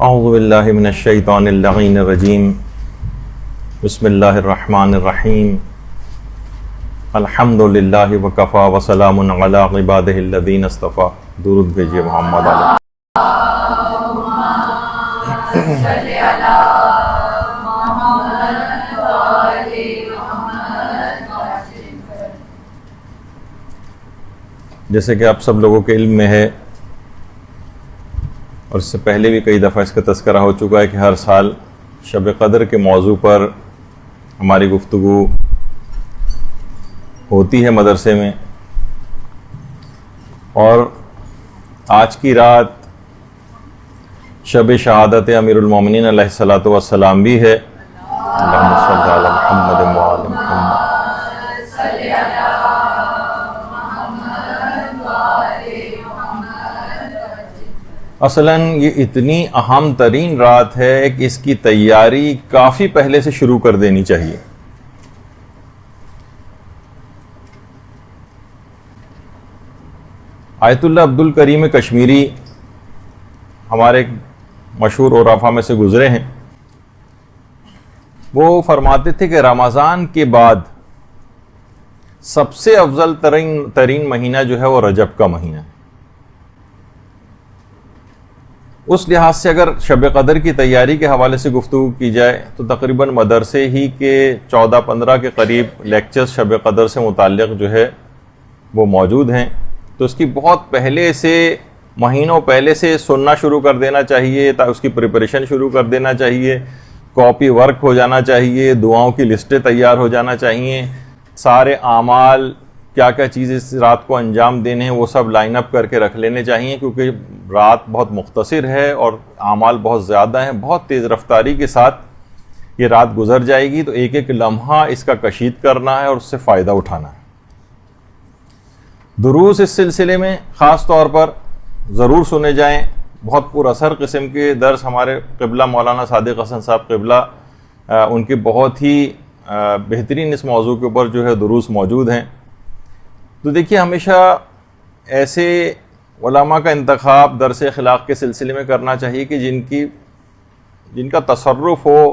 اعوذ باللہ من الشیطان اللعین الرجیم بسم اللہ الرحمن الرحیم الحمد للہ وکفا وسلام علی عبادہ الذین اصطفیٰ. درود بھیجیے محمد علیہ. جیسے کہ آپ سب لوگوں کے علم میں ہے اور اس سے پہلے بھی کئی دفعہ اس کا تذکرہ ہو چکا ہے کہ ہر سال شب قدر کے موضوع پر ہماری گفتگو ہوتی ہے مدرسے میں، اور آج کی رات شب شہادت امیر المومنین علیہ الصلوۃ والسلام بھی ہے. اللہم صل علی محمد وآل محمد. اصلاً یہ اتنی اہم ترین رات ہے کہ اس کی تیاری کافی پہلے سے شروع کر دینی چاہیے. آیت اللہ عبد الکریم کشمیری ہمارے ایک مشہور عرفاء میں سے گزرے ہیں. وہ فرماتے تھے کہ رمضان کے بعد سب سے افضل ترین مہینہ جو ہے وہ رجب کا مہینہ ہے. اس لحاظ سے اگر شب قدر کی تیاری کے حوالے سے گفتگو کی جائے تو تقریباً مدرسے ہی کے 14-15 کے قریب لیکچرز شب قدر سے متعلق جو ہے وہ موجود ہیں. تو اس کی بہت پہلے سے، مہینوں پہلے سے سننا شروع کر دینا چاہیے، اس کی پریپریشن شروع کر دینا چاہیے، کاپی ورک ہو جانا چاہیے، دعاؤں کی لسٹیں تیار ہو جانا چاہیے، سارے اعمال کیا کیا چیزیں اس رات کو انجام دینے ہیں وہ سب لائن اپ کر کے رکھ لینے چاہیے، کیونکہ رات بہت مختصر ہے اور اعمال بہت زیادہ ہیں. بہت تیز رفتاری کے ساتھ یہ رات گزر جائے گی، تو ایک ایک لمحہ اس کا کشید کرنا ہے اور اس سے فائدہ اٹھانا ہے. دروس اس سلسلے میں خاص طور پر ضرور سنے جائیں. بہت پر اثر قسم کے درس ہمارے قبلہ مولانا صادق حسن صاحب قبلہ ان کے بہت ہی بہترین اس موضوع کے اوپر جو ہے دروس موجود ہیں. تو دیکھیے، ہمیشہ ایسے علماء کا انتخاب درس اخلاق کے سلسلے میں کرنا چاہیے کہ جن کا تصرف ہو،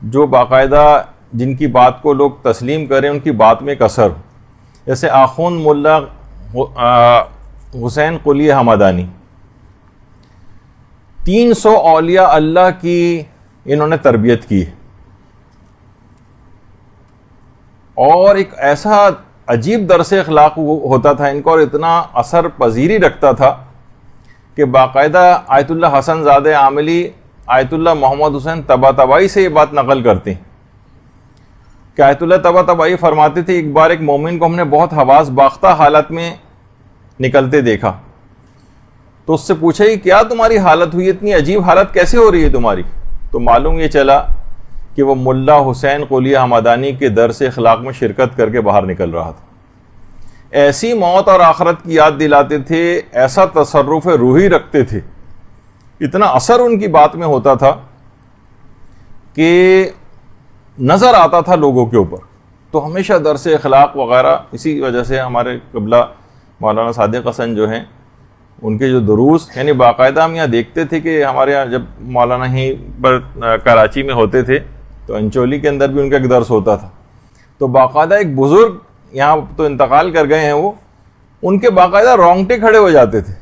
جو باقاعدہ جن کی بات کو لوگ تسلیم کریں، ان کی بات میں ایک اثر ہو. جیسے آخوند ملا حسین قلی حمدانی، 300 اولیاء اللہ کی انہوں نے تربیت کی، اور ایک ایسا عجیب درس اخلاق ہوتا تھا ان کو، اور اتنا اثر پذیری رکھتا تھا کہ باقاعدہ آیت اللہ حسن زادہ عاملی آیت اللہ محمد حسین طباطبائی سے یہ بات نقل کرتے ہیں کہ آیت اللہ طباطبائی فرماتے تھے ایک بار ایک مومن کو ہم نے بہت حواس باختہ حالت میں نکلتے دیکھا، تو اس سے پوچھا کہ کیا تمہاری حالت ہوئی، اتنی عجیب حالت کیسے ہو رہی ہے تمہاری؟ تو معلوم یہ چلا کہ وہ ملا حسین قلی حمدانی کے درس اخلاق میں شرکت کر کے باہر نکل رہا تھا. ایسی موت اور آخرت کی یاد دلاتے تھے، ایسا تصرف روحی رکھتے تھے، اتنا اثر ان کی بات میں ہوتا تھا کہ نظر آتا تھا لوگوں کے اوپر. تو ہمیشہ درس اخلاق وغیرہ، اسی وجہ سے ہمارے قبلہ مولانا صادق حسن جو ہیں ان کے جو دروس، یعنی باقاعدہ ہم یہاں دیکھتے تھے کہ ہمارے یہاں جب مولانا ہی پر کراچی میں ہوتے تھے تو انچولی کے اندر بھی ان کا ایک درس ہوتا تھا. تو باقاعدہ ایک بزرگ یہاں تو انتقال کر گئے ہیں، وہ ان کے باقاعدہ رونگٹے کھڑے ہو جاتے تھے،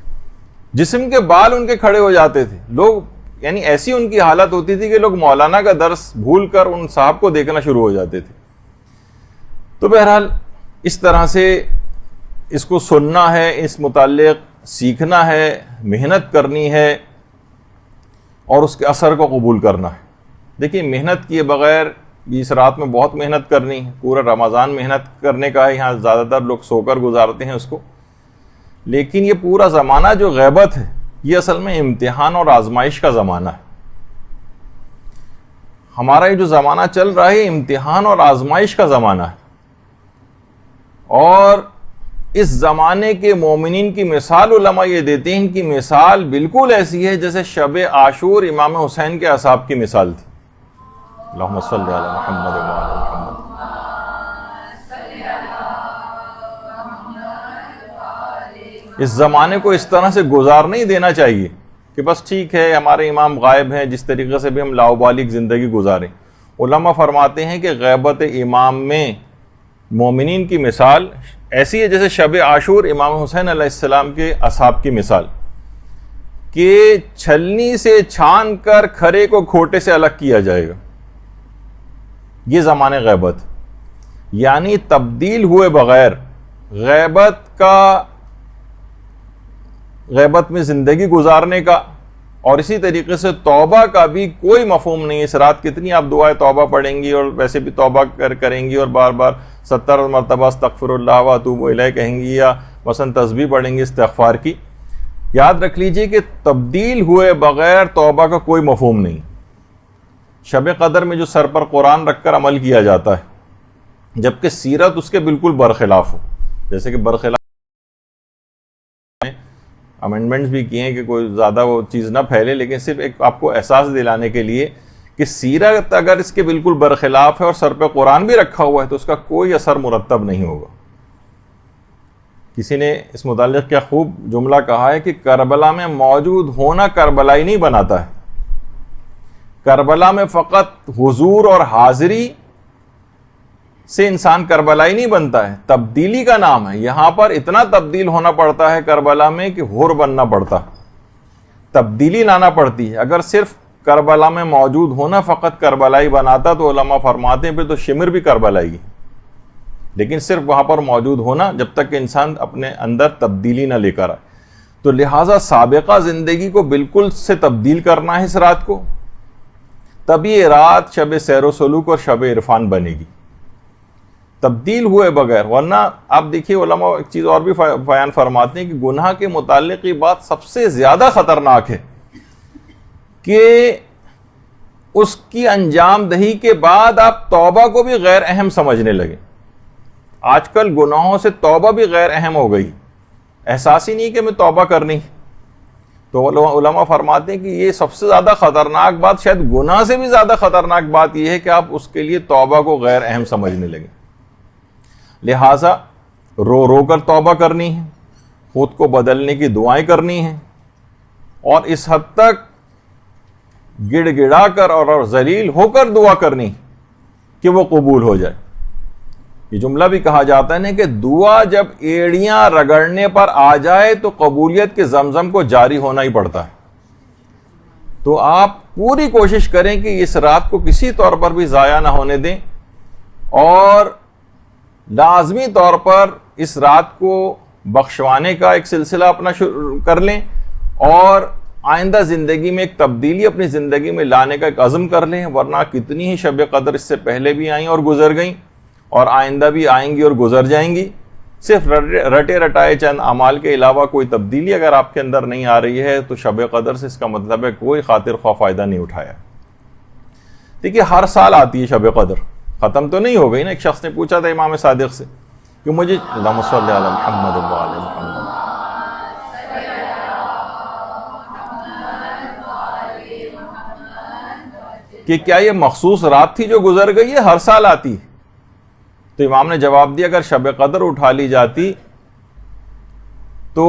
جسم کے بال ان کے کھڑے ہو جاتے تھے. لوگ یعنی ایسی ان کی حالت ہوتی تھی کہ لوگ مولانا کا درس بھول کر ان صاحب کو دیکھنا شروع ہو جاتے تھے. تو بہرحال اس طرح سے اس کو سننا ہے، اس متعلق سیکھنا ہے، محنت کرنی ہے اور اس کے اثر کو قبول کرنا ہے. دیکھیے، محنت کیے بغیر اس رات میں بہت محنت کرنی ہے. پورا رمضان محنت کرنے کا ہے، یہاں زیادہ تر لوگ سو کر گزارتے ہیں اس کو. لیکن یہ پورا زمانہ جو غیبت ہے، یہ اصل میں امتحان اور آزمائش کا زمانہ ہے. ہمارا یہ جو زمانہ چل رہا ہے امتحان اور آزمائش کا زمانہ ہے، اور اس زمانے کے مومنین کی مثال علماء یہ دیتے ہیں، ان کی مثال بالکل ایسی ہے جیسے شب عاشور امام حسین کے اصحاب کی مثال تھی. اللہم صل علی محمد وعلی محمد. اس زمانے کو اس طرح سے گزار نہیں دینا چاہیے کہ بس ٹھیک ہے ہمارے امام غائب ہیں، جس طریقے سے بھی ہم لاؤبالی زندگی گزاریں۔ علماء فرماتے ہیں کہ غیبت امام میں مومنین کی مثال ایسی ہے جیسے شب عاشور امام حسین علیہ السلام کے اصحاب کی مثال، کہ چھلنی سے چھان کر کھرے کو کھوٹے سے الگ کیا جائے گا۔ یہ زمانے غیبت، یعنی تبدیل ہوئے بغیر غیبت میں زندگی گزارنے کا، اور اسی طریقے سے توبہ کا بھی کوئی مفہوم نہیں ہے۔ اس رات کتنی آپ دعائیں توبہ پڑھیں گی اور ویسے بھی توبہ کریں گی اور بار بار 70 مرتبہ استغفر اللہ و اتوب الیہ کہیں گی، یا مثلا تسبیح پڑھیں گی استغفار کی۔ یاد رکھ لیجئے کہ تبدیل ہوئے بغیر توبہ کا کوئی مفہوم نہیں۔ شب قدر میں جو سر پر قرآن رکھ کر عمل کیا جاتا ہے، جبکہ سیرت اس کے بالکل برخلاف ہو، جیسے کہ برخلاف امینڈمنٹس بھی کیے ہیں کہ کوئی زیادہ وہ چیز نہ پھیلے، لیکن صرف ایک آپ کو احساس دلانے کے لیے کہ سیرت اگر اس کے بالکل برخلاف ہے اور سر پہ قرآن بھی رکھا ہوا ہے تو اس کا کوئی اثر مرتب نہیں ہوگا۔ کسی نے اس متعلق کیا خوب جملہ کہا ہے کہ کربلا میں موجود ہونا کربلائی نہیں بناتا ہے، کربلا میں فقط حضور اور حاضری سے انسان کربلائی نہیں بنتا ہے، تبدیلی کا نام ہے۔ یہاں پر اتنا تبدیل ہونا پڑتا ہے کربلا میں کہ حر بننا پڑتا، تبدیلی لانا پڑتی ہے۔ اگر صرف کربلا میں موجود ہونا فقط کربلائی بناتا تو علماء فرماتے ہیں پھر تو شمر بھی کربلائی، لیکن صرف وہاں پر موجود ہونا جب تک کہ انسان اپنے اندر تبدیلی نہ لے کر آئے، تو لہٰذا سابقہ زندگی کو بالکل سے تبدیل کرنا ہے اس رات کو، تب یہ رات شب سیر و سلوک اور شب عرفان بنے گی، تبدیل ہوئے بغیر۔ ورنہ آپ دیکھیے علماء ایک چیز اور بھی بیان فرماتے ہیں کہ گناہ کے متعلق یہ بات سب سے زیادہ خطرناک ہے کہ اس کی انجام دہی کے بعد آپ توبہ کو بھی غیر اہم سمجھنے لگے۔ آج کل گناہوں سے توبہ بھی غیر اہم ہو گئی، احساس ہی نہیں کہ میں توبہ کرنی۔ تو علماء فرماتے ہیں کہ یہ سب سے زیادہ خطرناک بات، شاید گناہ سے بھی زیادہ خطرناک بات یہ ہے کہ آپ اس کے لیے توبہ کو غیر اہم سمجھنے لگے۔ لہٰذا رو رو کر توبہ کرنی ہے، خود کو بدلنے کی دعائیں کرنی ہیں، اور اس حد تک گڑ گڑا کر اور ذلیل ہو کر دعا کرنی کہ وہ قبول ہو جائے۔ یہ جملہ بھی کہا جاتا ہے نا کہ دعا جب ایڑیاں رگڑنے پر آ جائے تو قبولیت کے زمزم کو جاری ہونا ہی پڑتا ہے۔ تو آپ پوری کوشش کریں کہ اس رات کو کسی طور پر بھی ضائع نہ ہونے دیں، اور لازمی طور پر اس رات کو بخشوانے کا ایک سلسلہ اپنا شروع کر لیں، اور آئندہ زندگی میں ایک تبدیلی اپنی زندگی میں لانے کا ایک عزم کر لیں۔ ورنہ کتنی ہی شب قدر اس سے پہلے بھی آئیں اور گزر گئیں، اور آئندہ بھی آئیں گی اور گزر جائیں گی۔ صرف رٹے رٹائے چند اعمال کے علاوہ کوئی تبدیلی اگر آپ کے اندر نہیں آ رہی ہے تو شب قدر سے اس کا مطلب ہے کوئی خاطر خواہ فائدہ نہیں اٹھایا۔ دیکھیے ہر سال آتی ہے شب قدر، ختم تو نہیں ہو گئی نا۔ ایک شخص نے پوچھا تھا امام صادق سے کہ مجھے اللہم صلی علی محمد و علی محمد، کہ کیا یہ مخصوص رات تھی جو گزر گئی ہے، ہر سال آتی؟ تو امام نے جواب دیا اگر شب قدر اٹھا لی جاتی تو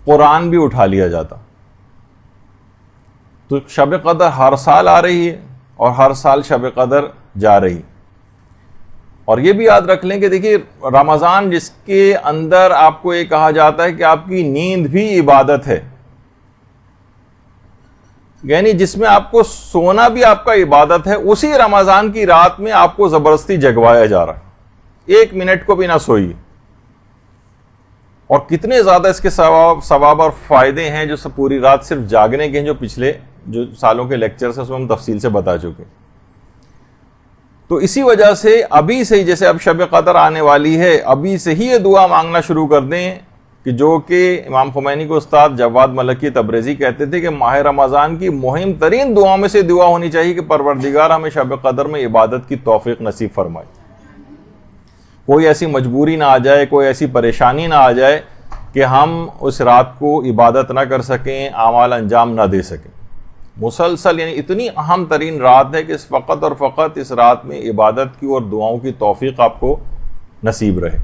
قرآن بھی اٹھا لیا جاتا۔ تو شب قدر ہر سال آ رہی ہے اور ہر سال شب قدر جا رہی۔ اور یہ بھی یاد رکھ لیں کہ دیکھیے رمضان جس کے اندر آپ کو یہ کہا جاتا ہے کہ آپ کی نیند بھی عبادت ہے، یعنی جس میں آپ کو سونا بھی آپ کا عبادت ہے، اسی رمضان کی رات میں آپ کو زبردستی جگوایا جا رہا ہے، 1 منٹ کو بھی نہ سوئیے۔ اور کتنے زیادہ اس کے ثواب اور فائدے ہیں جو پوری رات صرف جاگنے کے ہیں، جو پچھلے جو سالوں کے لیکچرز ہیں اس میں ہم تفصیل سے بتا چکے۔ تو اسی وجہ سے ابھی سے ہی، جیسے اب شب قدر آنے والی ہے، ابھی سے ہی یہ دعا مانگنا شروع کر دیں کہ جو کہ امام خمینی کو استاد جواد ملکی تبریزی کہتے تھے کہ ماہ رمضان کی مہم ترین دعاؤں میں سے دعا ہونی چاہیے کہ پروردگار ہمیں شب قدر میں عبادت کی توفیق نصیب فرمائے، کوئی ایسی مجبوری نہ آ جائے، کوئی ایسی پریشانی نہ آ جائے کہ ہم اس رات کو عبادت نہ کر سکیں، اعمال انجام نہ دے سکیں۔ مسلسل یعنی اتنی اہم ترین رات ہے کہ اس فقط اور فقط اس رات میں عبادت کی اور دعاؤں کی توفیق آپ کو نصیب رہے۔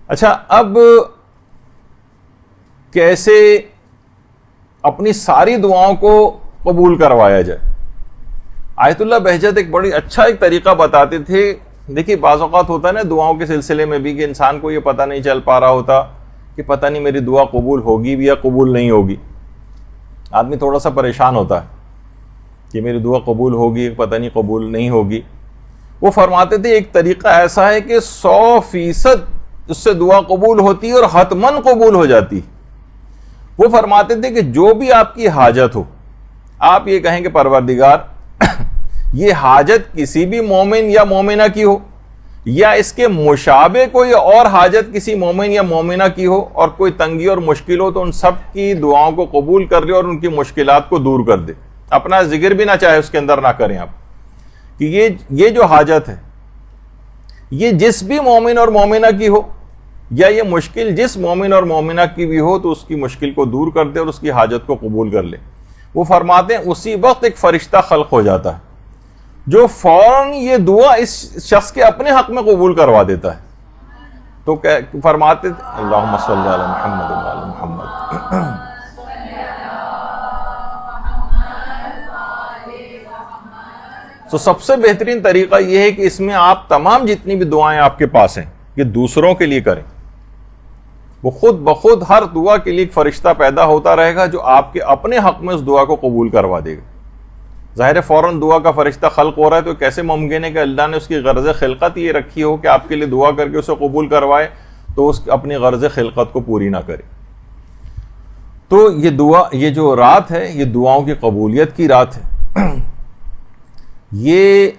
اچھا، اب کیسے اپنی ساری دعاؤں کو قبول کروایا جائے. آیت اللہ بہجت ایک بڑی اچھا ایک طریقہ بتاتے تھے. دیکھیے بعض اوقات ہوتا ہے نا دعاؤں کے سلسلے میں بھی کہ انسان کو یہ پتہ نہیں چل پا رہا ہوتا کہ پتہ نہیں میری دعا قبول ہوگی بھی یا قبول نہیں ہوگی. آدمی تھوڑا سا پریشان ہوتا ہے کہ میری دعا قبول ہوگی پتہ نہیں قبول نہیں ہوگی. وہ فرماتے تھے ایک طریقہ ایسا ہے کہ 100% اس سے دعا قبول ہوتی ہے اور حتماً قبول ہو جاتی. وہ فرماتے تھے کہ جو بھی آپ کی حاجت ہو, آپ یہ کہیں کہ پروردگار یہ حاجت کسی بھی مومن یا مومنہ کی ہو یا اس کے مشابہ کوئی اور حاجت کسی مومن یا مومنہ کی ہو اور کوئی تنگی اور مشکل ہو تو ان سب کی دعاؤں کو قبول کر دے اور ان کی مشکلات کو دور کر دے. اپنا ذکر بھی نہ چاہے اس کے اندر نہ کریں آپ کہ یہ جو حاجت ہے یہ جس بھی مومن اور مومنہ کی ہو یا یہ مشکل جس مومن اور مومنہ کی بھی ہو تو اس کی مشکل کو دور کر دے اور اس کی حاجت کو قبول کر لے. وہ فرماتے ہیں اسی وقت ایک فرشتہ خلق ہو جاتا ہے جو فوراً یہ دعا اس شخص کے اپنے حق میں قبول کروا دیتا ہے. تو فرماتے اللہم صلی علی محمد وعلی محمد. تو سب سے بہترین طریقہ یہ ہے کہ اس میں آپ تمام جتنی بھی دعائیں آپ کے پاس ہیں یہ دوسروں کے لیے کریں. وہ خود بخود ہر دعا کے لیے ایک فرشتہ پیدا ہوتا رہے گا جو آپ کے اپنے حق میں اس دعا کو قبول کروا دے گا. ظاہر ہے فوراً دعا کا فرشتہ خلق ہو رہا ہے تو کیسے ممکن ہے کہ اللہ نے اس کی غرض خلقت یہ رکھی ہو کہ آپ کے لیے دعا کر کے اسے قبول کروائے تو اس اپنی غرض خلقت کو پوری نہ کرے. تو یہ جو رات ہے یہ دعاؤں کی قبولیت کی رات ہے. یہ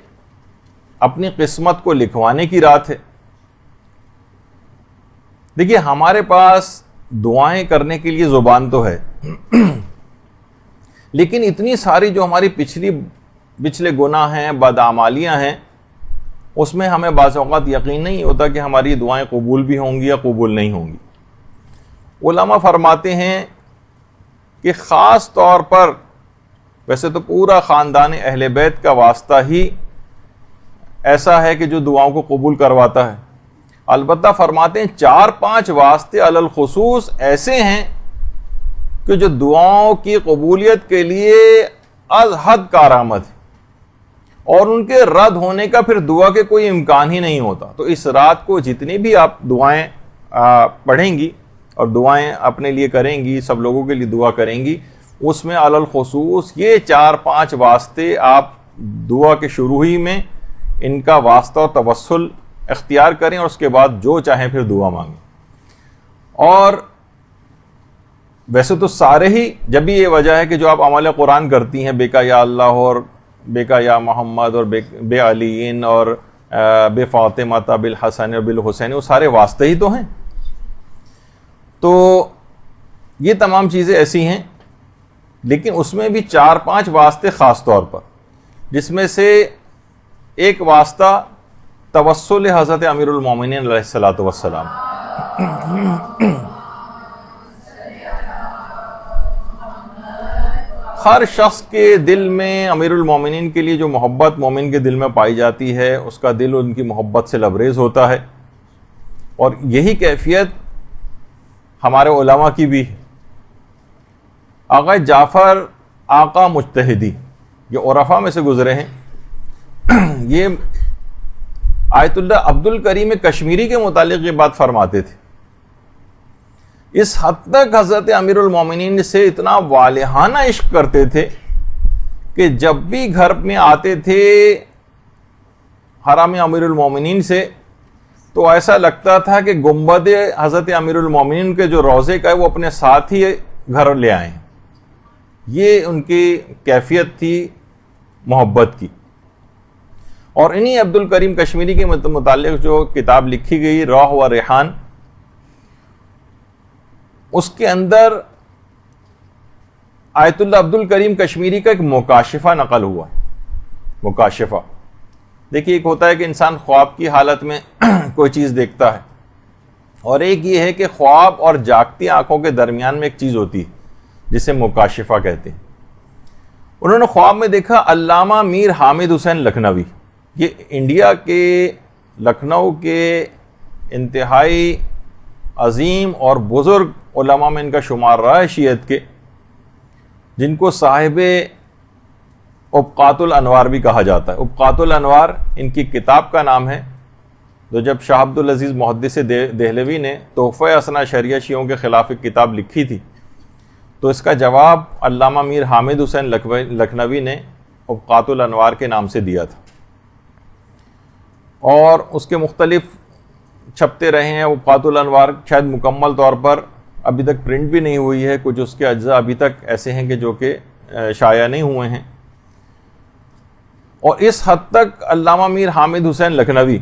اپنی قسمت کو لکھوانے کی رات ہے. دیکھیے ہمارے پاس دعائیں کرنے کے لیے زبان تو ہے لیکن اتنی ساری جو ہماری پچھلے گناہ ہیں بدعمالیاں ہیں اس میں ہمیں بعض اوقات یقین نہیں ہوتا کہ ہماری دعائیں قبول بھی ہوں گی یا قبول نہیں ہوں گی. علماء فرماتے ہیں کہ خاص طور پر ویسے تو پورا خاندان اہل بیت کا واسطہ ہی ایسا ہے کہ جو دعاؤں کو قبول کرواتا ہے. البتہ فرماتے ہیں 4-5 واسطے علی الخصوص ایسے ہیں کہ جو دعاؤں کی قبولیت کے لیے از حد کارآمد ہے اور ان کے رد ہونے کا پھر دعا کے کوئی امکان ہی نہیں ہوتا. تو اس رات کو جتنی بھی آپ دعائیں پڑھیں گی اور دعائیں اپنے لیے کریں گی سب لوگوں کے لیے دعا کریں گی اس میں علی الخصوص یہ 4-5 واسطے آپ دعا کے شروع ہی میں ان کا واسطہ اور توسل اختیار کریں اور اس کے بعد جو چاہیں پھر دعا مانگیں. اور ویسے تو سارے ہی جب بھی یہ وجہ ہے کہ جو آپ عمل قرآن کرتی ہیں بے کا یا اللہ اور بے کا یا محمد اور بے علین اور بے فاطمہ بالحسن اور بالحسین وہ سارے واسطے ہی تو ہیں. تو یہ تمام چیزیں ایسی ہیں لیکن اس میں بھی 4-5 واسطے خاص طور پر جس میں سے ایک واسطہ توسل حضرت امیر المومنین علیہ الصلوۃ والسلام. ہر شخص کے دل میں امیر المومنین کے لیے جو محبت مومن کے دل میں پائی جاتی ہے اس کا دل ان کی محبت سے لبریز ہوتا ہے اور یہی کیفیت ہمارے علماء کی بھی ہے. آقا جعفر آقا مجتہدی یہ عرفاء میں سے گزرے ہیں. یہ آیت اللہ عبد الکریم کشمیری کے متعلق یہ بات فرماتے تھے. اس حد تک حضرت امیر المومنین سے اتنا والہانہ عشق کرتے تھے کہ جب بھی گھر میں آتے تھے حرم امیر المومنین سے تو ایسا لگتا تھا کہ گنبد حضرت امیر المومنین کے جو روضے کا ہے وہ اپنے ساتھ ہی گھر لے آئے ہیں. یہ ان کی کیفیت تھی محبت کی. اور انہی عبد الکریم کشمیری کے متعلق جو کتاب لکھی گئی روح و ریحان اس کے اندر آیت اللہ عبد الکریم کشمیری کا ایک مکاشفہ نقل ہوا ہے. مکاشفہ دیکھیے ایک ہوتا ہے کہ انسان خواب کی حالت میں کوئی چیز دیکھتا ہے اور ایک یہ ہے کہ خواب اور جاگتی آنکھوں کے درمیان میں ایک چیز ہوتی ہے جسے مکاشفہ کہتے ہیں. انہوں نے خواب میں دیکھا علامہ میر حامد حسین لکھنوی یہ انڈیا کے لکھنؤ کے انتہائی عظیم اور بزرگ علماء میں ان کا شمار رہا ہے شیعت کے. جن کو صاحب ابقات الانوار بھی کہا جاتا ہے. ابقات الانوار ان کی کتاب کا نام ہے. تو جب شاہ عبد العزیز محدث دہلوی نے تحفہ اثنا شریعہ شیعوں کے خلاف ایک کتاب لکھی تھی تو اس کا جواب علامہ میر حامد حسین لکھنوی نے ابقات الانوار کے نام سے دیا تھا، اور اس کے مختلف چھپتے رہے ہیں. ابقات الانوار شاید مکمل طور پر ابھی تک پرنٹ بھی نہیں ہوئی ہے، کچھ اس کے اجزاء ابھی تک ایسے ہیں کہ جو کہ شائع نہیں ہوئے ہیں. اور اس حد تک علامہ میر حامد حسین لکھنوی،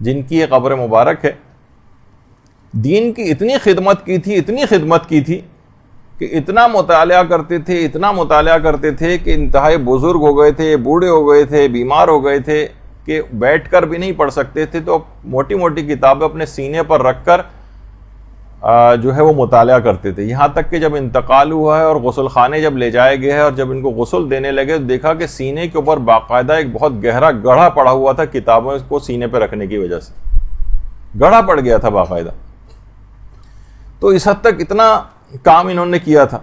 جن کی یہ قبر مبارک ہے، دین کی اتنی خدمت کی تھی کہ اتنا مطالعہ کرتے تھے کہ انتہائی بزرگ ہو گئے تھے، بوڑھے ہو گئے تھے، بیمار ہو گئے تھے کہ بیٹھ کر بھی نہیں پڑھ سکتے تھے، تو موٹی موٹی کتابیں اپنے سینے پر رکھ کر جو ہے وہ مطالعہ کرتے تھے. یہاں تک کہ جب انتقال ہوا ہے اور غسل خانے جب لے جائے گئے اور جب ان کو غسل دینے لگے تو دیکھا کہ سینے کے اوپر باقاعدہ ایک بہت گہرا گڑھا پڑا ہوا تھا، کتابوں کو سینے پہ رکھنے کی وجہ سے گڑھا پڑ گیا تھا باقاعدہ. تو اس حد تک اتنا کام انہوں نے کیا تھا.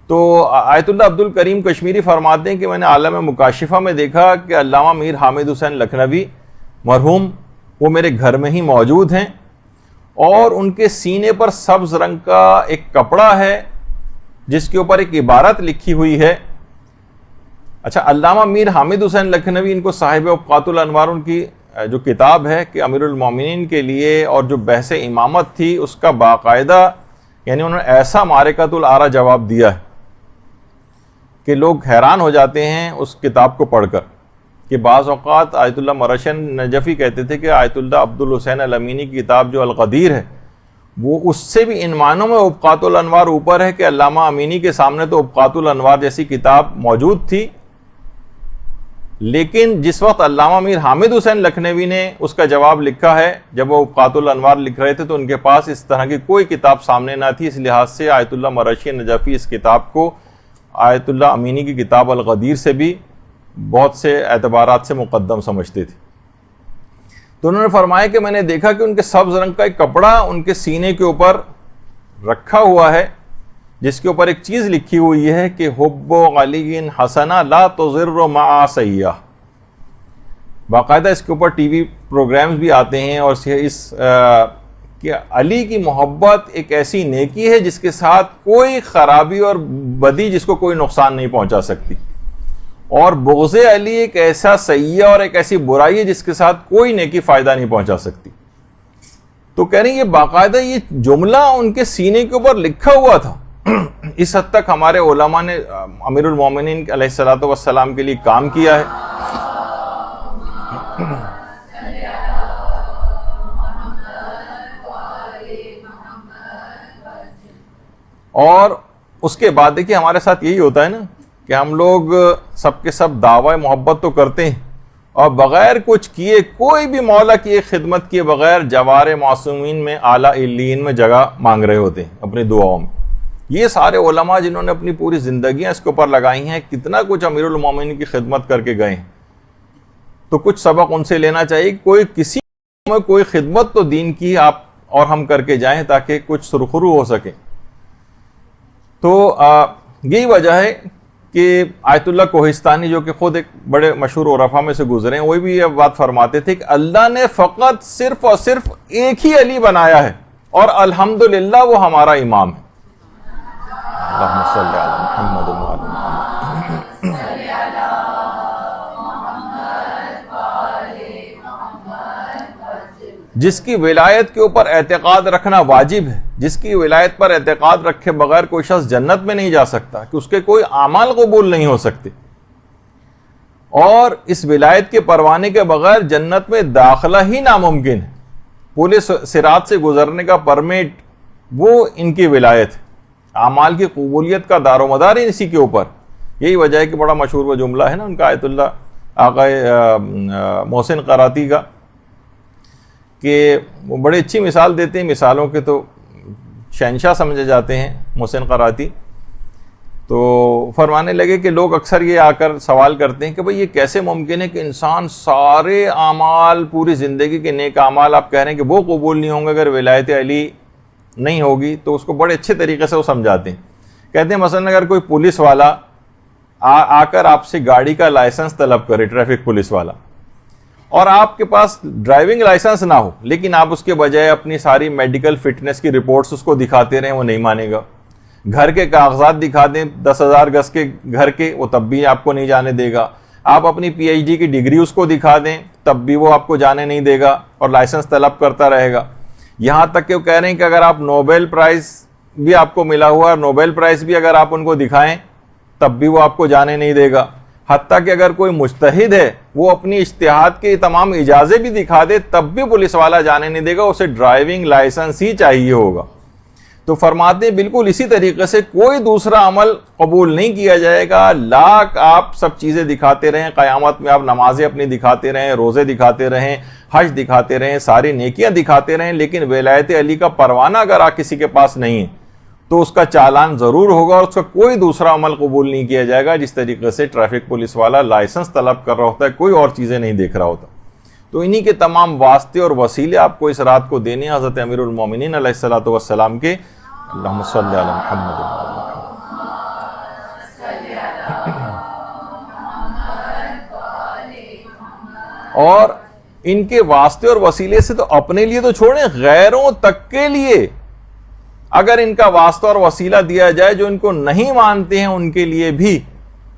تو آیت اللہ عبد الکریم کشمیری فرماتے ہیں کہ میں نے عالم مکاشفہ میں دیکھا کہ علامہ میر حامد حسین لکھنوی مرحوم وہ میرے گھر میں ہی موجود ہیں، اور ان کے سینے پر سبز رنگ کا ایک کپڑا ہے جس کے اوپر ایک عبارت لکھی ہوئی ہے. اچھا، علامہ میر حامد حسین لکھنوی، ان کو صاحب ابقات الانوار، ان کی جو کتاب ہے کہ امیر المومنین کے لیے اور جو بحث امامت تھی اس کا باقاعدہ، یعنی انہوں نے ایسا معرکۃ الآراء جواب دیا ہے کہ لوگ حیران ہو جاتے ہیں اس کتاب کو پڑھ کر. کہ بعض اوقات آیت اللہ مرشن نجفی کہتے تھے کہ آیت اللہ عبد الحسین الامینی کی کتاب جو القدیر ہے وہ اس سے بھی ان معنوں میں ابقات الانوار اوپر ہے کہ علامہ امینی کے سامنے تو ابقات الانوار جیسی کتاب موجود تھی، لیکن جس وقت علامہ میر حامد حسین لکھنوی نے اس کا جواب لکھا ہے، جب وہ ابقات الانوار لکھ رہے تھے تو ان کے پاس اس طرح کی کوئی کتاب سامنے نہ تھی. اس لحاظ سے آیت اللہ مرشی نجفی اس کتاب کو آیت اللہ امینی کی کتاب القدیر سے بھی بہت سے اعتبارات سے مقدم سمجھتے تھے. تو انہوں نے فرمایا کہ میں نے دیکھا کہ ان کے سبز رنگ کا ایک کپڑا ان کے سینے کے اوپر رکھا ہوا ہے جس کے اوپر ایک چیز لکھی ہوئی ہے کہ حب علی حسنہ لا تضر مع سیاح. باقاعدہ اس کے اوپر ٹی وی پروگرامز بھی آتے ہیں، اور کہ علی کی محبت ایک ایسی نیکی ہے جس کے ساتھ کوئی خرابی اور بدی، جس کو کوئی نقصان نہیں پہنچا سکتی، اور بغض علی ایک ایسا سیاح اور ایک ایسی برائی ہے جس کے ساتھ کوئی نیکی فائدہ نہیں پہنچا سکتی. تو کہہ رہے ہیں یہ باقاعدہ یہ جملہ ان کے سینے کے اوپر لکھا ہوا تھا. اس حد تک ہمارے علماء نے امیر المومنین علیہ الصلوۃ والسلام کے لیے کام کیا ہے. اور اس کے بعد دیکھیے ہمارے ساتھ یہی ہوتا ہے نا کہ ہم لوگ سب کے سب دعوی محبت تو کرتے ہیں، اور بغیر کچھ کیے، کوئی بھی مولا کی ایک خدمت کیے بغیر جوار معصومین میں اعلیٰ علیین میں جگہ مانگ رہے ہوتے ہیں اپنی دعاؤں میں. یہ سارے علماء جنہوں نے اپنی پوری زندگیاں اس کے اوپر لگائی ہیں، کتنا کچھ امیر المومنین کی خدمت کر کے گئے ہیں. تو کچھ سبق ان سے لینا چاہیے. کوئی کسی میں کوئی خدمت تو دین کی آپ اور ہم کر کے جائیں تاکہ کچھ سرخرو ہو سکے. تو یہی وجہ ہے کہ آیت اللہ کوہستانی جو کہ خود ایک بڑے مشہور عرفا میں سے گزرے ہیں، وہ بھی یہ بات فرماتے تھے کہ اللہ نے فقط صرف اور صرف ایک ہی علی بنایا ہے، اور الحمدللہ وہ ہمارا امام ہے. اللہم صلی علی محمد و علی جس کی ولایت کے اوپر اعتقاد رکھنا واجب ہے، جس کی ولایت پر اعتقاد رکھے بغیر کوئی شخص جنت میں نہیں جا سکتا، کہ اس کے کوئی اعمال قبول نہیں ہو سکتے، اور اس ولایت کے پروانے کے بغیر جنت میں داخلہ ہی ناممکن ہے. پورے صراط سے گزرنے کا پرمٹ وہ ان کی ولایت ہے. اعمال کی قبولیت کا دار و مدار اسی کے اوپر. یہی وجہ ہے کہ بڑا مشہور وہ جملہ ہے نا ان کا آیت اللہ آقا محسن قراتی کا، کہ وہ بڑی اچھی مثال دیتے ہیں، مثالوں کے تو شہنشاہ سمجھے جاتے ہیں محسن قراتی. تو فرمانے لگے کہ لوگ اکثر یہ آ کر سوال کرتے ہیں کہ بھئی یہ کیسے ممکن ہے کہ انسان سارے اعمال، پوری زندگی کے نیک اعمال آپ کہہ رہے ہیں کہ وہ قبول نہیں ہوں گے اگر ولایت علی نہیں ہوگی. تو اس کو بڑے اچھے طریقے سے وہ سمجھاتے ہیں. کہتے ہیں مثلا اگر کوئی پولیس والا آ کر آپ سے گاڑی کا لائسنس طلب کرے، ٹریفک پولیس والا، اور آپ کے پاس ڈرائیونگ لائسنس نہ ہو، لیکن آپ اس کے بجائے اپنی ساری میڈیکل فٹنس کی رپورٹس اس کو دکھاتے رہیں، وہ نہیں مانے گا۔ گھر کے کاغذات دکھا دیں 10,000 گز کے گھر کے، وہ تب بھی آپ کو نہیں جانے دے گا۔ آپ اپنی پی ایچ ڈی کی ڈگری اس کو دکھا دیں، تب بھی وہ آپ کو جانے نہیں دے گا اور لائسنس طلب کرتا رہے گا۔ یہاں تک کہ وہ کہہ رہے ہیں کہ اگر آپ نوبل پرائز بھی آپ کو ملا ہوا، نوبل پرائز بھی اگر آپ ان کو دکھائیں تب بھی وہ آپ کو جانے نہیں دے گا۔ حتیٰ کہ اگر کوئی مجتہد ہے وہ اپنی اجتہاد کے تمام اجازے بھی دکھا دے تب بھی پولیس والا جانے نہیں دے گا، اسے ڈرائیونگ لائسنس ہی چاہیے ہوگا۔ تو فرماتے ہیں بالکل اسی طریقے سے کوئی دوسرا عمل قبول نہیں کیا جائے گا۔ لاکھ آپ سب چیزیں دکھاتے رہیں، قیامت میں آپ نمازیں اپنی دکھاتے رہیں، روزے دکھاتے رہیں، حج دکھاتے رہیں، ساری نیکیاں دکھاتے رہیں، لیکن ولایت علی کا پروانہ اگر کسی کے پاس نہیں ہے تو اس کا چالان ضرور ہوگا اور اس کا کوئی دوسرا عمل قبول نہیں کیا جائے گا۔ جس طریقے سے ٹریفک پولیس والا لائسنس طلب کر رہا ہوتا ہے، کوئی اور چیزیں نہیں دیکھ رہا ہوتا۔ تو انہی کے تمام واسطے اور وسیلے آپ کو اس رات کو دینے ہیں حضرت امیر المومنین علیہ الصلوۃ والسلام کے۔ اللہم صلی علی محمد وعلی محمد۔ اور ان کے واسطے اور وسیلے سے تو اپنے لیے تو چھوڑیں، غیروں تک کے لیے اگر ان کا واسطہ اور وسیلہ دیا جائے جو ان کو نہیں مانتے ہیں ان کے لیے بھی،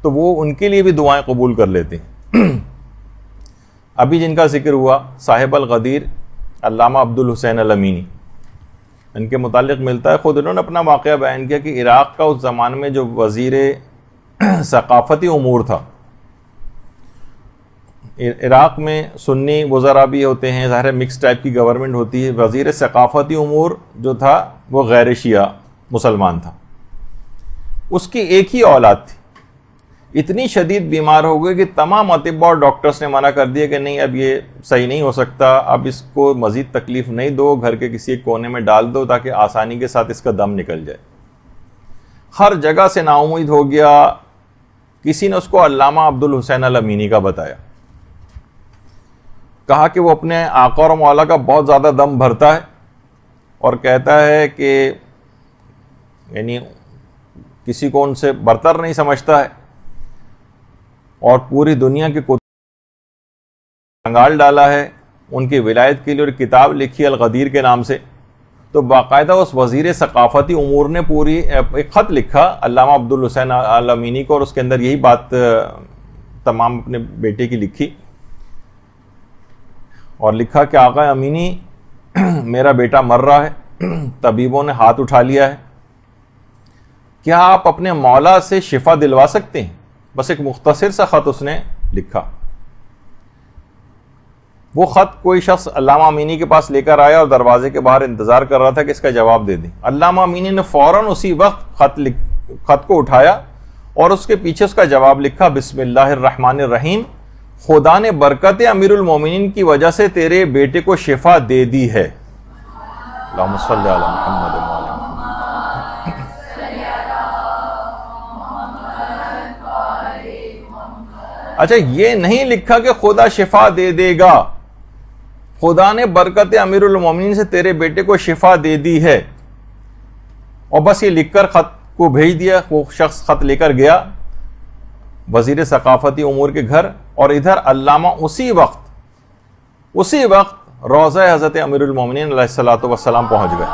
تو وہ ان کے لیے بھی دعائیں قبول کر لیتے ہیں۔ ابھی جن کا ذکر ہوا صاحب الغدیر علامہ عبد الحسین الامینی، ان کے متعلق ملتا ہے، خود انہوں نے اپنا واقعہ بیان کیا کہ عراق کا اس زمانے میں جو وزیر ثقافتی امور تھا، عراق میں سنی وزراء بھی ہوتے ہیں، ظاہر مکس ٹائپ کی گورنمنٹ ہوتی ہے، وزیر ثقافتی امور جو تھا وہ غیر شیعہ مسلمان تھا، اس کی ایک ہی اولاد تھی، اتنی شدید بیمار ہو گئی کہ تمام اطباء اور ڈاکٹرز نے منع کر دیا کہ نہیں اب یہ صحیح نہیں ہو سکتا، اب اس کو مزید تکلیف نہیں دو، گھر کے کسی ایک کونے میں ڈال دو تاکہ آسانی کے ساتھ اس کا دم نکل جائے۔ ہر جگہ سے نا امید ہو گیا، کسی نے اس کو علامہ عبد الحسین الامینی کا بتایا، کہا کہ وہ اپنے آقا اور مولا کا بہت زیادہ دم بھرتا ہے اور کہتا ہے کہ یعنی کسی کو ان سے برتر نہیں سمجھتا ہے، اور پوری دنیا کے کنگال ڈالا ہے، ان کی ولایت کے لیے اور کتاب لکھی الغدیر کے نام سے۔ تو باقاعدہ اس وزیر ثقافتی امور نے پوری ایک خط لکھا علامہ عبد الحسین الامینی کو، اور اس کے اندر یہی بات تمام اپنے بیٹے کی لکھی، اور لکھا کہ آقا امینی میرا بیٹا مر رہا ہے، طبیبوں نے ہاتھ اٹھا لیا ہے، کیا آپ اپنے مولا سے شفا دلوا سکتے ہیں؟ بس ایک مختصر سا خط اس نے لکھا۔ وہ خط کوئی شخص علامہ امینی کے پاس لے کر آیا اور دروازے کے باہر انتظار کر رہا تھا کہ اس کا جواب دے دیں۔ علامہ امینی نے فوراً اسی وقت خط کو اٹھایا اور اس کے پیچھے اس کا جواب لکھا، بسم اللہ الرحمن الرحیم، خدا نے برکت امیر المومنین کی وجہ سے تیرے بیٹے کو شفا دے دی ہے۔ اللہم صلی علی محمد وعلی محمد۔ اچھا، یہ نہیں لکھا کہ خدا شفا دے دے گا، خدا نے برکت امیر المومنین سے تیرے بیٹے کو شفا دے دی ہے، اور بس یہ لکھ کر خط کو بھیج دیا۔ وہ شخص خط لے کر گیا وزیر ثقافتی امور کے گھر، اور ادھر علامہ اسی وقت روضہ حضرت امیر المومنین علیہ الصلوۃ والسلام پہنچ گئے۔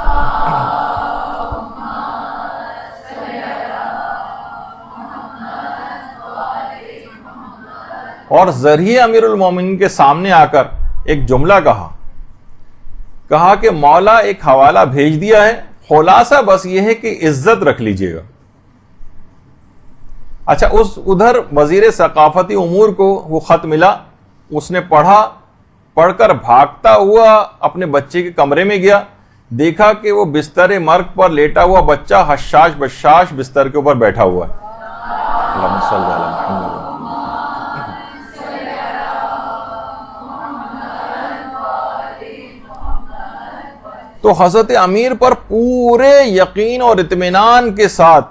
اور ذریعے امیر المومنین کے سامنے آ کر ایک جملہ کہا کہ مولا ایک حوالہ بھیج دیا ہے، خلاصہ بس یہ ہے کہ عزت رکھ لیجئے گا۔ اچھا، ادھر وزیر ثقافتی امور کو وہ خط ملا، اس نے پڑھ کر بھاگتا ہوا اپنے بچے کے کمرے میں گیا، دیکھا کہ وہ بستر مرگ پر لیٹا ہوا بچہ حشاش بشاش بستر کے اوپر بیٹھا ہوا ہے۔ اللہم صلی علی محمد۔ تو حضرت امیر پر پورے یقین اور اطمینان کے ساتھ،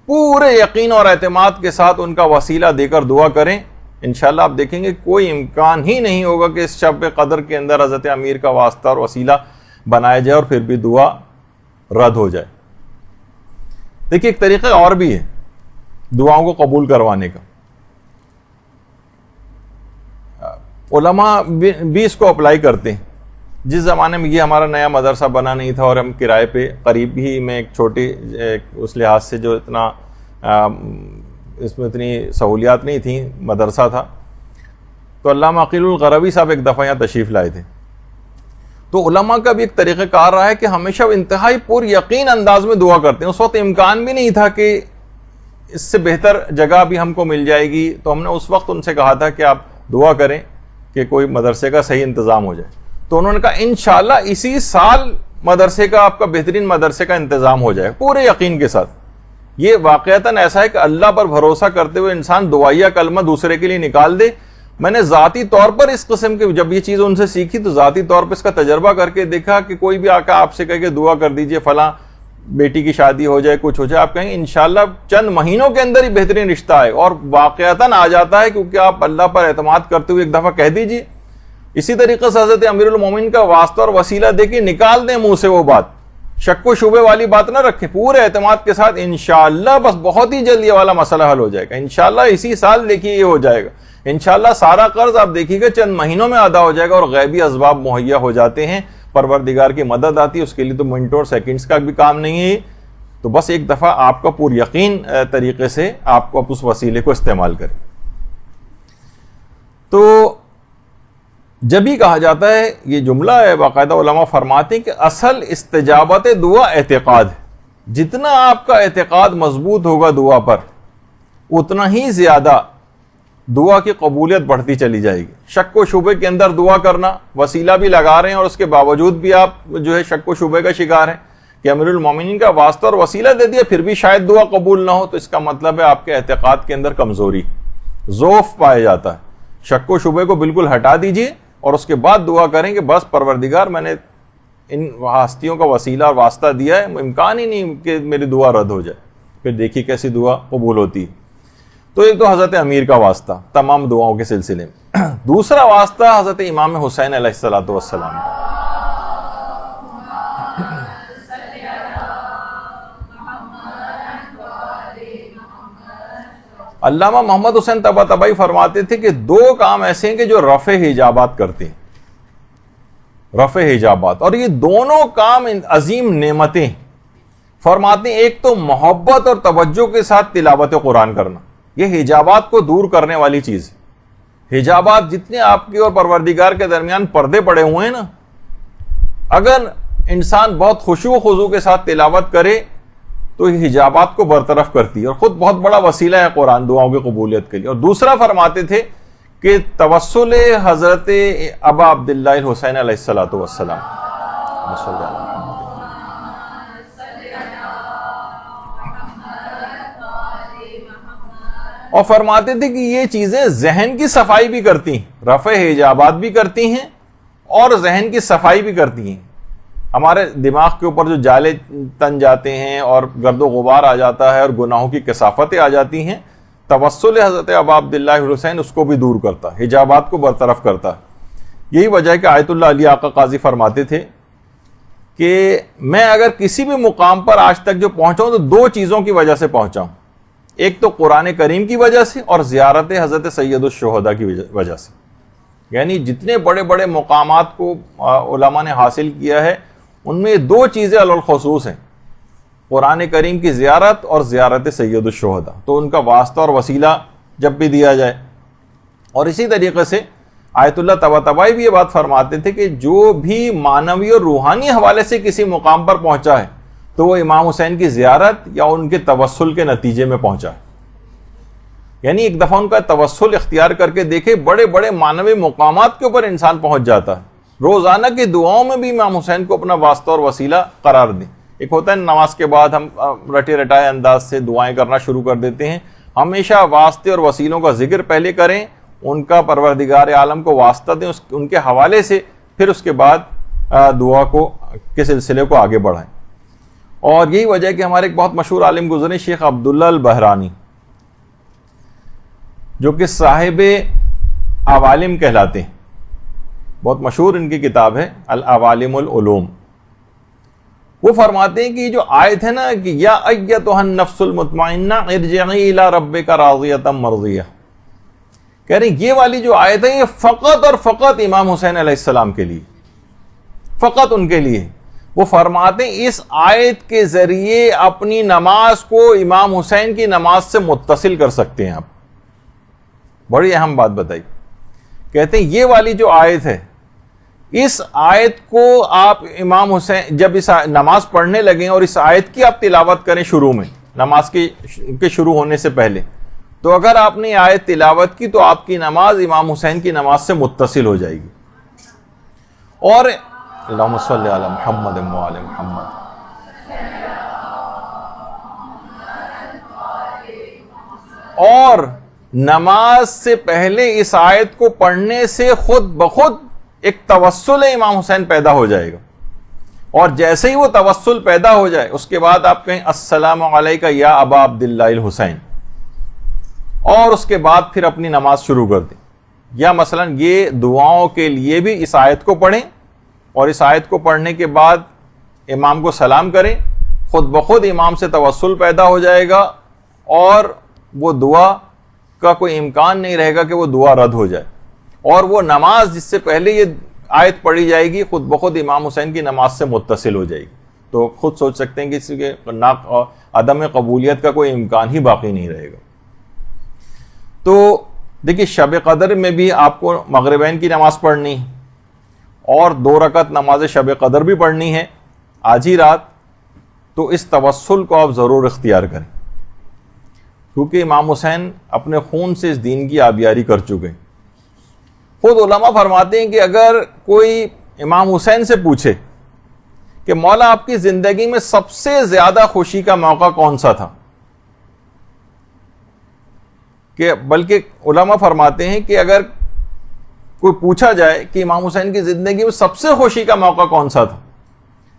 پورے یقین اور اعتماد کے ساتھ ان کا وسیلہ دے کر دعا کریں، انشاءاللہ آپ دیکھیں گے کوئی امکان ہی نہیں ہوگا کہ اس شب قدر کے اندر حضرت امیر کا واسطہ اور وسیلہ بنایا جائے اور پھر بھی دعا رد ہو جائے۔ دیکھیے ایک طریقہ اور بھی ہے دعاؤں کو قبول کروانے کا. علماء بھی اس کو اپلائی کرتے ہیں. جس زمانے میں یہ ہمارا نیا مدرسہ بنا نہیں تھا اور ہم کرائے پہ قریب ہی میں ایک چھوٹی اس لحاظ سے جو اتنا اس میں اتنی سہولیات نہیں تھیں مدرسہ تھا, تو علامہ عقیل القربی صاحب ایک دفعہ یہاں تشریف لائے تھے. تو علماء کا بھی ایک طریقہ کار رہا ہے کہ ہمیشہ انتہائی پر یقین انداز میں دعا کرتے ہیں. اس وقت امکان بھی نہیں تھا کہ اس سے بہتر جگہ بھی ہم کو مل جائے گی, تو ہم نے اس وقت ان سے کہا تھا کہ آپ دعا کریں کہ کوئی مدرسے کا صحیح انتظام ہو جائے. تو انہوں نے کہا انشاءاللہ اسی سال مدرسے کا, آپ کا بہترین مدرسے کا انتظام ہو جائے پورے یقین کے ساتھ. یہ واقعتاً ایسا ہے کہ اللہ پر بھروسہ کرتے ہوئے انسان دعائیہ کلمہ دوسرے کے لیے نکال دے. میں نے ذاتی طور پر اس قسم کی جب یہ چیز ان سے سیکھی تو ذاتی طور پر اس کا تجربہ کر کے دیکھا کہ کوئی بھی آقا آپ سے کہے کہ دعا کر دیجئے فلاں بیٹی کی شادی ہو جائے, کچھ ہو جائے, آپ کہیں گے انشاءاللہ چند مہینوں کے اندر ہی بہترین رشتہ آئے, اور واقعتاً آ جاتا ہے کیونکہ آپ اللہ پر اعتماد کرتے ہوئے ایک دفعہ کہہ دیجئے. اسی طریقے سے حضرت امیر المومنین کا واسطہ اور وسیلہ دے کے نکال دیں منہ سے وہ بات, شک و شبے والی بات نہ رکھیں, پورے اعتماد کے ساتھ انشاءاللہ بس بہت ہی جلد یہ والا مسئلہ حل ہو جائے گا, انشاءاللہ اسی سال دیکھیے یہ ہو جائے گا, انشاءاللہ سارا قرض آپ دیکھیے گا چند مہینوں میں ادا ہو جائے گا, اور غیبی اسباب مہیا ہو جاتے ہیں, پروردگار کی مدد آتی ہے, اس کے لیے تو منٹوں اور سیکنڈز کا بھی کام نہیں ہے. تو بس ایک دفعہ آپ کا پر یقین طریقے سے آپ اس وسیلے کو استعمال کریں. تو جب ہی کہا جاتا ہے, یہ جملہ ہے باقاعدہ علماء فرماتے ہیں کہ اصل استجابت دعا اعتقاد ہے. جتنا آپ کا اعتقاد مضبوط ہوگا دعا پر, اتنا ہی زیادہ دعا کی قبولیت بڑھتی چلی جائے گی. شک و شبے کے اندر دعا کرنا, وسیلہ بھی لگا رہے ہیں اور اس کے باوجود بھی آپ جو ہے شک و شبے کا شکار ہیں کہ امیر المومنین کا واسطہ اور وسیلہ دے دیا پھر بھی شاید دعا قبول نہ ہو, تو اس کا مطلب ہے آپ کے اعتقاد کے اندر کمزوری, ضعف پایا جاتا ہے. شک و شبے کو بالکل ہٹا دیجئے اور اس کے بعد دعا کریں کہ بس پروردگار میں نے ان ہستیوں کا وسیلہ اور واسطہ دیا ہے, امکان ہی نہیں کہ میری دعا رد ہو جائے. پھر دیکھیے کیسی دعا قبول ہوتی ہے. تو ایک تو حضرت امیر کا واسطہ تمام دعاؤں کے سلسلے میں. دوسرا واسطہ حضرت امام حسین علیہ الصلوۃ والسلام. علامہ محمد حسین طباطبائی فرماتے تھے کہ دو کام ایسے ہیں کہ جو رفع حجابات کرتے ہیں, رفع حجابات, اور یہ دونوں کام عظیم نعمتیں. فرماتے ہیں ایک تو محبت اور توجہ کے ساتھ تلاوت قرآن کرنا, یہ حجابات کو دور کرنے والی چیز ہے. حجابات جتنے آپ کے اور پروردگار کے درمیان پردے پڑے ہوئے ہیں نا, اگر انسان بہت خشوع و خضوع کے ساتھ تلاوت کرے تو یہ حجابات کو برطرف کرتی ہے, اور خود بہت بڑا وسیلہ ہے قرآن دعاؤں کی قبولیت کے لیے. اور دوسرا فرماتے تھے کہ توسل حضرت ابا عبداللہ الحسین علیہ الصلوۃ والسلام, اور فرماتے تھے کہ یہ چیزیں ذہن کی صفائی بھی کرتی ہیں, رفع حجابات بھی کرتی ہیں اور ذہن کی صفائی بھی کرتی ہیں. ہمارے دماغ کے اوپر جو جالے تن جاتے ہیں اور گرد و غبار آ جاتا ہے اور گناہوں کی کثافتیں آ جاتی ہیں, توسل حضرت ابا عبداللہ حسین اس کو بھی دور کرتا ہے, حجابات کو برطرف کرتا ہے. یہی وجہ ہے کہ آیت اللہ علی آقا قاضی فرماتے تھے کہ میں اگر کسی بھی مقام پر آج تک جو پہنچا ہوں تو دو چیزوں کی وجہ سے پہنچا ہوں, ایک تو قرآن کریم کی وجہ سے اور زیارت حضرت سید الشہداء کی وجہ سے. یعنی جتنے بڑے بڑے مقامات کو علماء نے حاصل کیا ہے ان میں دو چیزیں علی الخصوص ہیں, قرآن کریم کی زیارت اور زیارت سید الشہداء. تو ان کا واسطہ اور وسیلہ جب بھی دیا جائے. اور اسی طریقے سے آیت اللہ طباطبائی بھی یہ بات فرماتے تھے کہ جو بھی معنوی اور روحانی حوالے سے کسی مقام پر پہنچا ہے تو وہ امام حسین کی زیارت یا ان کے توسل کے نتیجے میں پہنچا ہے. یعنی ایک دفعہ ان کا توسل اختیار کر کے دیکھے, بڑے بڑے معنوی مقامات کے اوپر انسان پہنچ جاتا ہے. روزانہ کی دعاؤں میں بھی امام حسین کو اپنا واسطہ اور وسیلہ قرار دیں. ایک ہوتا ہے نماز کے بعد ہم رٹے رٹائے انداز سے دعائیں کرنا شروع کر دیتے ہیں, ہمیشہ واسطے اور وسیلوں کا ذکر پہلے کریں, ان کا پروردگار عالم کو واسطہ دیں ان کے حوالے سے, پھر اس کے بعد دعا کو کے سلسلے کو آگے بڑھائیں. اور یہی وجہ ہے کہ ہمارے ایک بہت مشہور عالم گزرے شیخ عبداللہ البحرانی, جو کہ صاحب عوالم کہلاتے ہیں, بہت مشہور ان کی کتاب ہے العوالم العلوم. وہ فرماتے ہیں کہ یہ جو آیت ہے نا کہ یا ایتھا النفس المطمئنہ ارجعی الی ربک راضیۃ مرضیہ، کہہ رہے ہیں یہ والی جو آیت ہے یہ فقط اور فقط امام حسین علیہ السلام کے لیے، فقط ان کے لیے۔ وہ فرماتے ہیں اس آیت کے ذریعے اپنی نماز کو امام حسین کی نماز سے متصل کر سکتے ہیں آپ۔ بڑی اہم بات بتائی، کہتے ہیں یہ والی جو آیت ہے، اس آیت کو آپ امام حسین جب اس نماز پڑھنے لگیں اور اس آیت کی آپ تلاوت کریں شروع میں، نماز کے شروع ہونے سے پہلے، تو اگر آپ نے آیت تلاوت کی تو آپ کی نماز امام حسین کی نماز سے متصل ہو جائے گی۔ اور اللہم صلی علی محمد و علی محمد، اور نماز سے پہلے اس آیت کو پڑھنے سے خود بخود ایک توسل امام حسین پیدا ہو جائے گا، اور جیسے ہی وہ توسل پیدا ہو جائے اس کے بعد آپ کہیں السلام علیکہ یا ابا عبداللہ الحسین، اور اس کے بعد پھر اپنی نماز شروع کر دیں۔ یا مثلا یہ دعاؤں کے لیے بھی اس آیت کو پڑھیں، اور اس آیت کو پڑھنے کے بعد امام کو سلام کریں، خود بخود امام سے توسل پیدا ہو جائے گا، اور وہ دعا کا کوئی امکان نہیں رہے گا کہ وہ دعا رد ہو جائے، اور وہ نماز جس سے پہلے یہ آیت پڑھی جائے گی خود بخود امام حسین کی نماز سے متصل ہو جائے گی۔ تو خود سوچ سکتے ہیں کہ اس کے عدم قبولیت کا کوئی امکان ہی باقی نہیں رہے گا۔ تو دیکھیے شب قدر میں بھی آپ کو مغربین کی نماز پڑھنی ہے، اور 2 رکعت نماز شب قدر بھی پڑھنی ہے آج ہی رات، تو اس توسل کو آپ ضرور اختیار کریں، کیونکہ امام حسین اپنے خون سے اس دین کی آبیاری کر چکے ہیں۔ خود علماء فرماتے ہیں کہ اگر کوئی امام حسین سے پوچھے کہ مولا آپ کی زندگی میں سب سے زیادہ خوشی کا موقع کون سا تھا، کہ بلکہ علماء فرماتے ہیں کہ اگر کوئی پوچھا جائے کہ امام حسین کی زندگی میں سب سے خوشی کا موقع کون سا تھا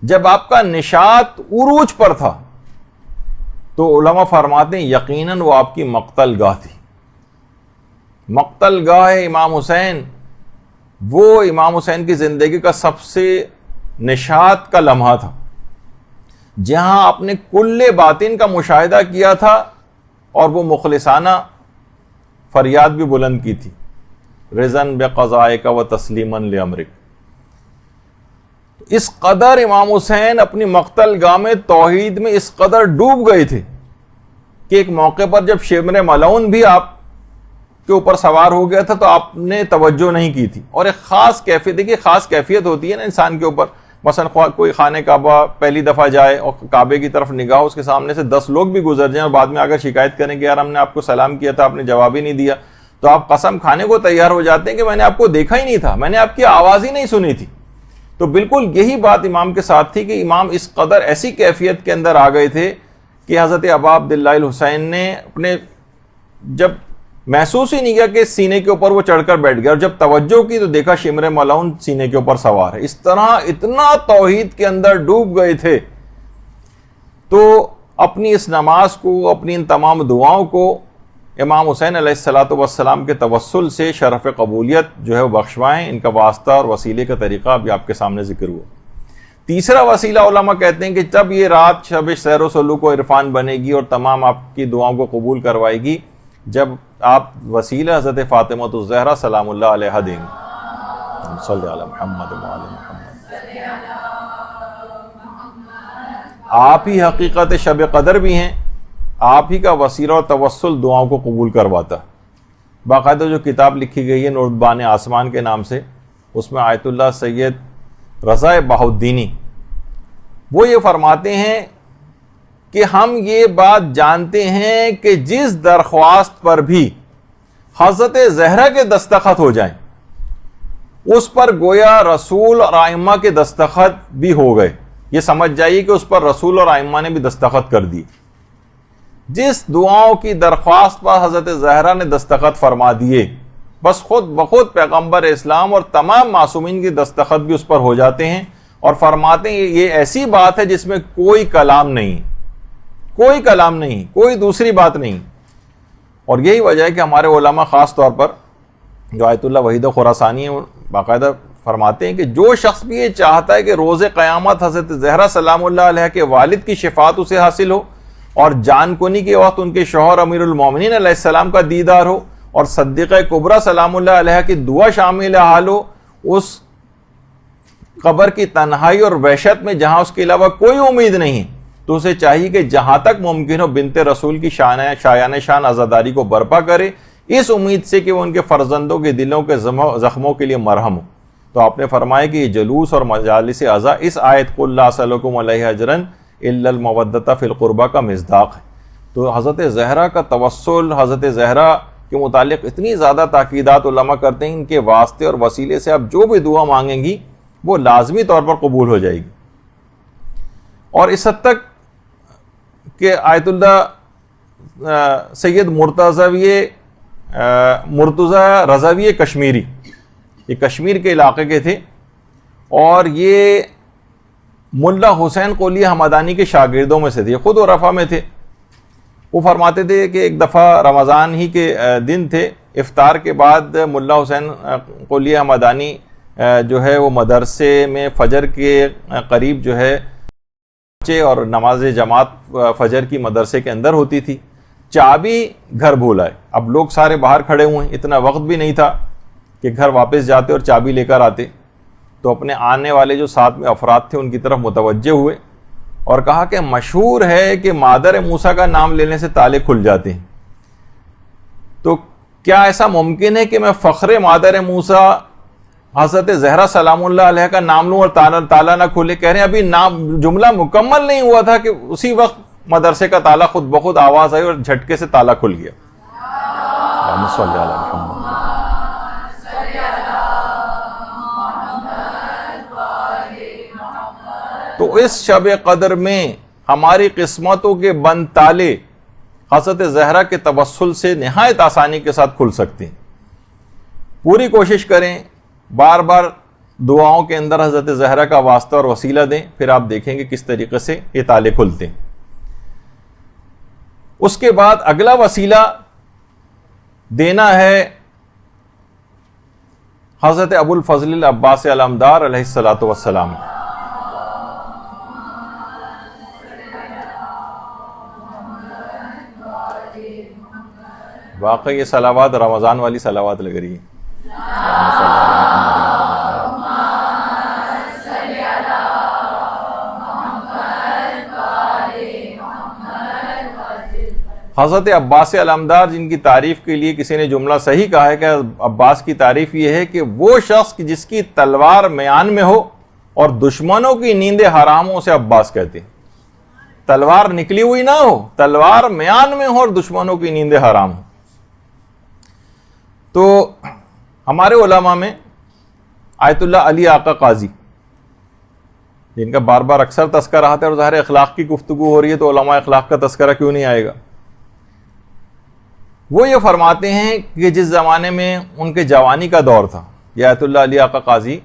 جب آپ کا نشاط عروج پر تھا، تو علماء فرماتے ہیں یقیناً وہ آپ کی مقتل گاہ تھی۔ مقتل گاہ امام حسین وہ امام حسین کی زندگی کا سب سے نشاط کا لمحہ تھا، جہاں آپ نے کل باطن کا مشاہدہ کیا تھا، اور وہ مخلصانہ فریاد بھی بلند کی تھی، رضن بقضائک و تسلیما لامرک۔ اس قدر امام حسین اپنی مقتل گاہ میں توحید میں اس قدر ڈوب گئے تھے کہ ایک موقع پر جب شمر ملعون بھی آپ کے اوپر سوار ہو گیا تھا تو آپ نے توجہ نہیں کی تھی، اور ایک خاص کیفیت، دیکھیے خاص کیفیت ہوتی ہے نا انسان کے اوپر، مثلا کوئی خانہ کعبہ پہلی دفعہ جائے اور کعبے کی طرف نگاہ، اس کے سامنے سے 10 لوگ بھی گزر جائیں اور بعد میں اگر شکایت کریں کہ یار ہم نے آپ کو سلام کیا تھا آپ نے جواب ہی نہیں دیا، تو آپ قسم کھانے کو تیار ہو جاتے ہیں کہ میں نے آپ کو دیکھا ہی نہیں تھا، میں نے آپ کی آواز ہی نہیں سنی تھی۔ تو بالکل یہی بات امام کے ساتھ تھی کہ امام اس قدر ایسی کیفیت کے اندر آ گئے تھے کہ حضرت ابا عبداللہ الحسین نے اپنے جب محسوس ہی نہیں کیا کہ سینے کے اوپر وہ چڑھ کر بیٹھ گیا، اور جب توجہ کی تو دیکھا شمر ملعون سینے کے اوپر سوار ہے۔ اس طرح اتنا توحید کے اندر ڈوب گئے تھے، تو اپنی اس نماز کو، اپنی ان تمام دعاؤں کو امام حسین علیہ الصلوۃ والسلام کے توسل سے شرف قبولیت جو ہے وہ بخشوائیں۔ ان کا واسطہ اور وسیلے کا طریقہ ابھی آپ کے سامنے ذکر ہوا۔ تیسرا وسیلہ علماء کہتے ہیں کہ جب یہ رات شب سیر و سلوک و عرفان بنے گی اور تمام آپ کی دعاؤں کو قبول کروائے گی، جب آپ وسیلہ حضرت فاطمہ الزہرا سلام اللہ علیہا دیں گے۔ صلی علی محمد و علی محمد۔ آپ ہی حقیقت شب قدر بھی ہیں، آپ ہی کا وسیلہ اور توسل دعاؤں کو قبول کرواتا ہے۔ باقاعدہ جو کتاب لکھی گئی ہے نوردبان آسمان کے نام سے، اس میں آیت اللہ سید رضا بہاؤالدینی وہ یہ فرماتے ہیں کہ ہم یہ بات جانتے ہیں کہ جس درخواست پر بھی حضرت زہرا کے دستخط ہو جائیں اس پر گویا رسول اور ائمہ کے دستخط بھی ہو گئے۔ یہ سمجھ جائیے کہ اس پر رسول اور ائمہ نے بھی دستخط کر دی۔ جس دعاؤں کی درخواست پر حضرت زہرا نے دستخط فرما دیے، بس خود بخود پیغمبر اسلام اور تمام معصومین کی دستخط بھی اس پر ہو جاتے ہیں، اور فرماتے ہیں یہ ایسی بات ہے جس میں کوئی کلام نہیں، کوئی کلام نہیں، کوئی دوسری بات نہیں۔ اور یہی وجہ ہے کہ ہمارے علماء خاص طور پر جو آیت اللہ وحید خراسانی ہیں باقاعدہ فرماتے ہیں کہ جو شخص بھی یہ چاہتا ہے کہ روز قیامت حضرت زہرا سلام اللہ علیہ کے والد کی شفاعت اسے حاصل ہو اور جان کنی کے وقت ان کے شوہر امیر المومنین علیہ السلام کا دیدار ہو اور صدیقہ کبریٰ سلام اللہ علیہ کی دعا شامل حال ہو اس قبر کی تنہائی اور وحشت میں جہاں اس کے علاوہ کوئی امید نہیں، تو اسے چاہیے کہ جہاں تک ممکن ہو بنت رسول کی شایان شان عزاداری کو برپا کرے، اس امید سے کہ وہ ان کے فرزندوں کے دلوں کے زخموں کے لیے مرہم ہو۔ تو آپ نے فرمایا کہ یہ جلوس اور مجالس عزا اس آیت قل لا اسألکم علیہ اجرا الا المودۃ فی القربى کا مصداق ہے۔ تو حضرت زہرا کا توسل، حضرت زہرا کے متعلق اتنی زیادہ تاکیدات علماء کرتے ہیں، ان کے واسطے اور وسیلے سے آپ جو بھی دعا مانگیں گی وہ لازمی طور پر قبول ہو جائے گی۔ اور اس حد تک کہ آیت اللہ سید مرتضی رضوی کشمیری، یہ کشمیر کے علاقے کے تھے اور یہ ملا حسین قلی حمدانی کے شاگردوں میں سے تھے، خود عرفہ میں تھے۔ وہ فرماتے تھے کہ ایک دفعہ رمضان ہی کے دن تھے، افطار کے بعد ملا حسین قلی حمدانی جو ہے وہ مدرسے میں فجر کے قریب جو ہے اور نماز جماعت فجر کی مدرسے کے اندر ہوتی تھی، چابی گھر بھول آئے۔ اب لوگ سارے باہر کھڑے ہوئے ہیں، اتنا وقت بھی نہیں تھا کہ گھر واپس جاتے اور چابی لے کر آتے، تو اپنے آنے والے جو ساتھ میں افراد تھے ان کی طرف متوجہ ہوئے اور کہا کہ مشہور ہے کہ مادر موسیٰ کا نام لینے سے تالے کھل جاتے ہیں، تو کیا ایسا ممکن ہے کہ میں فخر مادر موسیٰ حضرت زہرا سلام اللہ علیہ کا نام لوں اور تالا نہ کھلے؟ کہہ رہے ہیں ابھی نام جملہ مکمل نہیں ہوا تھا کہ اسی وقت مدرسے کا تالا خود بخود آواز آئی اور جھٹکے سے تالا کھل گیا۔ اللہم صلی علی محمد۔ تو اس شب قدر میں ہماری قسمتوں کے بند تالے حضرت زہرا کے توسل سے نہایت آسانی کے ساتھ کھل سکتے ہیں۔ پوری کوشش کریں، بار بار دعاؤں کے اندر حضرت زہرا کا واسطہ اور وسیلہ دیں، پھر آپ دیکھیں گے کس طریقے سے یہ تالے کھلتے ہیں۔ اس کے بعد اگلا وسیلہ دینا ہے حضرت ابو الفضل العباس علمدار علیہ الصلاۃ والسلام۔ واقعی یہ صلوات رمضان والی صلوات لگ رہی ہے۔ حضرت عباس علمدار جن کی تعریف کے لیے کسی نے جملہ صحیح کہا ہے کہ عباس کی تعریف یہ ہے کہ وہ شخص جس کی تلوار میان میں ہو اور دشمنوں کی نیندیں حرام ہو، اسے عباس کہتے ہیں۔ تلوار نکلی ہوئی نہ ہو، تلوار میان میں ہو اور دشمنوں کی نیندیں حرام ہو۔ تو ہمارے علماء میں آیت اللہ علی آقا قاضی، جن کا بار بار اکثر تذکرہ آتا ہے، اور ظاہر اخلاق کی گفتگو ہو رہی ہے تو علماء اخلاق کا تذکرہ کیوں نہیں آئے گا؟ وہ یہ فرماتے ہیں کہ جس زمانے میں ان کے جوانی کا دور تھا، یہ آیت اللہ علی آقا قاضی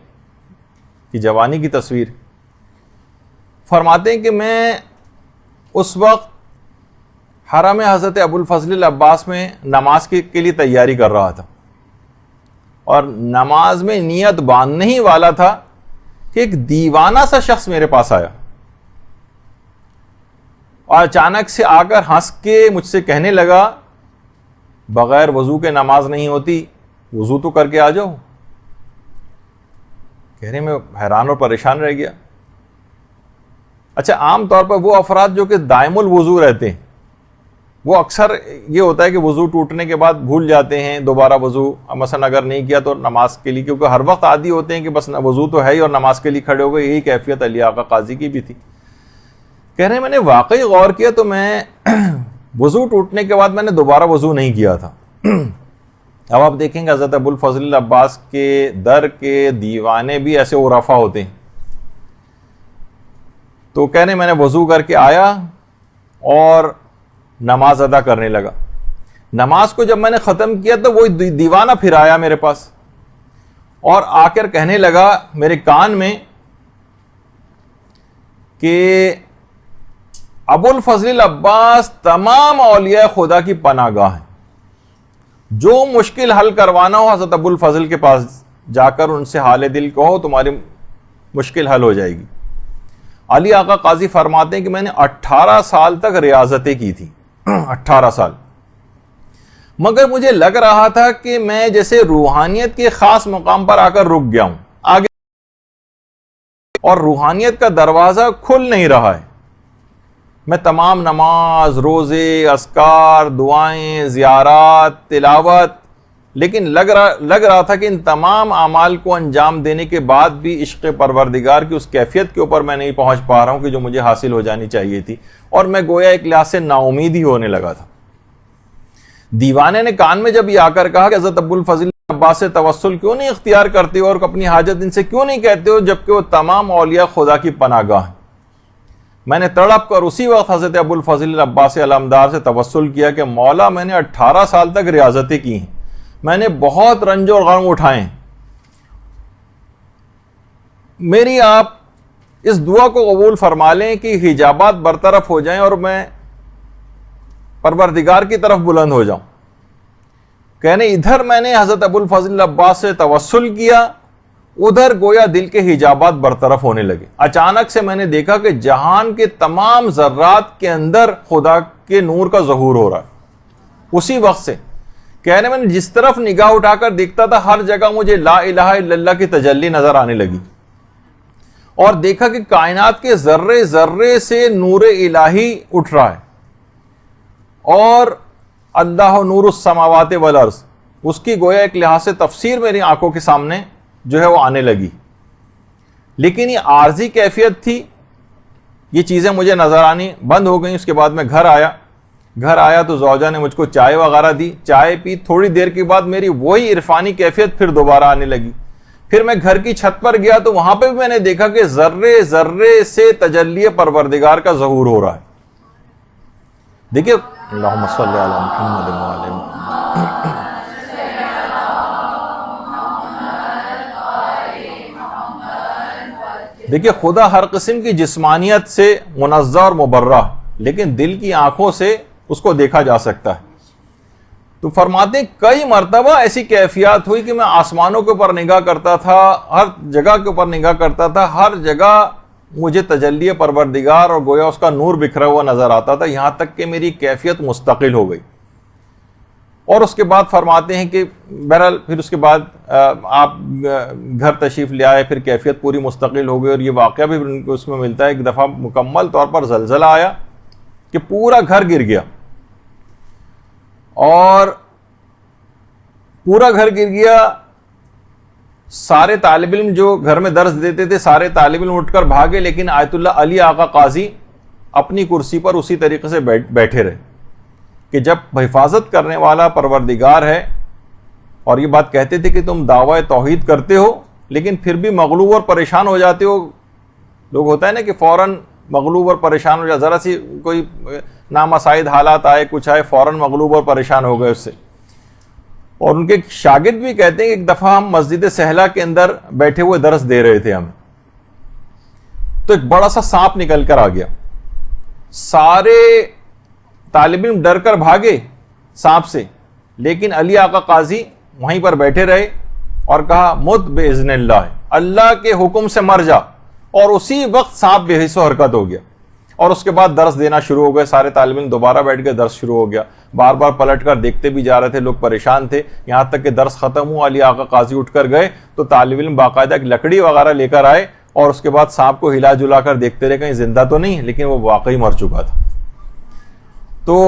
کی جوانی کی تصویر، فرماتے ہیں کہ میں اس وقت حرم حضرت ابو الفضل العباس میں نماز کے لیے تیاری کر رہا تھا، اور نماز میں نیت باندھنے ہی والا تھا کہ ایک دیوانہ سا شخص میرے پاس آیا اور اچانک سے آ کر ہنس کے مجھ سے کہنے لگا بغیر وضو کے نماز نہیں ہوتی، وضو تو کر کے آ جاؤ۔ کہہ رہے میں حیران اور پریشان رہ گیا۔ اچھا، عام طور پر وہ افراد جو کہ دائم الوضو رہتے ہیں، وہ اکثر یہ ہوتا ہے کہ وضو ٹوٹنے کے بعد بھول جاتے ہیں دوبارہ وضو، مثلا اگر نہیں کیا تو نماز کے لیے، کیونکہ ہر وقت عادی ہوتے ہیں کہ بس وضو تو ہے ہی اور نماز کے لیے کھڑے ہو گئے۔ یہی کیفیت علی آقا قاضی کی بھی تھی۔ کہہ رہے ہیں میں نے واقعی غور کیا تو میں وضو ٹوٹنے کے بعد میں نے دوبارہ وضو نہیں کیا تھا۔ اب آپ دیکھیں گے حضرت ابو الفضل العباس کے در کے دیوانے بھی ایسے عرفا ہوتے ہیں۔ تو کہہ رہے میں نے وضو کر کے آیا اور نماز ادا کرنے لگا۔ نماز کو جب میں نے ختم کیا تو وہ دیوانہ پھر آیا میرے پاس اور آ کر کہنے لگا میرے کان میں کہ ابو الفضل العباس تمام اولیاء خدا کی پناہ گاہ ہیں، جو مشکل حل کروانا ہو حضرت ابو الفضل کے پاس جا کر ان سے حال دل کہو، تمہاری مشکل حل ہو جائے گی۔ علی آقا قاضی فرماتے ہیں کہ میں نے 18 سال تک ریاضتیں کی تھی، 18 سال، مگر مجھے لگ رہا تھا کہ میں جیسے روحانیت کے خاص مقام پر آ کر رک گیا ہوں آگے، اور روحانیت کا دروازہ کھل نہیں رہا ہے۔ میں تمام نماز، روزے، اذکار، دعائیں، زیارات، تلاوت، لیکن لگ رہا تھا کہ ان تمام اعمال کو انجام دینے کے بعد بھی عشق پروردگار کی اس کیفیت کے اوپر میں نہیں پہنچ پا رہا ہوں کہ جو مجھے حاصل ہو جانی چاہیے تھی، اور میں گویا ایک لحاظ سے نا امید ہی ہونے لگا تھا۔ دیوانے نے کان میں جب یہ آ کر کہا کہ حضرت ابو الفضل عباس سے توسل کیوں نہیں اختیار کرتے ہو اور اپنی حاجت ان سے کیوں نہیں کہتے ہو جبکہ وہ تمام اولیاء خدا کی پناہ گاہ ہیں، میں نے تڑپ کر اسی وقت حضرت ابو الفضل عباس علمدار سے توسل کیا کہ مولا میں نے 18 سال تک ریاضتیں کی ہیں، میں نے بہت رنج اور غم اٹھائے ہیں، میری آپ اس دعا کو قبول فرما لیں کہ حجابات برطرف ہو جائیں اور میں پروردگار کی طرف بلند ہو جاؤں۔ کہنے ادھر میں نے حضرت ابو الفضل عباس سے توسل کیا، ادھر گویا دل کے حجابات برطرف ہونے لگے۔ اچانک سے میں نے دیکھا کہ جہان کے تمام ذرات کے اندر خدا کے نور کا ظہور ہو رہا ہے۔ اسی وقت سے کہنے میں نے جس طرف نگاہ اٹھا کر دیکھتا تھا ہر جگہ مجھے لا الہ الا اللہ کی تجلی نظر آنے لگی، اور دیکھا کہ کائنات کے ذرے ذرے سے نور الہی اٹھ رہا ہے، اور اللہ نور السماوات والارض، اس کی گویا ایک لحاظ سے تفسیر میری آنکھوں کے سامنے جو ہے وہ آنے لگی۔ لیکن یہ عارضی کیفیت تھی، یہ چیزیں مجھے نظر آنی بند ہو گئیں۔ اس کے بعد میں گھر آیا تو زوجہ نے مجھ کو چائے وغیرہ دی، چائے پی، تھوڑی دیر کے بعد میری وہی عرفانی کیفیت پھر دوبارہ آنے لگی۔ پھر میں گھر کی چھت پر گیا تو وہاں پہ بھی میں نے دیکھا کہ ذرے ذرے سے تجلی پروردگار کا ظہور ہو رہا ہے۔ دیکھیے اللہم صلی علی محمد وعلی محمد۔ دیکھیے خدا ہر قسم کی جسمانیت سے منزہ اور مبرہ، لیکن دل کی آنکھوں سے اس کو دیکھا جا سکتا ہے۔ تو فرماتے ہیں کئی مرتبہ ایسی کیفیات ہوئی کہ میں آسمانوں کے اوپر نگاہ کرتا تھا، ہر جگہ کے اوپر نگاہ کرتا تھا، ہر جگہ مجھے تجلی پروردگار اور گویا اس کا نور بکھرا ہوا نظر آتا تھا، یہاں تک کہ میری کیفیت مستقل ہو گئی۔ اور اس کے بعد فرماتے ہیں کہ بہرحال پھر اس کے بعد آپ گھر تشریف لے آئے، پھر کیفیت پوری مستقل ہو گئی، اور یہ واقعہ بھی اس میں ملتا ہے ایک دفعہ مکمل طور پر زلزلہ آیا کہ پورا گھر گر گیا، اور پورا گھر گر گیا۔ سارے طالب علم جو گھر میں درس دیتے تھے سارے طالب علم اٹھ کر بھاگے، لیکن آیت اللہ علی آقا قاضی اپنی کرسی پر اسی طریقے سے بیٹھے رہے کہ جب حفاظت کرنے والا پروردگار ہے، اور یہ بات کہتے تھے کہ تم دعوی توحید کرتے ہو لیکن پھر بھی مغلوب اور پریشان ہو جاتے ہو۔ لوگ ہوتا ہے نا کہ فوراً مغلوب اور پریشان ہو جاتے، ذرا سی کوئی نامساعد حالات آئے، کچھ آئے، فوراً مغلوب اور پریشان ہو گئے اس سے۔ اور ان کے شاگرد بھی کہتے ہیں کہ ایک دفعہ ہم مسجد سہلا کے اندر بیٹھے ہوئے درس دے رہے تھے ہمیں، تو ایک بڑا سا سانپ نکل کر آ گیا، سارے طالب علم ڈر کر بھاگے سانپ سے، لیکن علی آقا قاضی وہیں پر بیٹھے رہے اور کہا مت باذن اللہ، اللہ کے حکم سے مر جا، اور اسی وقت سانپ بے حس و حرکت ہو گیا۔ اور اس کے بعد درس دینا شروع ہو گئے، سارے طالب علم دوبارہ بیٹھ کے درس شروع ہو گیا، بار بار پلٹ کر دیکھتے بھی جا رہے تھے، لوگ پریشان تھے، یہاں تک کہ درس ختم ہوا، علی آقا قاضی اٹھ کر گئے تو طالب علم باقاعدہ ایک لکڑی وغیرہ لے کر آئے، اور اس کے بعد سانپ کو ہلا جلا کر دیکھتے رہے کہیں زندہ تو نہیں، لیکن وہ واقعی مر چکا تھا۔ تو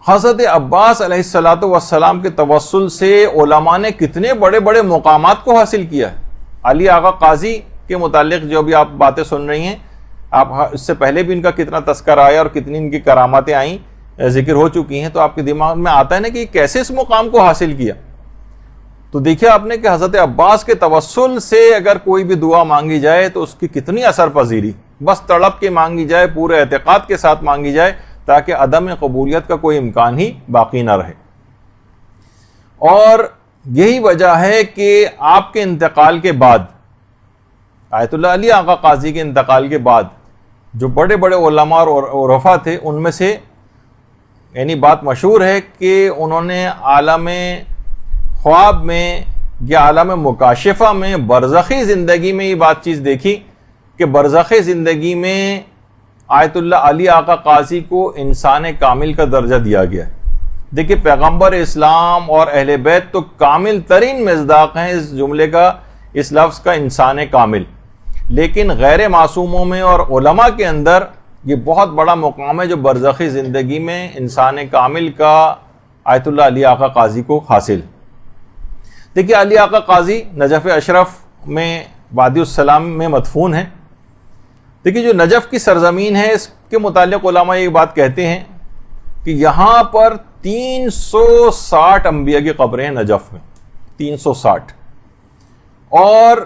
حضرت عباس علیہ الصلوۃ والسلام کے توسل سے علماء نے کتنے بڑے بڑے مقامات کو حاصل کیا ہے۔ علی آقا قاضی کے متعلق جو بھی آپ باتیں سن رہی ہیں، آپ اس سے پہلے بھی ان کا کتنا تذکرہ آیا اور کتنی ان کی کراماتیں آئیں، ذکر ہو چکی ہیں، تو آپ کے دماغ میں آتا ہے نا کہ کیسے اس مقام کو حاصل کیا۔ تو دیکھیں آپ نے کہ حضرت عباس کے توسل سے اگر کوئی بھی دعا مانگی جائے تو اس کی کتنی اثر پذیری، بس تڑپ کے مانگی جائے، پورے اعتقاد کے ساتھ مانگی جائے، تاکہ عدم قبولیت کا کوئی امکان ہی باقی نہ رہے۔ اور یہی وجہ ہے کہ آپ کے انتقال کے بعد، آیت اللہ علی آقا قاضی کے انتقال کے بعد، جو بڑے بڑے علماء اور عرفاء تھے، ان میں سے یعنی بات مشہور ہے کہ انہوں نے عالم خواب میں یہ عالم مکاشفہ میں برزخی زندگی میں یہ بات چیز دیکھی کہ برزخی زندگی میں آیت اللہ علی آقا قاضی کو انسان کامل کا درجہ دیا گیا ہے. دیکھیے پیغمبر اسلام اور اہل بیت تو کامل ترین مصداق ہیں اس جملے کا، اس لفظ کا، انسان کامل. لیکن غیر معصوموں میں اور علماء کے اندر یہ بہت بڑا مقام ہے جو برزخی زندگی میں انسان کامل کا آیت اللہ علی آقا قاضی کو حاصل. دیکھیے علی آقا قاضی نجف اشرف میں وادی السلام میں مدفون ہے. دیکھیے جو نجف کی سرزمین ہے اس کے متعلق علماء یہ بات کہتے ہیں کہ یہاں پر 360 انبیاء کی قبریں ہیں نجف میں، 360، اور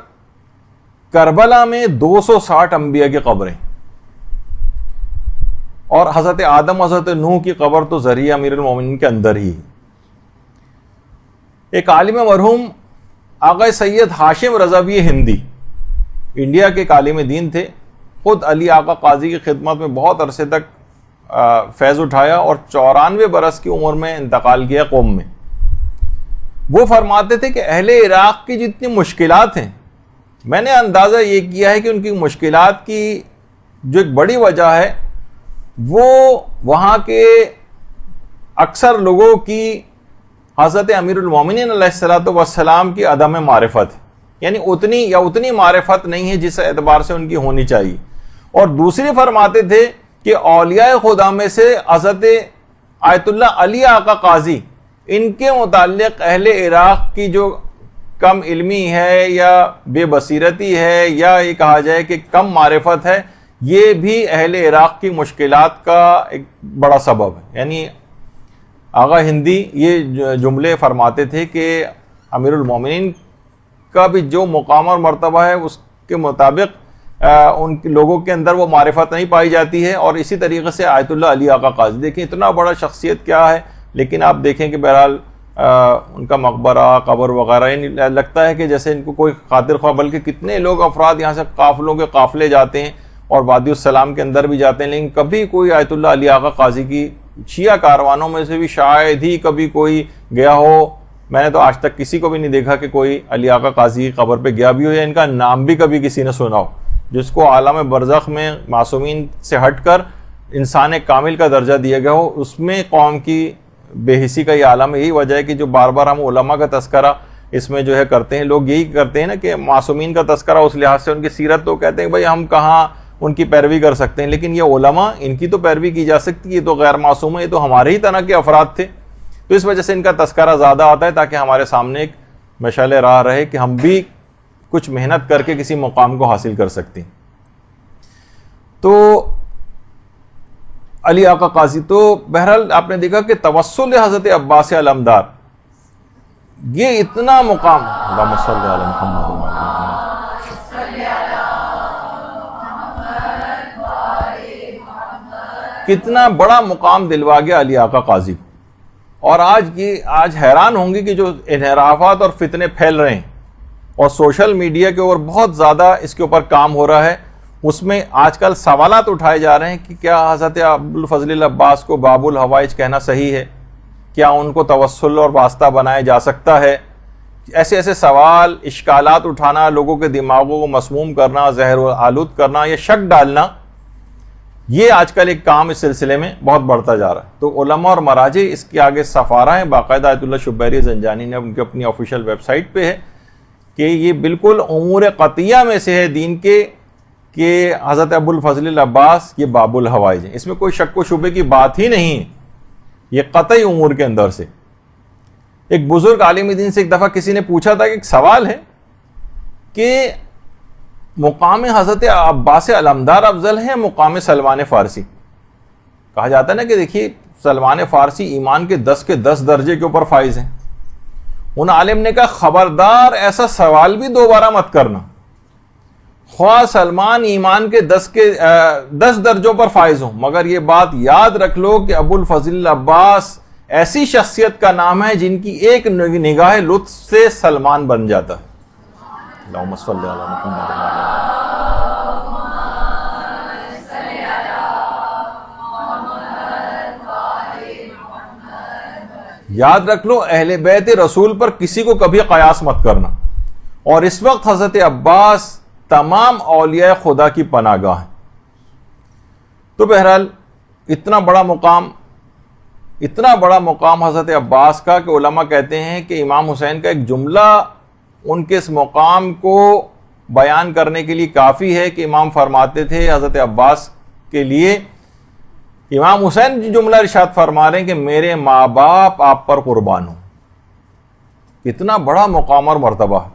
کربلا میں 260 انبیاء کی قبریں، اور حضرت آدم حضرت نوح کی قبر تو ذریعہ امیر المومنین کے اندر ہی ہے. ایک عالم مرحوم آقا سید ہاشم رضوی ہندی انڈیا کے ایک عالم دین تھے، خود علی آقا قاضی کی خدمت میں بہت عرصے تک فیض اٹھایا اور 94 برس کی عمر میں انتقال کیا قوم میں. وہ فرماتے تھے کہ اہل عراق کی جتنی مشکلات ہیں، میں نے اندازہ یہ کیا ہے کہ ان کی مشکلات کی جو ایک بڑی وجہ ہے وہ وہاں کے اکثر لوگوں کی حضرت امیر المومنین علیہ السلام کی عدم معرفت ہے، یعنی اتنی معرفت نہیں ہے جس اعتبار سے ان کی ہونی چاہیے. اور دوسری فرماتے تھے کہ اولیاء خدا میں سے حضرت آیت اللہ علی آقا قاضی، ان کے متعلق اہل عراق کی جو کم علمی ہے یا بے بصیرتی ہے یا یہ کہا جائے کہ کم معرفت ہے، یہ بھی اہل عراق کی مشکلات کا ایک بڑا سبب ہے. یعنی آغا ہندی یہ جملے فرماتے تھے کہ امیر المومنین کا بھی جو مقام اور مرتبہ ہے اس کے مطابق ان لوگوں کے اندر وہ معرفت نہیں پائی جاتی ہے. اور اسی طریقے سے آیت اللہ علی آقا قاضی دیکھیں اتنا بڑا شخصیت کیا ہے، لیکن آپ دیکھیں کہ بہرحال ان کا مقبرہ قبر وغیرہ لگتا ہے کہ جیسے ان کو کوئی خاطر خواہ، بلکہ کتنے لوگ افراد یہاں سے قافلوں کے قافلے جاتے ہیں اور وادی السلام کے اندر بھی جاتے ہیں، لیکن کبھی کوئی آیت اللہ علی آقا قاضی کی شیعہ کاروانوں میں سے بھی شاید ہی کبھی کوئی گیا ہو. میں نے تو آج تک کسی کو بھی نہیں دیکھا کہ کوئی علی آقا قاضی کی قبر پہ گیا بھی ہو یا ان کا نام بھی کبھی کسی نے سنا ہو. جس کو عالم برزخ میں معصومین سے ہٹ کر انسان کامل کا درجہ دیا گیا ہو، اس میں قوم کی بے حسی کا یہ عالم ہے. یہی وجہ ہے کہ جو بار بار ہم علماء کا تذکرہ اس میں جو ہے کرتے ہیں، لوگ یہی کرتے ہیں نا کہ معصومین کا تذکرہ اس لحاظ سے ان کی سیرت تو کہتے ہیں بھائی ہم کہاں ان کی پیروی کر سکتے ہیں، لیکن یہ علماء ان کی تو پیروی کی جا سکتی ہے، یہ تو غیر معصوم ہے، یہ تو ہمارے ہی طرح کے افراد تھے. تو اس وجہ سے ان کا تذکرہ زیادہ آتا ہے تاکہ ہمارے سامنے ایک مشعل راہ رہے کہ ہم بھی کچھ محنت کر کے کسی مقام کو حاصل کر سکتے ہیں. تو علی آقا قاضی تو بہرحال آپ نے دیکھا کہ توسل حضرت عباس علمدار یہ اتنا مقام، اللہم صلی علی محمد، کتنا بڑا مقام دلوا گیا علی آقا قاضی کو. اور آج حیران ہوں گے کہ جو انحرافات اور فتنے پھیل رہے ہیں اور سوشل میڈیا کے اوپر بہت زیادہ اس کے اوپر کام ہو رہا ہے، اس میں آج کل سوالات اٹھائے جا رہے ہیں کہ کیا حضرت ابوالفضل العباس کو باب الحوائج کہنا صحیح ہے، کیا ان کو توسل اور واسطہ بنایا جا سکتا ہے. ایسے سوال، اشکالات اٹھانا، لوگوں کے دماغوں کو مسموم کرنا، زہر آلود کرنا یا شک ڈالنا، یہ آج کل ایک کام اس سلسلے میں بہت بڑھتا جا رہا ہے. تو علماء اور مراجع اس کے آگے سفارہ ہیں، باقاعدہ آیت اللہ شبیری زنجانی نے ان کی اپنی آفیشیل ویب سائٹ پہ ہے کہ یہ بالکل امور قطعیہ میں سے ہے دین کے کہ حضرت ابوالفضل العباس یہ باب الحوائج ہیں. اس میں کوئی شک و شبے کی بات ہی نہیں ہے، یہ قطعی امور کے اندر سے. ایک بزرگ عالم دین سے ایک دفعہ کسی نے پوچھا تھا کہ ایک سوال ہے کہ مقام حضرت عباس علمدار افضل ہے مقام سلمان فارسی. کہا جاتا ہے نا کہ دیکھیے سلمان فارسی ایمان کے 10 درجے کے اوپر فائز ہیں. ان عالم نے کہا خبردار ایسا سوال بھی دوبارہ مت کرنا، خواہ سلمان ایمان کے 10 درجوں پر فائز ہوں، مگر یہ بات یاد رکھ لو کہ ابوالفضل العباس ایسی شخصیت کا نام ہے جن کی ایک نگاہ لطف سے سلمان بن جاتا ہے. اللہم صلی علی محمد. یاد رکھ لو اہل بیت رسول پر کسی کو کبھی قیاس مت کرنا. اور اس وقت حضرت عباس تمام اولیاء خدا کی پناہ گاہ ہیں. تو بہرحال اتنا بڑا مقام حضرت عباس کا کہ علماء کہتے ہیں کہ امام حسین کا ایک جملہ ان کے اس مقام کو بیان کرنے کے لیے کافی ہے کہ امام فرماتے تھے حضرت عباس کے لیے، امام حسین جو جملہ ارشاد فرما رہے ہیں کہ میرے ماں باپ آپ پر قربان ہوں. کتنا بڑا مقام اور مرتبہ ہے.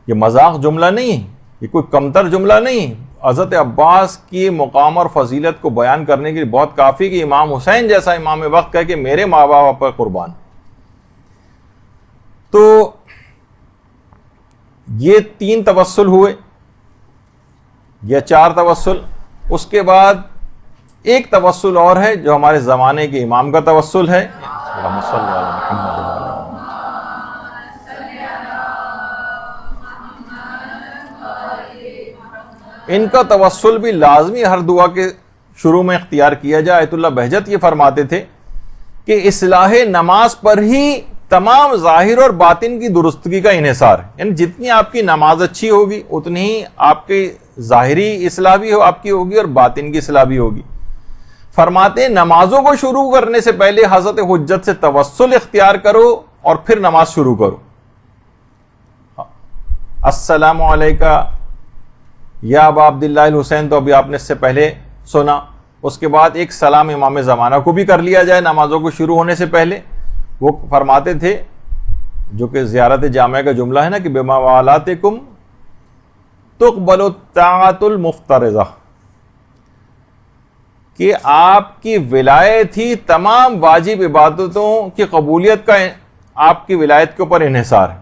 یہ مذاق جملہ نہیں ہے، یہ کوئی کمتر جملہ نہیں. حضرت عباس کی مقام اور فضیلت کو بیان کرنے کے لیے بہت کافی کہ امام حسین جیسا امام وقت کہے کہ میرے ماں باپ آپ پر قربان. تو یہ 3 توسل ہوئے یا 4 توسل. اس کے بعد ایک توسل اور ہے جو ہمارے زمانے کے امام کا توسل ہے. ان کا توسل بھی لازمی ہر دعا کے شروع میں اختیار کیا جائے. آیت اللہ بہجت یہ فرماتے تھے کہ اصلاح نماز پر ہی تمام ظاہر اور باطن کی درستگی کا انحصار ہے. یعنی جتنی آپ کی نماز اچھی ہوگی اتنی ہی آپ کی ظاہری اصلاح بھی آپ کی ہوگی اور باطن کی اصلاح بھی ہوگی. فرماتے ہیں نمازوں کو شروع کرنے سے پہلے حضرت حجت سے توسل اختیار کرو اور پھر نماز شروع کرو. السلام علیکہ یا ابا عبداللہ الحسین تو ابھی آپ نے اس سے پہلے سنا. اس کے بعد ایک سلام امام زمانہ کو بھی کر لیا جائے نمازوں کو شروع ہونے سے پہلے. وہ فرماتے تھے جو کہ زیارت جامعہ کا جملہ ہے نا کہ بما والاتکم تقبل الطاعۃ المفترضہ، کہ آپ کی ولایت ہی تمام واجب عبادتوں کی قبولیت کا آپ کی ولایت کے اوپر انحصار ہے.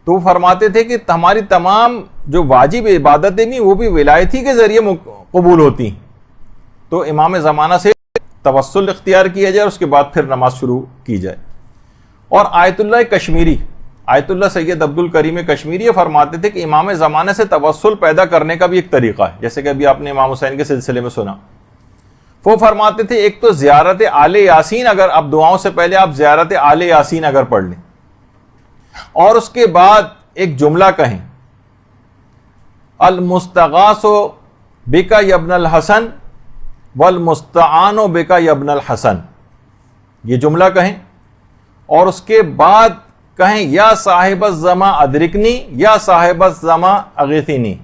تو وہ فرماتے تھے کہ ہماری تمام جو واجب عبادتیں بھی وہ بھی ولایت ہی کے ذریعے قبول ہوتی. تو امام زمانہ سے توسل اختیار کیا جائے اور اس کے بعد پھر نماز شروع کی جائے. اور آیت اللہ کشمیری، آیت اللہ سید عبد الکریم کشمیری یہ فرماتے تھے کہ امام زمانہ سے توسل پیدا کرنے کا بھی ایک طریقہ ہے، جیسے کہ ابھی آپ نے امام حسین کے سلسلے میں سنا. وہ فرماتے تھے ایک تو زیارت آل یاسین، اگر آپ دعاؤں سے پہلے آپ زیارت آل یاسین اگر پڑھ لیں اور اس کے بعد ایک جملہ کہیں المستغاث بک یا ابن الحسن والمستعان بک یا ابن الحسن، یہ جملہ کہیں اور اس کے بعد کہیں یا صاحب الزما ادرکنی یا صاحب الزما اغیثنی.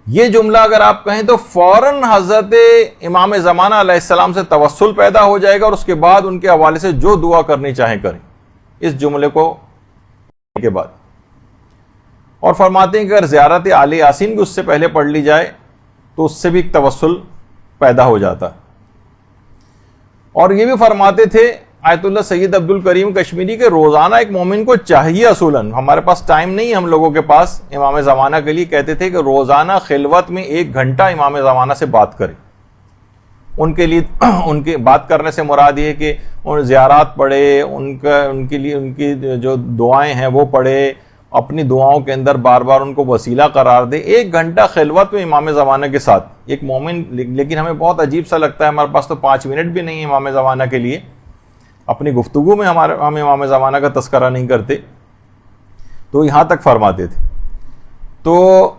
یہ جملہ اگر آپ کہیں تو فوراً حضرت امام زمانہ علیہ السلام سے توسل پیدا ہو جائے گا اور اس کے بعد ان کے حوالے سے جو دعا کرنی چاہیں کریں اس جملے کو کے بعد. اور فرماتے ہیں کہ اگر زیارت آل یاسین بھی اس سے پہلے پڑھ لی جائے تو اس سے بھی ایک توسل پیدا ہو جاتا. اور یہ بھی فرماتے تھے آیت اللہ سید عبد الکریم کشمیری کے روزانہ ایک مومن کو چاہیے، اصولاً ہمارے پاس ٹائم نہیں ہے ہم لوگوں کے پاس امام زمانہ کے لیے، کہتے تھے کہ روزانہ خلوت میں 1 گھنٹہ امام زمانہ سے بات کرے. ان کے لیے ان کے بات کرنے سے مراد یہ ہے کہ ان زیارات پڑھے، ان کے لیے ان کی جو دعائیں ہیں وہ پڑھے، اپنی دعاؤں کے اندر بار بار ان کو وسیلہ قرار دے. 1 گھنٹہ خلوت میں امام زمانہ کے ساتھ ایک مومن. لیکن ہمیں بہت عجیب سا لگتا ہے، ہمارے پاس تو 5 منٹ بھی نہیں ہے امام زمانہ کے لیے، اپنی گفتگو میں ہم امام زمانہ کا تذکرہ نہیں کرتے. تو یہاں تک فرماتے تھے. تو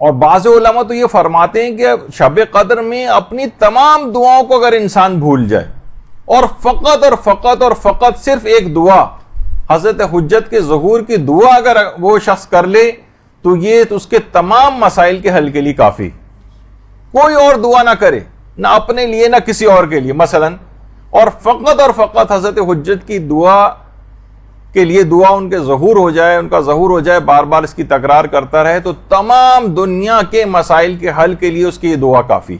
اور بعض علماء تو یہ فرماتے ہیں کہ شب قدر میں اپنی تمام دعاؤں کو اگر انسان بھول جائے اور فقط صرف ایک دعا حضرت حجت کے ظہور کی دعا اگر وہ شخص کر لے تو یہ اس کے تمام مسائل کے حل کے لیے کافی. کوئی اور دعا نہ کرے، نہ اپنے لیے نہ کسی اور کے لیے مثلا، اور فقط حضرت حجت کی دعا کے لیے دعا ان کے ظہور ہو جائے، ان کا ظہور ہو جائے، بار بار اس کی تکرار کرتا رہے تو تمام دنیا کے مسائل کے حل کے لیے اس کی یہ دعا کافی.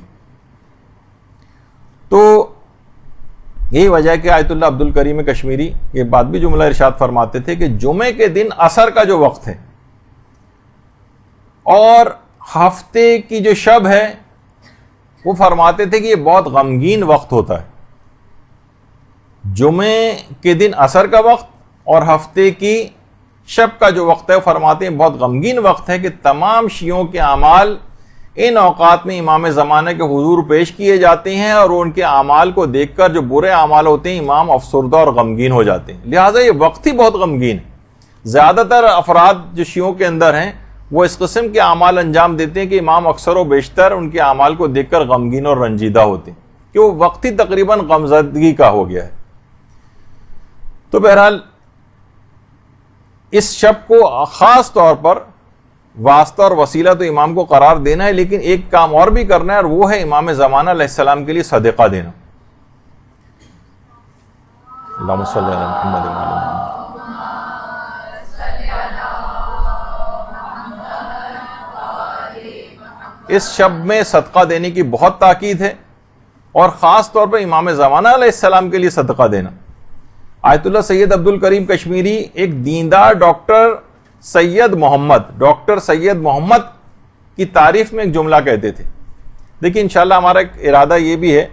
تو یہی وجہ ہے کہ آیت اللہ عبد الکریم کشمیری یہ بات بھی جملہ ارشاد فرماتے تھے کہ جمعے کے دن عصر کا جو وقت ہے اور ہفتے کی جو شب ہے وہ فرماتے تھے کہ یہ بہت غمگین وقت ہوتا ہے. جمعے کے دن عصر کا وقت اور ہفتے کی شب کا جو وقت ہے وہ فرماتے ہیں بہت غمگین وقت ہے کہ تمام شیعوں کے اعمال ان اوقات میں امام زمانہ کے حضور پیش کیے جاتے ہیں اور ان کے اعمال کو دیکھ کر جو برے اعمال ہوتے ہیں امام افسردہ اور غمگین ہو جاتے ہیں. لہٰذا یہ وقت ہی بہت غمگین ہے. زیادہ تر افراد جو شیعوں کے اندر ہیں وہ اس قسم کے اعمال انجام دیتے ہیں کہ امام اکثر و بیشتر ان کے اعمال کو دیکھ کر غمگین اور رنجیدہ ہوتے ہیں کہ وہ وقت ہی تقریباً غمزدگی کا ہو گیا ہے. تو بہرحال اس شب کو خاص طور پر واسطہ اور وسیلہ تو امام کو قرار دینا ہے، لیکن ایک کام اور بھی کرنا ہے، اور وہ ہے امام زمانہ علیہ السلام کے لیے صدقہ دینا. اللہم صلی علی محمد وعلی محمد. اس شب میں صدقہ دینے کی بہت تاکید ہے، اور خاص طور پر امام زمانہ علیہ السلام کے لیے صدقہ دینا. آیت اللہ سید عبد الکریم کشمیری ایک دیندار ڈاکٹر سید محمد کی تعریف میں ایک جملہ کہتے تھے. دیکھیں انشاءاللہ ہمارا ایک ارادہ یہ بھی ہے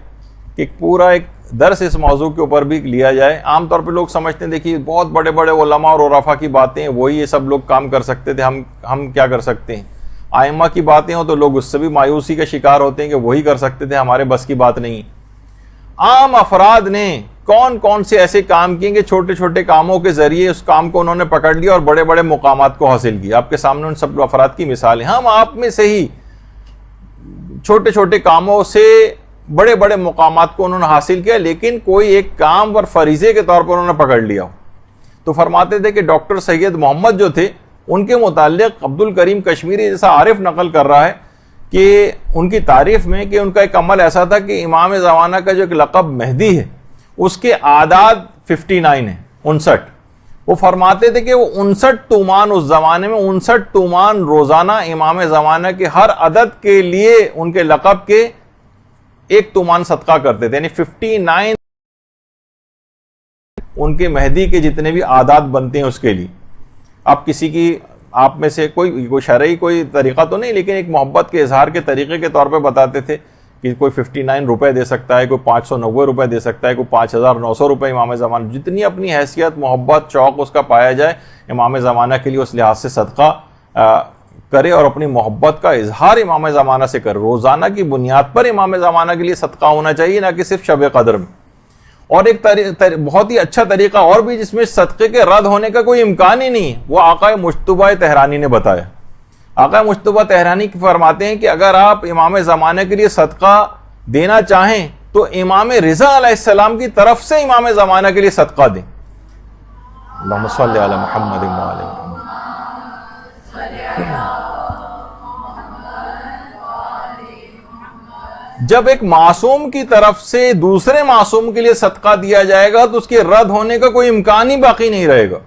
کہ پورا ایک درس اس موضوع کے اوپر بھی لیا جائے. عام طور پہ لوگ سمجھتے ہیں دیکھیے بہت بڑے بڑے علماء اور عرفاء کی باتیں وہی یہ سب لوگ کام کر سکتے تھے، ہم کیا کر سکتے ہیں. ائمہ کی باتیں ہوں تو لوگ اس سے بھی مایوسی کا شکار ہوتے ہیں کہ وہی کر سکتے تھے، ہمارے بس کی بات نہیں. عام افراد نے کون کون سے ایسے کام کیے کہ چھوٹے چھوٹے کاموں کے ذریعے اس کام کو انہوں نے پکڑ لیا اور بڑے بڑے مقامات کو حاصل کیا. آپ کے سامنے ان سب افراد کی مثالیں. ہم آپ میں سے ہی چھوٹے چھوٹے کاموں سے بڑے بڑے مقامات کو انہوں نے حاصل کیا، لیکن کوئی ایک کام پر فریضے کے طور پر انہوں نے پکڑ لیا. تو فرماتے تھے کہ ڈاکٹر سید محمد جو تھے ان کے متعلق عبد الکریم کشمیری جیسا عارف نقل کر رہا ہے کہ ان کی تعریف میں کہ ان کا ایک عمل ایسا تھا کہ امام زمانہ کا جو ایک لقب مہدی ہے اس کے اعداد 59 ہیں، 59. وہ فرماتے تھے کہ وہ 59 تومان اس زمانے میں 59 تومان روزانہ امام زمانہ کے ہر عدد کے لیے ان کے لقب کے 1 تومان صدقہ کرتے تھے. یعنی 59 ان کے مہدی کے جتنے بھی اعداد بنتے ہیں اس کے لیے. اب کسی کی آپ میں سے کوئی شرعی کوئی طریقہ تو نہیں، لیکن ایک محبت کے اظہار کے طریقے کے طور پہ بتاتے تھے کہ کوئی 59 روپے دے سکتا ہے، کوئی 590 روپے دے سکتا ہے، کوئی 5900 روپے امام زمانہ. جتنی اپنی حیثیت محبت شوق اس کا پایا جائے امام زمانہ کے لیے اس لحاظ سے صدقہ کرے اور اپنی محبت کا اظہار امام زمانہ سے کرے. روزانہ کی بنیاد پر امام زمانہ کے لیے صدقہ ہونا چاہیے، نہ کہ صرف شب قدر میں. اور ایک بہت ہی اچھا طریقہ اور بھی جس میں صدقے کے رد ہونے کا کوئی امکان ہی نہیں، وہ آقا مجتبیٰ طہرانی نے بتایا. آقا مجتبیٰ طہرانی فرماتے ہیں کہ اگر آپ امام زمانہ کے لیے صدقہ دینا چاہیں تو امام رضا علیہ السلام کی طرف سے امام زمانہ کے لیے صدقہ دیں. اللہم صلی علی محمد وعلی محمد. جب ایک معصوم کی طرف سے دوسرے معصوم کے لیے صدقہ دیا جائے گا تو اس کے رد ہونے کا کوئی امکان ہی باقی نہیں رہے گا.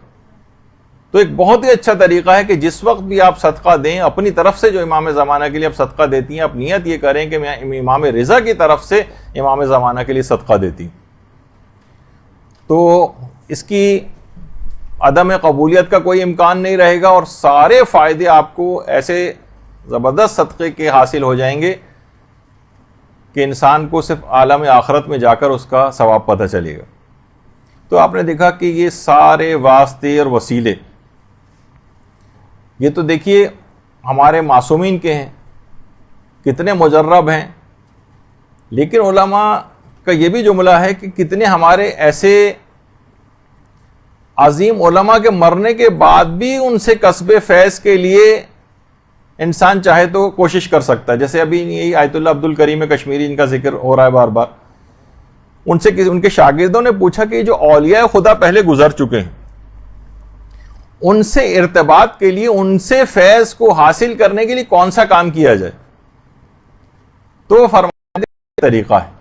تو ایک بہت ہی اچھا طریقہ ہے کہ جس وقت بھی آپ صدقہ دیں اپنی طرف سے جو امام زمانہ کے لیے آپ صدقہ دیتی ہیں، آپ نیت یہ کریں کہ میں امام رضا کی طرف سے امام زمانہ کے لیے صدقہ دیتی ہوں. تو اس کی عدم قبولیت کا کوئی امکان نہیں رہے گا، اور سارے فائدے آپ کو ایسے زبردست صدقے کے حاصل ہو جائیں گے کہ انسان کو صرف عالم آخرت میں جا کر اس کا ثواب پتہ چلے گا. تو آپ نے دیکھا کہ یہ سارے واسطے اور وسیلے یہ تو دیکھیے ہمارے معصومین کے ہیں، کتنے مجرب ہیں، لیکن علماء کا یہ بھی جملہ ہے کہ کتنے ہمارے ایسے عظیم علماء کے مرنے کے بعد بھی ان سے کسب فیض کے لیے انسان چاہے تو کوشش کر سکتا ہے. جیسے ابھی یہی آیت اللہ عبد الکریم کشمیری ان کا ذکر ہو رہا ہے بار بار. ان کے شاگردوں نے پوچھا کہ جو اولیاء خدا پہلے گزر چکے ہیں ان سے ارتباط کے لیے، ان سے فیض کو حاصل کرنے کے لیے کون سا کام کیا جائے؟ تو وہ فرماتے ہیں طریقہ ہے.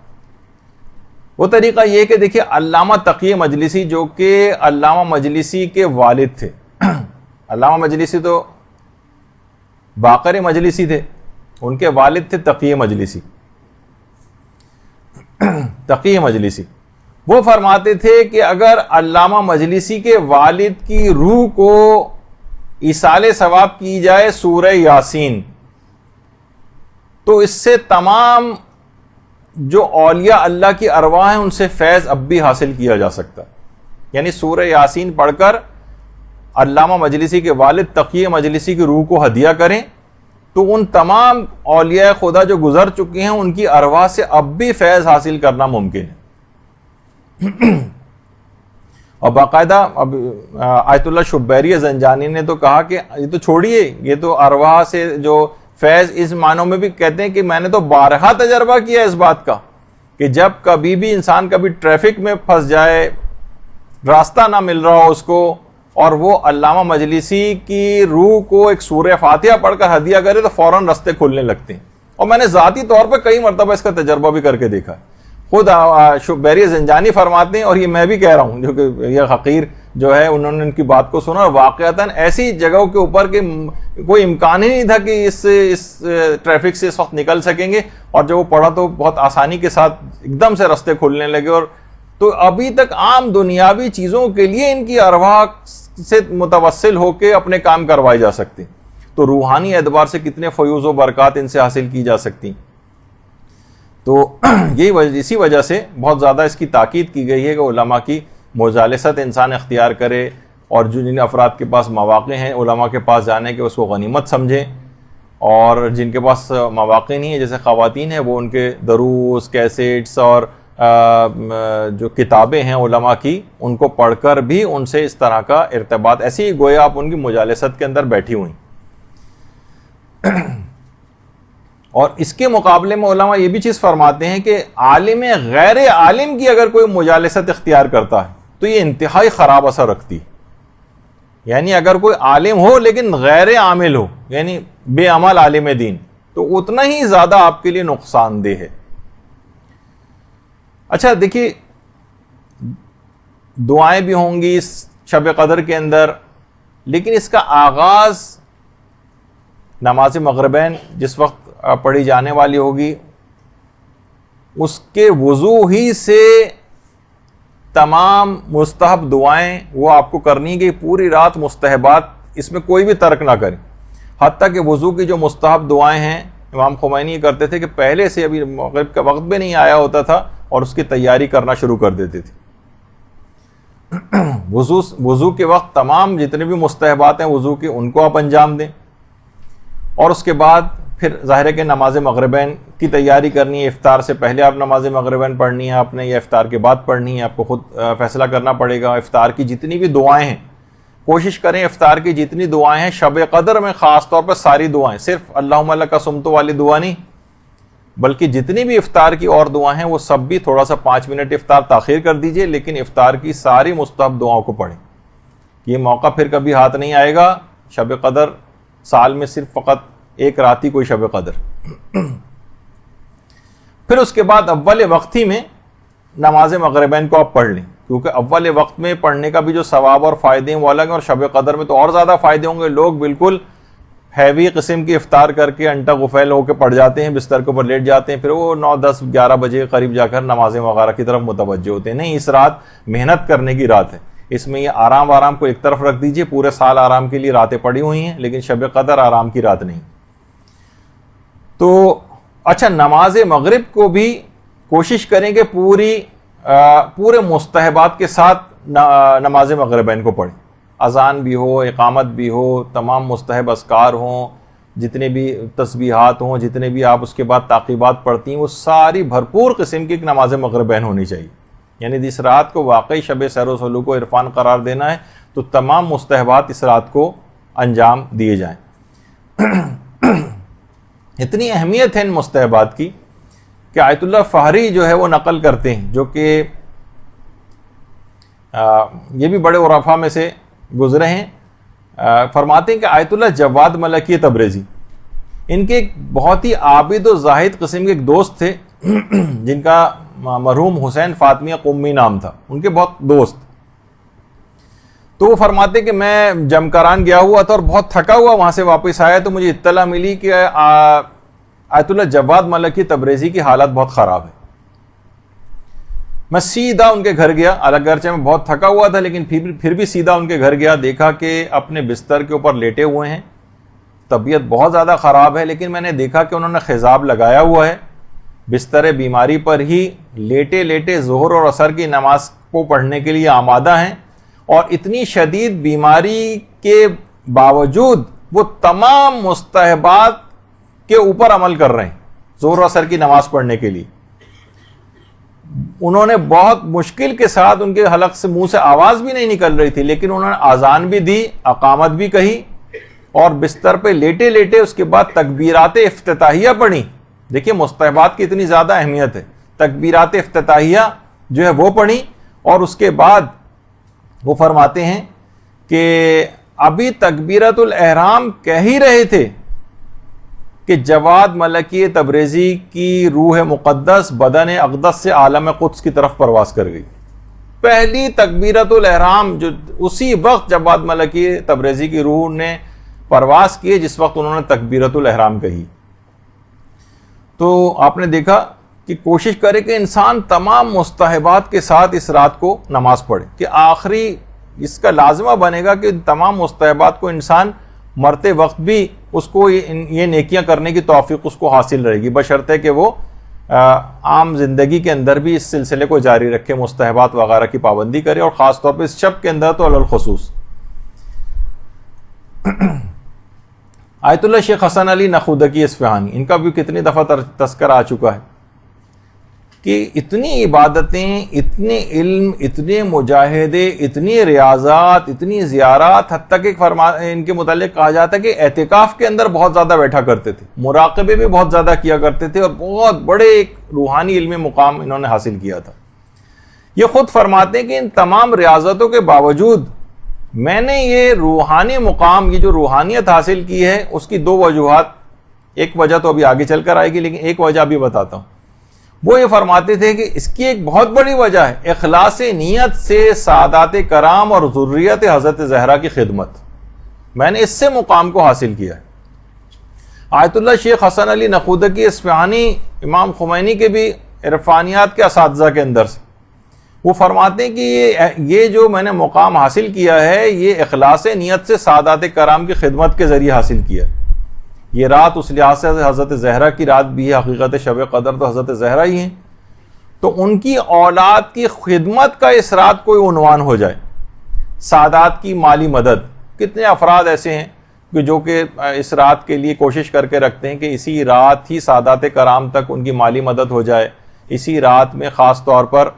وہ طریقہ یہ کہ دیکھیے علامہ تقی مجلسی جو کہ علامہ مجلسی کے والد تھے. علامہ مجلسی تو باقر مجلسی تھے، ان کے والد تھے تقی مجلسی. تقی مجلسی وہ فرماتے تھے کہ اگر علامہ مجلسی کے والد کی روح کو ایصال ثواب کی جائے سورہ یاسین تو اس سے تمام جو اولیاء اللہ کی ارواح ہیں ان سے فیض اب بھی حاصل کیا جا سکتا ہے. یعنی سورہ یاسین پڑھ کر علامہ مجلسی کے والد تقی مجلسی کی روح کو ہدیہ کریں تو ان تمام اولیاء خدا جو گزر چکے ہیں ان کی ارواح سے اب بھی فیض حاصل کرنا ممکن ہے. اور باقاعدہ اب آیت اللہ شبیری زنجانی نے تو کہا کہ یہ تو چھوڑیے، یہ تو ارواح سے جو فیض اس معنوں میں بھی کہتے ہیں کہ میں نے تو بارہا تجربہ کیا اس بات کا کہ جب کبھی بھی انسان کبھی ٹریفک میں پھنس جائے، راستہ نہ مل رہا ہو اس کو، اور وہ علامہ مجلسی کی روح کو ایک سورہ فاتحہ پڑھ کر ہدیہ کرے تو فوراً راستے کھلنے لگتے ہیں. اور میں نے ذاتی طور پہ کئی مرتبہ اس کا تجربہ بھی کر کے دیکھا ہے. خود شبیری زنجانی فرماتے ہیں، اور یہ میں بھی کہہ رہا ہوں جو کہ یہ حقیر جو ہے انہوں نے ان کی بات کو سنا، اور واقعتاً ایسی جگہوں کے اوپر کہ کوئی امکان ہی نہیں تھا کہ اس ٹریفک سے اس وقت نکل سکیں گے، اور جب وہ پڑھا تو بہت آسانی کے ساتھ ایک دم سے راستے کھلنے لگے. اور تو ابھی تک عام دنیاوی چیزوں کے لیے ان کی ارواح سے متوسل ہو کے اپنے کام کروائے جا سکتے، تو روحانی اعتبار سے کتنے فیوز و برکات ان سے حاصل کی جا سکتی. تو اسی وجہ سے بہت زیادہ اس کی تاکید کی گئی ہے کہ علماء کی مجالست انسان اختیار کرے، اور جن افراد کے پاس مواقع ہیں علماء کے پاس جانے کے اس کو غنیمت سمجھیں، اور جن کے پاس مواقع نہیں ہیں جیسے خواتین ہیں وہ ان کے دروس، کیسٹس اور جو کتابیں ہیں علماء کی ان کو پڑھ کر بھی ان سے اس طرح کا ارتباط، ایسی ہی گویا آپ ان کی مجالست کے اندر بیٹھی ہوئی. اور اس کے مقابلے میں علماء یہ بھی چیز فرماتے ہیں کہ عالم غیر عالم کی اگر کوئی مجالست اختیار کرتا ہے تو یہ انتہائی خراب اثر رکھتی ہے. یعنی اگر کوئی عالم ہو لیکن غیر عامل ہو، یعنی بے عمل عالم دین، تو اتنا ہی زیادہ آپ کے لیے نقصان دہ ہے. اچھا دیکھیے، دعائیں بھی ہوں گی اس شب قدر کے اندر، لیکن اس کا آغاز نماز مغربین جس وقت پڑھی جانے والی ہوگی اس کے وضو ہی سے تمام مستحب دعائیں وہ آپ کو کرنی کہ پوری رات مستحبات اس میں کوئی بھی ترک نہ کریں. حتیٰ کہ وضو کی جو مستحب دعائیں ہیں امام خمینی یہ کرتے تھے کہ پہلے سے ابھی مغرب کا وقت بھی نہیں آیا ہوتا تھا اور اس کی تیاری کرنا شروع کر دیتے تھے. وضو کے وقت تمام جتنے بھی مستحبات ہیں وضو کے ان کو آپ انجام دیں، اور اس کے بعد پھر ظاہر ہے کہ نماز مغربین کی تیاری کرنی ہے. افطار سے پہلے آپ نماز مغربین پڑھنی ہے آپ نے یا افطار کے بعد پڑھنی ہے، آپ کو خود فیصلہ کرنا پڑے گا. افطار کی جتنی بھی دعائیں ہیں کوشش کریں افطار کی جتنی دعائیں ہیں شب قدر میں خاص طور پر ساری دعائیں، صرف اللہم لک صمت والی دعا نہیں بلکہ جتنی بھی افطار کی اور دعائیں ہیں وہ سب بھی تھوڑا سا 5 منٹ افطار تاخیر کر دیجئے، لیکن افطار کی ساری مستحب دعاؤں کو پڑھیں. یہ موقع پھر کبھی ہاتھ نہیں آئے گا. شب قدر سال میں صرف فقط ایک رات ہی کوئی شب قدر. پھر اس کے بعد اول وقتی میں نماز مغربین کو آپ پڑھ لیں، کیونکہ اول وقت میں پڑھنے کا بھی جو ثواب اور فائدے ہیں وہ الگ ہیں، اور شب قدر میں تو اور زیادہ فائدے ہوں گے. لوگ بالکل ہیوی قسم کی افطار کر کے انٹا غفیل ہو کے پڑ جاتے ہیں، بستر کے اوپر لیٹ جاتے ہیں، پھر وہ 9, 10, 11 بجے قریب جا کر نمازیں وغیرہ کی طرف متوجہ ہوتے ہیں. نہیں، اس رات محنت کرنے کی رات ہے، اس میں یہ آرام کو ایک طرف رکھ دیجئے. پورے سال آرام کے لیے راتیں پڑی ہوئی ہیں لیکن شب قدر آرام کی رات نہیں. تو اچھا، نماز مغرب کو بھی کوشش کریں کہ پورے مستحبات کے ساتھ نماز مغربین کو پڑھیں. اذان بھی ہو، اقامت بھی ہو، تمام مستحب اذکار ہوں، جتنے بھی تسبیحات ہوں، جتنے بھی آپ اس کے بعد تعقیبات پڑھتی ہیں وہ ساری بھرپور قسم کی ایک نماز مغربین ہونی چاہیے. یعنی جس رات کو واقعی شب سیر و سلوک و عرفان قرار دینا ہے تو تمام مستحبات اس رات کو انجام دیے جائیں. اتنی اہمیت ہے ان مستحبات کی کہ آیت اللہ فہری جو ہے وہ نقل کرتے ہیں، جو کہ یہ بھی بڑے عرفاء میں سے گزرے ہیں. فرماتے ہیں کہ آیت اللہ جواد ملکی تبریزی ان کے ایک بہت ہی عابد و زاہد قسم کے ایک دوست تھے جن کا مرحوم حسین فاطمیہ قمی نام تھا، ان کے بہت دوست. تو وہ فرماتے کہ میں جمکران گیا ہوا تھا اور بہت تھکا ہوا وہاں سے واپس آیا تو مجھے اطلاع ملی کہ آیت اللہ جواد ملکی تبریزی کی حالت بہت خراب ہے. میں سیدھا ان کے گھر گیا، اگرچہ میں بہت تھکا ہوا تھا لیکن پھر بھی سیدھا ان کے گھر گیا. دیکھا کہ اپنے بستر کے اوپر لیٹے ہوئے ہیں، طبیعت بہت زیادہ خراب ہے، لیکن میں نے دیکھا کہ انہوں نے خضاب لگایا ہوا ہے، بستر بیماری پر ہی لیٹے لیٹے ظہر اور عصر کی نماز کو پڑھنے کے لیے آمادہ ہیں. اور اتنی شدید بیماری کے باوجود وہ تمام مستحبات کے اوپر عمل کر رہے ہیں ظہر اثر کی نماز پڑھنے کے لیے. انہوں نے بہت مشکل کے ساتھ، ان کے حلق سے منہ سے آواز بھی نہیں نکل رہی تھی، لیکن انہوں نے اذان بھی دی، اقامت بھی کہی، اور بستر پہ لیٹے لیٹے اس کے بعد تکبیرات افتتاحیہ پڑھی. دیکھیے مستحبات کی اتنی زیادہ اہمیت ہے. تکبیرات افتتاحیہ جو ہے وہ پڑھی، اور اس کے بعد وہ فرماتے ہیں کہ ابھی تکبیرۃ الاحرام کہہ ہی رہے تھے کہ جواد ملکی تبریزی کی روح مقدس بدن اقدس سے عالم قدس کی طرف پرواز کر گئی. پہلی تکبیرۃ الاحرام جو اسی وقت جواد ملکی تبریزی کی روح نے پرواز کی جس وقت انہوں نے تکبیرۃ الاحرام کہی. تو آپ نے دیکھا کہ کوشش کرے کہ انسان تمام مستحبات کے ساتھ اس رات کو نماز پڑھے، کہ آخری اس کا لازمہ بنے گا کہ تمام مستحبات کو انسان مرتے وقت بھی اس کو یہ نیکیاں کرنے کی توفیق اس کو حاصل رہے گی، بشرطے کہ وہ عام زندگی کے اندر بھی اس سلسلے کو جاری رکھے، مستحبات وغیرہ کی پابندی کرے، اور خاص طور پہ اس شب کے اندر تو علی الخصوص. آیت اللہ شیخ حسن علی نخودکی اصفہانی، ان کا بھی کتنی دفعہ تذکر آ چکا ہے کہ اتنی عبادتیں، اتنے علم، اتنے مجاہدے، اتنی ریاضات، اتنی زیارات، حتیٰ کہ ان کے متعلق کہا جاتا ہے کہ اعتکاف کے اندر بہت زیادہ بیٹھا کرتے تھے، مراقبے بھی بہت زیادہ کیا کرتے تھے، اور بہت بڑے ایک روحانی علمی مقام انہوں نے حاصل کیا تھا. یہ خود فرماتے ہیں کہ ان تمام ریاضتوں کے باوجود میں نے یہ روحانی مقام، یہ جو روحانیت حاصل کی ہے، اس کی دو وجوہات، ایک وجہ تو ابھی آگے چل کر آئے گی لیکن ایک وجہ بھی بتاتا ہوں. وہ یہ فرماتے تھے کہ اس کی ایک بہت بڑی وجہ ہے اخلاص نیت سے سادات کرام اور ذریت حضرت زہرا کی خدمت. میں نے اس سے مقام کو حاصل کیا ہے. آیت اللہ شیخ حسن علی نخودکی اصفہانی امام خمینی کے بھی عرفانیات کے اساتذہ کے اندر سے، وہ فرماتے ہیں کہ یہ جو میں نے مقام حاصل کیا ہے یہ اخلاص نیت سے سادات کرام کی خدمت کے ذریعے حاصل کیا ہے. یہ رات اس لحاظ سے حضرت زہرا کی رات بھی ہے، حقیقت شب قدر تو حضرت زہرا ہی ہیں، تو ان کی اولاد کی خدمت کا اس رات کوئی عنوان ہو جائے. سادات کی مالی مدد، کتنے افراد ایسے ہیں کہ جو کہ اس رات کے لیے کوشش کر کے رکھتے ہیں کہ اسی رات ہی سادات کرام تک ان کی مالی مدد ہو جائے. اسی رات میں خاص طور پر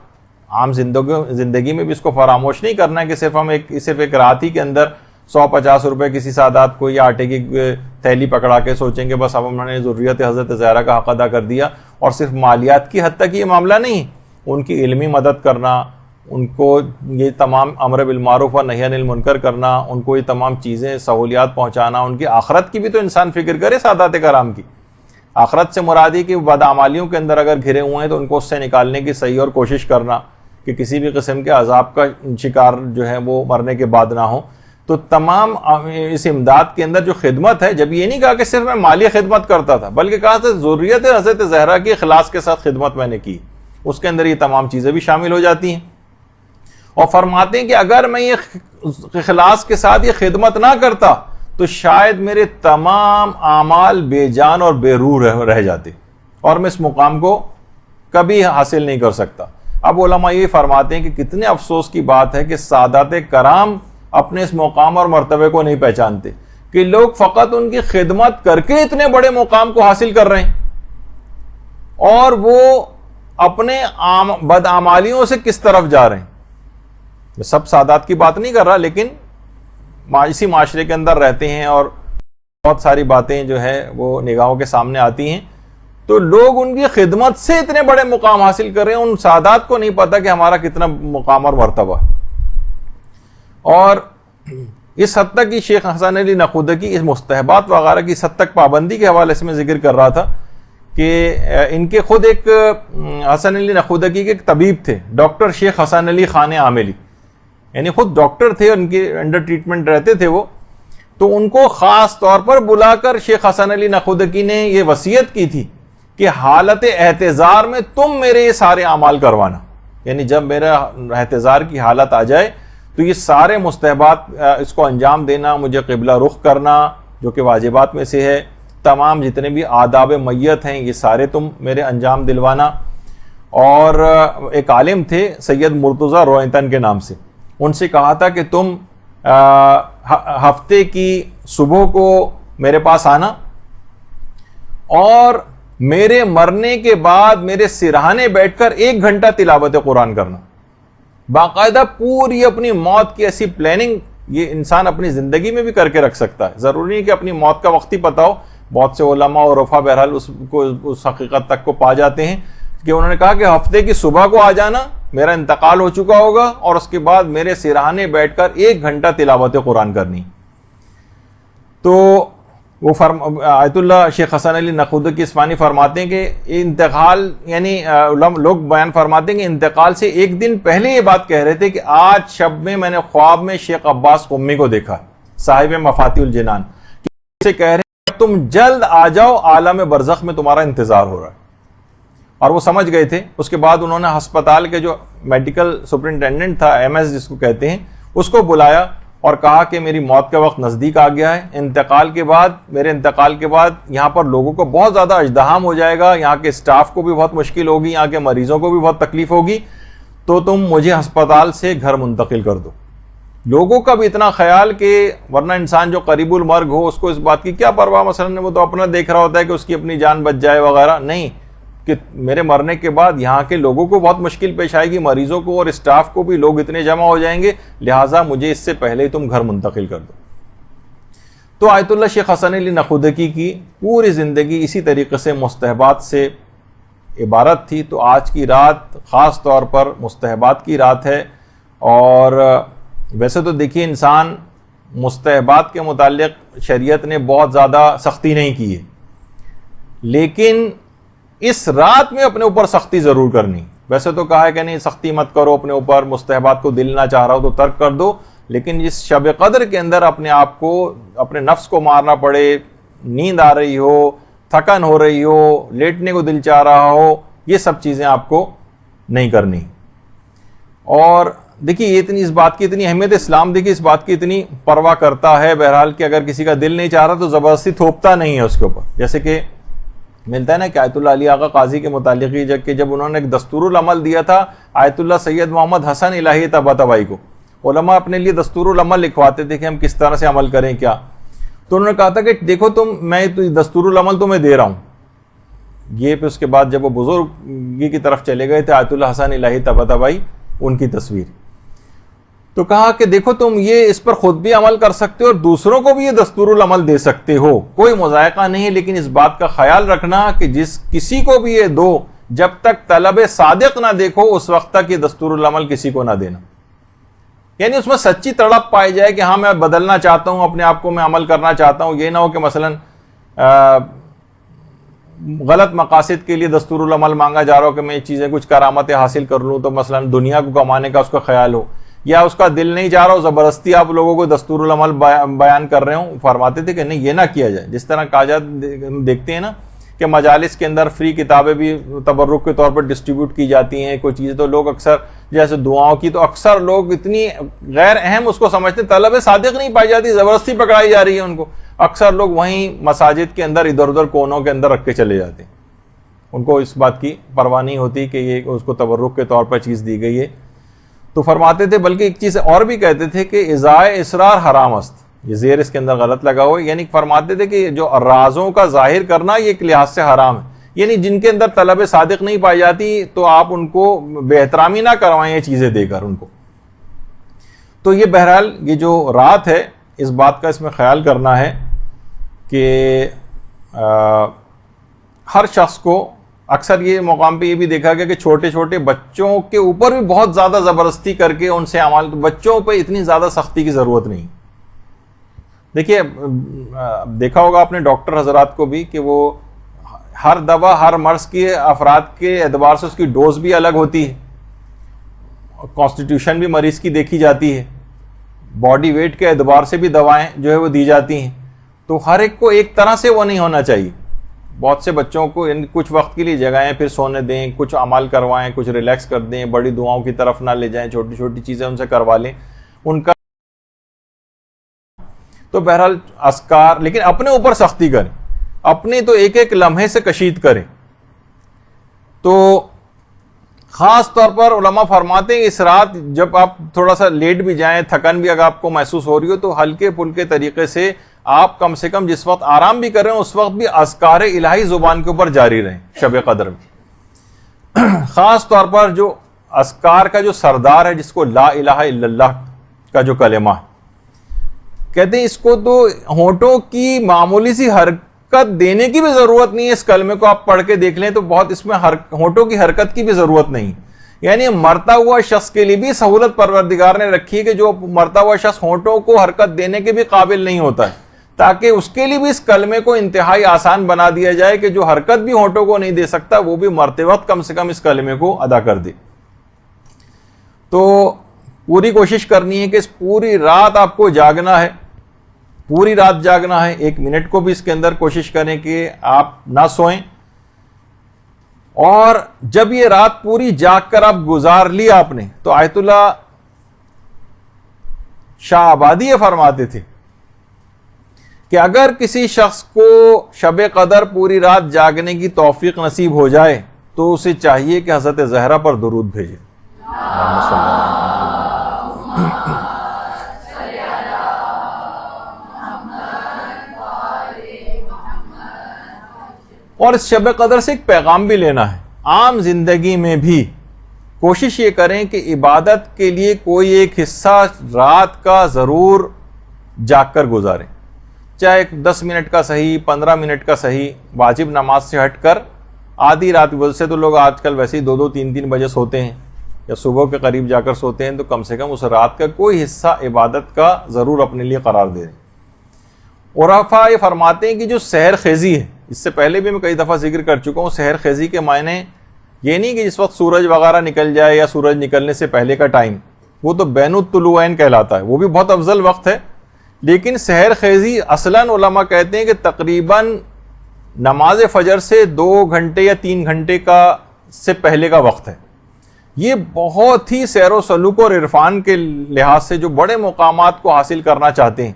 عام زندگی میں بھی اس کو فراموش نہیں کرنا ہے کہ صرف ایک رات ہی کے اندر 150 روپے کسی سادات کو یا آٹے کی تھیلی پکڑا کے سوچیں کہ بس اب ہم نے ضروریت حضرت زہرا کا حق ادا کر دیا. اور صرف مالیات کی حد تک یہ معاملہ نہیں، ان کی علمی مدد کرنا، ان کو یہ تمام امر بالمعروف و نہی عن المنکر کرنا، ان کو یہ تمام چیزیں سہولیات پہنچانا، ان کی آخرت کی بھی تو انسان فکر کرے. سادات کرام کی آخرت سے مرادی کہ بدعمالیوں کے اندر اگر گھرے ہوئے ہیں تو ان کو اس سے نکالنے کی صحیح اور کوشش کرنا کہ کسی بھی قسم کے عذاب کا شکار جو ہے وہ مرنے کے بعد نہ ہو. تو تمام اس امداد کے اندر جو خدمت ہے، جب یہ نہیں کہا کہ صرف میں مالی خدمت کرتا تھا بلکہ کہا تھا ذریت حضرت زہرا کی اخلاص کے ساتھ خدمت میں نے کی، اس کے اندر یہ تمام چیزیں بھی شامل ہو جاتی ہیں. اور فرماتے ہیں کہ اگر میں یہ اخلاص کے ساتھ یہ خدمت نہ کرتا تو شاید میرے تمام اعمال بے جان اور بے روح رہ جاتے اور میں اس مقام کو کبھی حاصل نہیں کر سکتا. اب علماء یہ فرماتے ہیں کہ کتنے افسوس کی بات ہے کہ سادات کرام اپنے اس مقام اور مرتبے کو نہیں پہچانتے، کہ لوگ فقط ان کی خدمت کر کے اتنے بڑے مقام کو حاصل کر رہے ہیں، اور وہ اپنے بدعمالیوں سے کس طرف جا رہے ہیں. میں سب سادات کی بات نہیں کر رہا، لیکن اسی معاشرے کے اندر رہتے ہیں اور بہت ساری باتیں جو ہے وہ نگاہوں کے سامنے آتی ہیں، تو لوگ ان کی خدمت سے اتنے بڑے مقام حاصل کر رہے ہیں، ان سادات کو نہیں پتا کہ ہمارا کتنا مقام اور مرتبہ ہے. اور اس حد تک کہ شیخ حسن علی نخودکی اس مستحبات وغیرہ کی اس حد تک پابندی کے حوالے سے میں ذکر کر رہا تھا کہ ان کے خود ایک حسن علی نخودکی کے ایک طبیب تھے، ڈاکٹر شیخ حسن علی خان عاملی، یعنی خود ڈاکٹر تھے، ان کے انڈر ٹریٹمنٹ رہتے تھے وہ. تو ان کو خاص طور پر بلا کر شیخ حسن علی نخودکی نے یہ وصیت کی تھی کہ حالت احتضار میں تم میرے یہ سارے اعمال کروانا، یعنی جب میرا احتضار کی حالت آ جائے تو یہ سارے مستحبات اس کو انجام دینا، مجھے قبلہ رخ کرنا جو کہ واجبات میں سے ہے، تمام جتنے بھی آداب میت ہیں یہ سارے تم میرے انجام دلوانا. اور ایک عالم تھے سید مرتضی روئنتن کے نام سے، ان سے کہا تھا کہ تم ہفتے کی صبح کو میرے پاس آنا اور میرے مرنے کے بعد میرے سرہانے بیٹھ کر 1 گھنٹہ تلاوت قرآن کرنا. باقاعدہ پوری اپنی موت کی ایسی پلاننگ یہ انسان اپنی زندگی میں بھی کر کے رکھ سکتا ہے. ضروری نہیں کہ اپنی موت کا وقت ہی پتا ہو. بہت سے علماء اور رفا بہرحال اس حقیقت تک کو پا جاتے ہیں کہ انہوں نے کہا کہ ہفتے کی صبح کو آ جانا, میرا انتقال ہو چکا ہوگا, اور اس کے بعد میرے سرہانے بیٹھ کر 1 گھنٹہ تلاوت قرآن کرنی. تو وہ آیت اللہ شیخ حسن علی نخودکی اصفہانی فرماتے ہیں کہ انتقال یعنی لوگ بیان فرماتے ہیں کہ انتقال سے 1 دن پہلے یہ بات کہہ رہے تھے کہ آج شب میں نے خواب میں شیخ عباس قمی کو دیکھا, صاحب مفاتیح الجنان, سے کہہ رہے ہیں تم جلد آ جاؤ, عالم برزخ میں تمہارا انتظار ہو رہا ہے. اور وہ سمجھ گئے تھے. اس کے بعد انہوں نے ہسپتال کے جو میڈیکل سپرنٹینڈنٹ تھا, ایم ایس جس کو کہتے ہیں, اس کو بلایا اور کہا کہ میری موت کا وقت نزدیک آ گیا ہے. میرے انتقال کے بعد یہاں پر لوگوں کو بہت زیادہ اژدہام ہو جائے گا, یہاں کے اسٹاف کو بھی بہت مشکل ہوگی, یہاں کے مریضوں کو بھی بہت تکلیف ہوگی, تو تم مجھے ہسپتال سے گھر منتقل کر دو. لوگوں کا بھی اتنا خیال کہ ورنہ انسان جو قریب المرگ ہو اس کو اس بات کی کیا پرواہ, مثلا وہ تو اپنا دیکھ رہا ہوتا ہے کہ اس کی اپنی جان بچ جائے وغیرہ, نہیں, کہ میرے مرنے کے بعد یہاں کے لوگوں کو بہت مشکل پیش آئے گی, مریضوں کو اور اسٹاف کو بھی, لوگ اتنے جمع ہو جائیں گے, لہٰذا مجھے اس سے پہلے ہی تم گھر منتقل کر دو. تو آیت اللہ شیخ حسن علی نخودکی کی پوری زندگی اسی طریقے سے مستحبات سے عبارت تھی. تو آج کی رات خاص طور پر مستحبات کی رات ہے. اور ویسے تو دیکھیے انسان مستحبات کے متعلق شریعت نے بہت زیادہ سختی نہیں کی ہے, لیکن اس رات میں اپنے اوپر سختی ضرور کرنی. ویسے تو کہا ہے کہ نہیں سختی مت کرو اپنے اوپر, مستحبات کو دل نہ چاہ رہا ہو تو ترک کر دو, لیکن اس شب قدر کے اندر اپنے آپ کو, اپنے نفس کو مارنا پڑے, نیند آ رہی ہو, تھکن ہو رہی ہو, لیٹنے کو دل چاہ رہا ہو, یہ سب چیزیں آپ کو نہیں کرنی. اور دیکھیے یہ اس بات کی اتنی اہمیت, اسلام دیکھیے اس بات کی اتنی پرواہ کرتا ہے بہرحال کہ اگر کسی کا دل نہیں چاہ رہا تو زبردستی تھوپتا نہیں ہے اس کے اوپر. جیسے کہ ملتا ہے نا کہ آیت اللہ علی آغا قاضی کے متعلق ہی جب انہوں نے ایک دستور العمل دیا تھا آیت اللہ سید محمد حسن الہی طباطبائی کو, علماء اپنے لیے دستور العمل لکھواتے تھے کہ ہم کس طرح سے عمل کریں کیا. تو انہوں نے کہا تھا کہ دیکھو میں دستور العمل تمہیں دے رہا ہوں. یہ پھر اس کے بعد جب وہ بزرگی کی طرف چلے گئے تھے آیت اللہ حسن الہی طباطبائی, ان کی تصویر, تو کہا کہ دیکھو تم یہ اس پر خود بھی عمل کر سکتے ہو اور دوسروں کو بھی یہ دستور العمل دے سکتے ہو, کوئی مذائقہ نہیں, لیکن اس بات کا خیال رکھنا کہ جس کسی کو بھی یہ دو, جب تک طلب صادق نہ دیکھو اس وقت تک یہ دستور العمل کسی کو نہ دینا. یعنی اس میں سچی تڑپ پائی جائے کہ ہاں میں بدلنا چاہتا ہوں, اپنے آپ کو میں عمل کرنا چاہتا ہوں. یہ نہ ہو کہ مثلا غلط مقاصد کے لیے دستور العمل مانگا جا رہا ہو کہ میں یہ چیزیں کچھ کرامتیں حاصل کر لوں, تو مثلا دنیا کو کمانے کا اس کا خیال ہو, یا اس کا دل نہیں چاہ رہا ہو, زبردستی آپ لوگوں کو دستور العمل بیان کر رہے ہوں. فرماتے تھے کہ نہیں یہ نہ کیا جائے. جس طرح کاجات دیکھتے ہیں نا کہ مجالس کے اندر فری کتابیں بھی تبرک کے طور پر ڈسٹریبیوٹ کی جاتی ہیں کوئی چیزیں, تو لوگ اکثر جیسے دعاؤں کی, تو اکثر لوگ اتنی غیر اہم اس کو سمجھتے ہیں, طلب صادق نہیں پائی جاتی, زبردستی پکڑائی جا رہی ہے ان کو. اکثر لوگ وہیں مساجد کے اندر ادھر ادھر کونوں کے اندر رکھ کے چلے جاتے ہیں, ان کو اس بات کی پرواہ نہیں ہوتی کہ یہ اس کو تبرک کے طور پر چیز دی گئی ہے. تو فرماتے تھے, بلکہ ایک چیز اور بھی کہتے تھے کہ ازائے اسرار حرام است, یہ زیر اس کے اندر غلط لگا ہوا ہے, یعنی فرماتے تھے کہ جو رازوں کا ظاہر کرنا یہ ایک لحاظ سے حرام ہے. یعنی جن کے اندر طلب صادق نہیں پائی جاتی تو آپ ان کو بے احترامی نہ کروائیں یہ چیزیں دے کر ان کو. تو یہ بہرحال یہ جو رات ہے اس بات کا اس میں خیال کرنا ہے کہ ہر شخص کو, اکثر یہ مقام پہ یہ بھی دیکھا گیا کہ چھوٹے چھوٹے بچوں کے اوپر بھی بہت زیادہ زبردستی کر کے ان سے عمل, بچوں پہ اتنی زیادہ سختی کی ضرورت نہیں. دیکھیے دیکھا ہوگا آپ نے ڈاکٹر حضرات کو بھی کہ وہ ہر دوا ہر مرض کے افراد کے اعتبار سے اس کی ڈوز بھی الگ ہوتی ہے, کانسٹیٹیوشن بھی مریض کی دیکھی جاتی ہے, باڈی ویٹ کے اعتبار سے بھی دوائیں جو ہے وہ دی جاتی ہیں. تو ہر ایک کو ایک طرح سے وہ نہیں ہونا چاہیے. بہت سے بچوں کو کچھ وقت کے لیے جگائیں, پھر سونے دیں, کچھ عمل کروائیں, کچھ ریلیکس کر دیں, بڑی دعاؤں کی طرف نہ لے جائیں, چھوٹی چھوٹی چیزیں ان سے کروا لیں ان کا. تو بہرحال اذکار, لیکن اپنے اوپر سختی کریں, اپنے تو ایک ایک لمحے سے کشید کریں. تو خاص طور پر علماء فرماتے ہیں اس رات جب آپ تھوڑا سا لیٹ بھی جائیں, تھکن بھی اگر آپ کو محسوس ہو رہی ہو, تو ہلکے پھلکے طریقے سے آپ کم سے کم جس وقت آرام بھی کر رہے ہیں اس وقت بھی اذکار الہی زبان کے اوپر جاری رہیں شب قدر میں. خاص طور پر جو اذکار کا جو سردار ہے جس کو لا الہ الا اللہ کا جو کلمہ ہے، کہتے ہیں اس کو تو ہونٹوں کی معمولی سی حرکت دینے کی بھی ضرورت نہیں ہے. اس کلمے کو آپ پڑھ کے دیکھ لیں تو بہت اس میں ہونٹوں کی حرکت کی بھی ضرورت نہیں. یعنی مرتا ہوا شخص کے لیے بھی سہولت پروردگار نے رکھی ہے کہ جو مرتا ہوا شخص ہونٹوں کو حرکت دینے کے بھی قابل نہیں ہوتا ہے، تاکہ اس کے لیے بھی اس کلمے کو انتہائی آسان بنا دیا جائے کہ جو حرکت بھی ہونٹوں کو نہیں دے سکتا وہ بھی مرتے وقت کم سے کم اس کلمے کو ادا کر دے. تو پوری کوشش کرنی ہے کہ اس پوری رات آپ کو جاگنا ہے، پوری رات جاگنا ہے. 1 منٹ کو بھی اس کے اندر کوشش کریں کہ آپ نہ سوئیں. اور جب یہ رات پوری جاگ کر آپ گزار لی آپ نے، تو آیت اللہ شاہ آبادی یہ فرماتے تھے کہ اگر کسی شخص کو شب قدر پوری رات جاگنے کی توفیق نصیب ہو جائے تو اسے چاہیے کہ حضرت زہرا پر درود بھیجے. اور اس شب قدر سے ایک پیغام بھی لینا ہے. عام زندگی میں بھی کوشش یہ کریں کہ عبادت کے لیے کوئی ایک حصہ رات کا ضرور جاگ کر گزاریں، چاہے 10 منٹ کا صحیح، 15 منٹ کا صحیح. واجب نماز سے ہٹ کر آدھی رات، ویسے تو لوگ آج کل ویسے ہی 2-2 3-3 بجے سوتے ہیں یا صبح کے قریب جا کر سوتے ہیں، تو کم سے کم اس رات کا کوئی حصہ عبادت کا ضرور اپنے لیے قرار دے دیں. عرفاء یہ فرماتے ہیں کہ جو سحر خیزی ہے، اس سے پہلے بھی میں کئی دفعہ ذکر کر چکا ہوں، سحر خیزی کے معنی یہ نہیں کہ جس وقت سورج وغیرہ نکل جائے یا سورج نکلنے سے پہلے کا ٹائم، وہ تو بین الطلوعین کہلاتا ہے، وہ بھی بہت افضل وقت ہے. لیکن سحر خیزی اصلاً علماء کہتے ہیں کہ تقریباً نماز فجر سے 2 گھنٹے یا 3 گھنٹے کا سے پہلے کا وقت ہے. یہ بہت ہی سیر و سلوک اور عرفان کے لحاظ سے جو بڑے مقامات کو حاصل کرنا چاہتے ہیں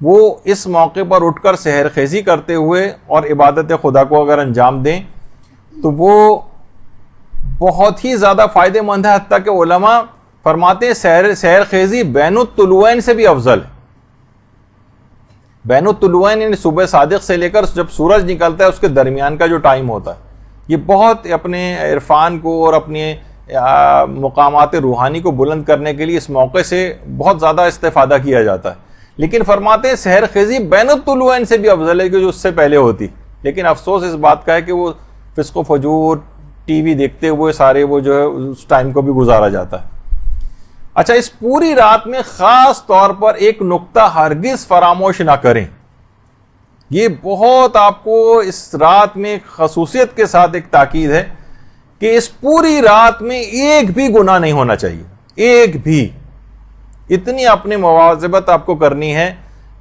وہ اس موقع پر اٹھ کر سحر خیزی کرتے ہوئے اور عبادت خدا کو اگر انجام دیں تو وہ بہت ہی زیادہ فائدہ مند ہے. حتیٰ کہ علماء فرماتے ہیں سحر خیزی بین الطلوعین سے بھی افضل ہے. بین الطلوعین یعنی صبح صادق سے لے کر جب سورج نکلتا ہے اس کے درمیان کا جو ٹائم ہوتا ہے، یہ بہت اپنے عرفان کو اور اپنے مقامات روحانی کو بلند کرنے کے لیے اس موقع سے بہت زیادہ استفادہ کیا جاتا ہے. لیکن فرماتے ہیں سحر خیزی بین الطلوعین سے بھی افضل ہے کہ جو اس سے پہلے ہوتی. لیکن افسوس اس بات کا ہے کہ وہ فسق و فجور، ٹی وی دیکھتے ہوئے سارے وہ جو ہے اس ٹائم کو بھی گزارا جاتا ہے. اچھا، اس پوری رات میں خاص طور پر ایک نقطہ ہرگز فراموش نہ کریں. یہ بہت آپ کو اس رات میں خصوصیت کے ساتھ ایک تاکید ہے کہ اس پوری رات میں ایک بھی گناہ نہیں ہونا چاہیے، ایک بھی. اتنی اپنی مواظبت آپ کو کرنی ہے،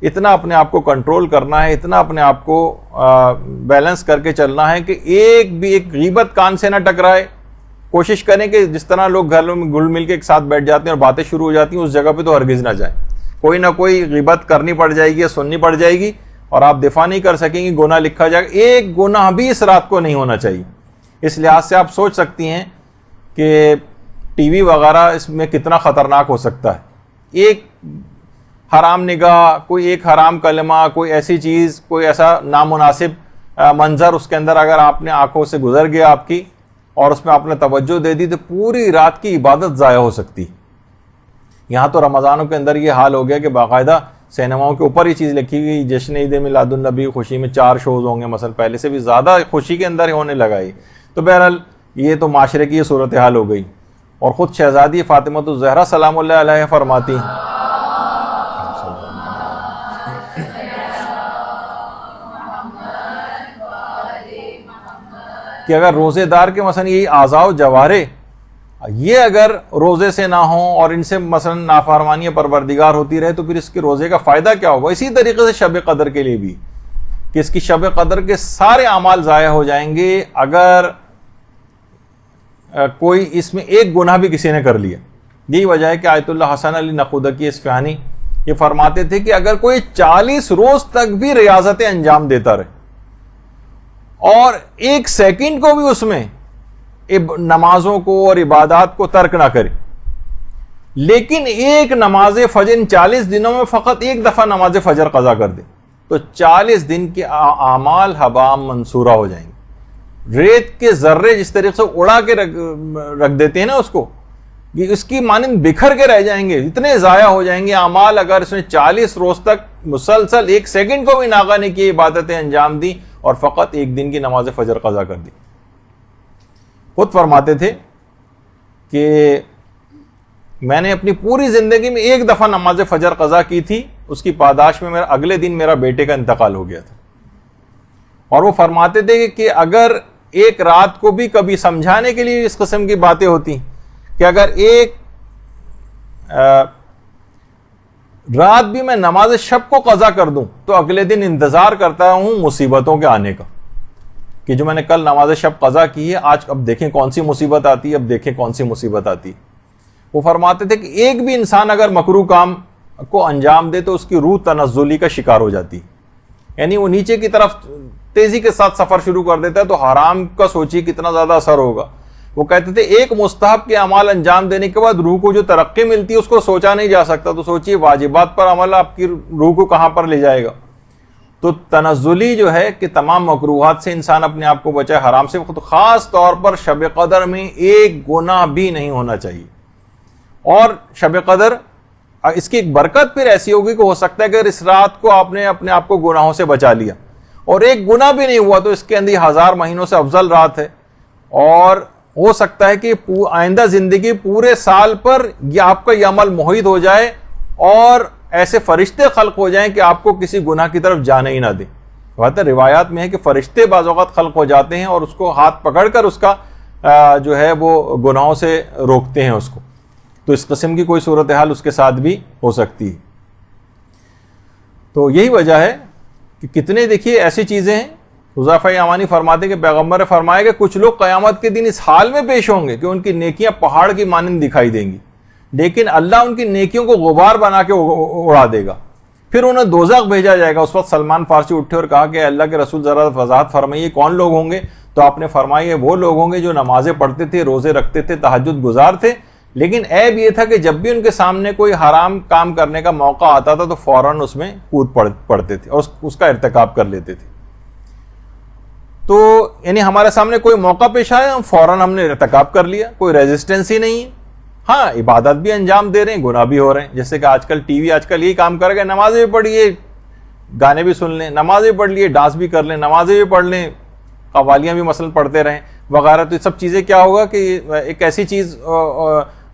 اتنا اپنے آپ کو کنٹرول کرنا ہے، اتنا اپنے آپ کو بیلنس کر کے چلنا ہے کہ ایک بھی ایک غیبت کان سے نہ ٹکرائے. کوشش کریں کہ جس طرح لوگ گھروں میں گل مل کے ایک ساتھ بیٹھ جاتے ہیں اور باتیں شروع ہو جاتی ہیں، اس جگہ پہ تو ہرگز نہ جائیں. کوئی نہ کوئی غیبت کرنی پڑ جائے گی یا سننی پڑ جائے گی اور آپ دفاع نہیں کر سکیں گے، گناہ لکھا جائے گا. ایک گناہ بھی اس رات کو نہیں ہونا چاہیے. اس لحاظ سے آپ سوچ سکتی ہیں کہ ٹی وی وغیرہ اس میں کتنا خطرناک ہو سکتا ہے. ایک حرام نگاہ، کوئی ایک حرام کلمہ، کوئی ایسی چیز، کوئی ایسا نامناسب منظر اس کے اندر اگر آپ نے آنکھوں سے گزر گیا آپ کی اور اس میں آپ نے توجہ دے دی تو پوری رات کی عبادت ضائع ہو سکتی. یہاں تو رمضانوں کے اندر یہ حال ہو گیا کہ باقاعدہ سینماؤں کے اوپر یہ چیز لکھی گئی، جشن عید میلاد النبی خوشی میں 4 شوز ہوں گے مثلا، پہلے سے بھی زیادہ خوشی کے اندر ہونے لگا. تو بہرحال یہ تو معاشرے کی یہ صورتحال ہو گئی. اور خود شہزادی فاطمہ الزہرا سلام اللہ علیہ فرماتی کہ اگر روزے دار کے مثلا یہی اعضاء و جوارے یہ اگر روزے سے نہ ہوں اور ان سے مثلا نافرمانی پروردگار ہوتی رہے تو پھر اس کے روزے کا فائدہ کیا ہوگا. اسی طریقے سے شب قدر کے لیے بھی کہ اس کی شب قدر کے سارے اعمال ضائع ہو جائیں گے اگر کوئی اس میں ایک گناہ بھی کسی نے کر لیا. یہی وجہ ہے کہ آیت اللہ حسن علی نقودکی اصفہانی یہ فرماتے تھے کہ اگر کوئی 40 روز تک بھی ریاضتیں انجام دیتا رہے اور 1 سیکنڈ کو بھی اس میں نمازوں کو اور عبادات کو ترک نہ کرے، لیکن ایک نماز فجر ان 40 دنوں میں فقط 1 دفعہ نماز فجر قضا کر دے، تو 40 دن کے اعمال ہبا منصورہ ہو جائیں گے. ریت کے ذرے جس طریقے سے اڑا کے رکھ دیتے ہیں نا اس کو، یہ اس کی مانند بکھر کے رہ جائیں گے، اتنے ضائع ہو جائیں گے اعمال اگر اس نے 40 روز تک مسلسل 1 سیکنڈ کو بھی ناغہ نہیں کی، عبادتیں انجام دی اور فقط 1 دن کی نماز فجر قضا کر دی. خود فرماتے تھے کہ میں نے اپنی پوری زندگی میں 1 دفعہ نماز فجر قضا کی تھی، اس کی پاداش میں اگلے دن میرا بیٹے کا انتقال ہو گیا تھا. اور وہ فرماتے تھے کہ اگر ایک رات کو بھی کبھی سمجھانے کے لیے اس قسم کی باتیں ہوتی کہ اگر ایک رات بھی میں نماز شب کو قضا کر دوں تو اگلے دن انتظار کرتا ہوں مصیبتوں کے آنے کا، کہ جو میں نے کل نماز شب قضا کی ہے آج اب دیکھیں کون سی مصیبت آتی ہے، اب دیکھیں کون سی مصیبت آتی. وہ فرماتے تھے کہ ایک بھی انسان اگر مکروہ کام کو انجام دے تو اس کی روح تنزلی کا شکار ہو جاتی، یعنی وہ نیچے کی طرف تیزی کے ساتھ سفر شروع کر دیتا ہے. تو حرام کا سوچیے کتنا زیادہ اثر ہوگا. وہ کہتے تھے ایک مستحب کے اعمال انجام دینے کے بعد روح کو جو ترقی ملتی ہے اس کو سوچا نہیں جا سکتا، تو سوچیے واجبات پر عمل آپ کی روح کو کہاں پر لے جائے گا. تو تنزلی جو ہے کہ تمام مکروہات سے انسان اپنے آپ کو بچائے، حرام سے، خاص طور پر شب قدر میں ایک گناہ بھی نہیں ہونا چاہیے. اور شب قدر اس کی ایک برکت پھر ایسی ہوگی کہ ہو سکتا ہے کہ اگر اس رات کو آپ نے اپنے آپ کو گناہوں سے بچا لیا اور ایک گناہ بھی نہیں ہوا تو اس کے اندر 1000 مہینوں سے افضل رات ہے. اور ہو سکتا ہے کہ آئندہ زندگی پورے سال پر یہ آپ کا یہ عمل محیط ہو جائے اور ایسے فرشتے خلق ہو جائیں کہ آپ کو کسی گناہ کی طرف جانے ہی نہ دیں. بات روایات میں ہے کہ فرشتے بعض اوقات خلق ہو جاتے ہیں اور اس کو ہاتھ پکڑ کر اس کا جو ہے وہ گناہوں سے روکتے ہیں اس کو. تو اس قسم کی کوئی صورتحال اس کے ساتھ بھی ہو سکتی ہے. تو یہی وجہ ہے کہ کتنے دیکھیے ایسی چیزیں ہیں. حذیفہ یمانی فرماتے کہ پیغمبر نے فرمایا کہ کچھ لوگ قیامت کے دن اس حال میں پیش ہوں گے کہ ان کی نیکیاں پہاڑ کی مانند دکھائی دیں گی، لیکن اللہ ان کی نیکیوں کو غبار بنا کے اڑا دے گا. پھر انہیں دوزخ بھیجا جائے گا. اس وقت سلمان فارسی اٹھے اور کہا کہ اللہ کے رسول ذرا وضاحت فرمائیے کون لوگ ہوں گے؟ تو آپ نے فرمایا وہ لوگ ہوں گے جو نمازیں پڑھتے تھے، روزے رکھتے تھے، تہجد گزار تھے، لیکن عیب یہ تھا کہ جب بھی ان کے سامنے کوئی حرام کام کرنے کا موقع آتا تھا تو فوراً اس میں کود پڑتے تھے اور اس کا ارتکاب کر لیتے تھے. تو یعنی ہمارے سامنے کوئی موقع پیش آیا فوراً ہم نے ارتکاب کر لیا، کوئی ریزسٹنس ہی نہیں ہے. ہاں عبادت بھی انجام دے رہے ہیں، گناہ بھی ہو رہے ہیں. جیسے کہ آج کل ٹی وی آج کل یہی کام کر گئے، نمازیں بھی پڑھیے، گانے بھی سن لیں، نمازیں بھی پڑھ لیے، ڈانس بھی کر لیں، نمازیں بھی پڑھ لیں، قوالیاں بھی مثلا پڑھتے رہیں وغیرہ. تو یہ سب چیزیں کیا ہوگا کہ ایک ایسی چیز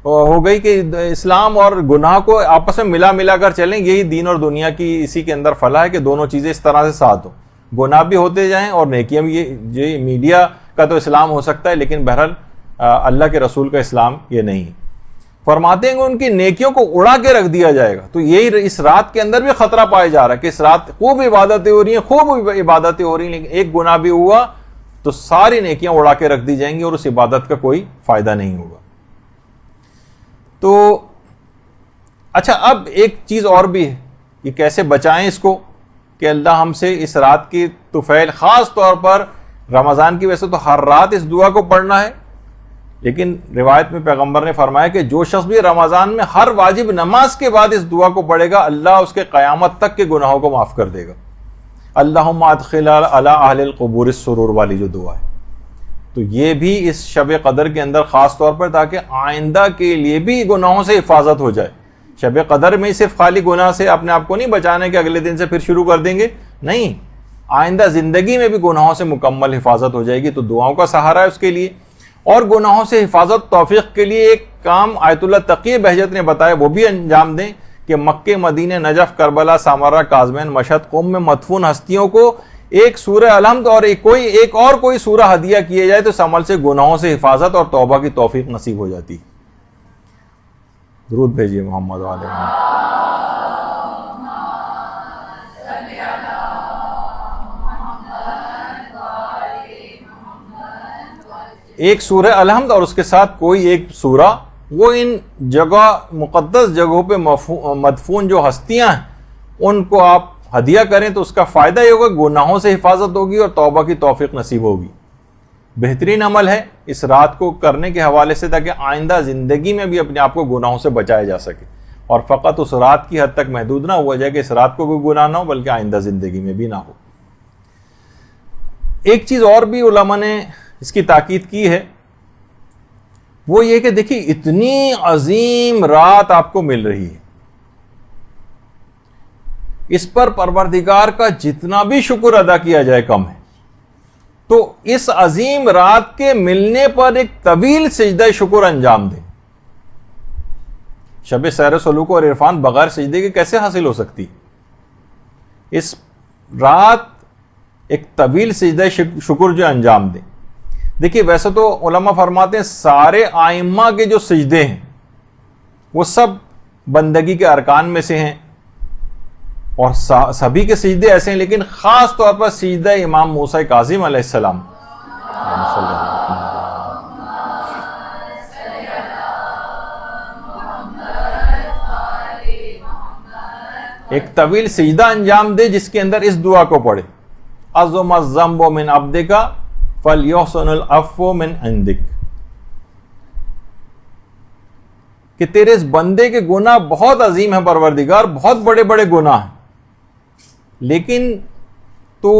ہو گئی کہ اسلام اور گناہ کو آپس میں ملا کر چلیں. یہی دین اور دنیا کی اسی کے اندر فلاح ہے کہ دونوں چیزیں اس طرح سے ساتھ ہوں، گناہ بھی ہوتے جائیں اور نیکیاں بھی. یہ میڈیا کا تو اسلام ہو سکتا ہے لیکن بہرحال اللہ کے رسول کا اسلام یہ نہیں. فرماتے ہیں کہ ان کی نیکیوں کو اڑا کے رکھ دیا جائے گا. تو یہی اس رات کے اندر بھی خطرہ پایا جا رہا ہے کہ اس رات خوب عبادتیں ہو رہی ہیں، لیکن ایک گناہ بھی ہوا تو ساری نیکیاں اڑا کے رکھ دی جائیں گی اور اس عبادت کا کوئی فائدہ نہیں ہوگا. تو اچھا اب ایک چیز اور بھی ہے، یہ کیسے بچائیں اس کو کہ اللہ ہم سے اس رات کی طفیل، خاص طور پر رمضان کی ویسے تو ہر رات اس دعا کو پڑھنا ہے، لیکن روایت میں پیغمبر نے فرمایا کہ جو شخص بھی رمضان میں ہر واجب نماز کے بعد اس دعا کو پڑھے گا اللہ اس کے قیامت تک کے گناہوں کو معاف کر دے گا. اللہم ادخل علی اہل القبور السرور والی جو دعا ہے، تو یہ بھی اس شب قدر کے اندر خاص طور پر تاکہ آئندہ کے لیے بھی گناہوں سے حفاظت ہو جائے. شب قدر میں صرف خالی گناہ سے اپنے آپ کو نہیں بچانے کے اگلے دن سے پھر شروع کر دیں گے، نہیں، آئندہ زندگی میں بھی گناہوں سے مکمل حفاظت ہو جائے گی. تو دعاؤں کا سہارا ہے اس کے لیے. اور گناہوں سے حفاظت توفیق کے لیے ایک کام آیت اللہ تقی بہجت نے بتایا، وہ بھی انجام دیں کہ مکہ، مدینہ، نجف، کربلا، سامرہ، کاظمین، مشہد، قم میں مدفون ہستیوں کو ایک سورہ الحمد اور ایک اور کوئی سورہ ہدیہ کیے جائے تو اس عمل سے گناہوں سے حفاظت اور توبہ کی توفیق نصیب ہو جاتی. درود بھیجیے محمد علیہ وسلم. ایک سورہ الحمد اور اس کے ساتھ کوئی ایک سورہ، وہ ان جگہ مقدس جگہوں پہ مدفون جو ہستیاں ہیں ان کو آپ ہدیہ کریں تو اس کا فائدہ یہ ہوگا، گناہوں سے حفاظت ہوگی اور توبہ کی توفیق نصیب ہوگی. بہترین عمل ہے اس رات کو کرنے کے حوالے سے تاکہ آئندہ زندگی میں بھی اپنے آپ کو گناہوں سے بچایا جا سکے. اور فقط اس رات کی حد تک محدود نہ ہوا جائے کہ اس رات کو کوئی گناہ نہ ہو بلکہ آئندہ زندگی میں بھی نہ ہو۔ ایک چیز اور بھی علماء نے اس کی تاکید کی ہے، وہ یہ کہ دیکھیے اتنی عظیم رات آپ کو مل رہی ہے، اس پر پروردگار کا جتنا بھی شکر ادا کیا جائے کم ہے، تو اس عظیم رات کے ملنے پر ایک طویل سجدہ شکر انجام دیں۔ شب سیر سلوک اور عرفان بغیر سجدے کے کیسے حاصل ہو سکتی؟ اس رات ایک طویل سجدہ شکر جو انجام دیں۔ دیکھیے ویسے تو علماء فرماتے ہیں سارے آئمہ کے جو سجدے ہیں وہ سب بندگی کے ارکان میں سے ہیں اور سبھی کے سجدے ایسے ہیں، لیکن خاص طور پر سجدہ امام موسیٰ کاظم علیہ السلام ایک طویل سجدہ انجام دے جس کے اندر اس دعا کو پڑھے، عظم الذنب من عبدک فلیحسن العفو من عندک، کہ تیرے اس بندے کے گناہ بہت عظیم ہیں پروردگار، بہت بڑے بڑے گناہ ہیں، لیکن تو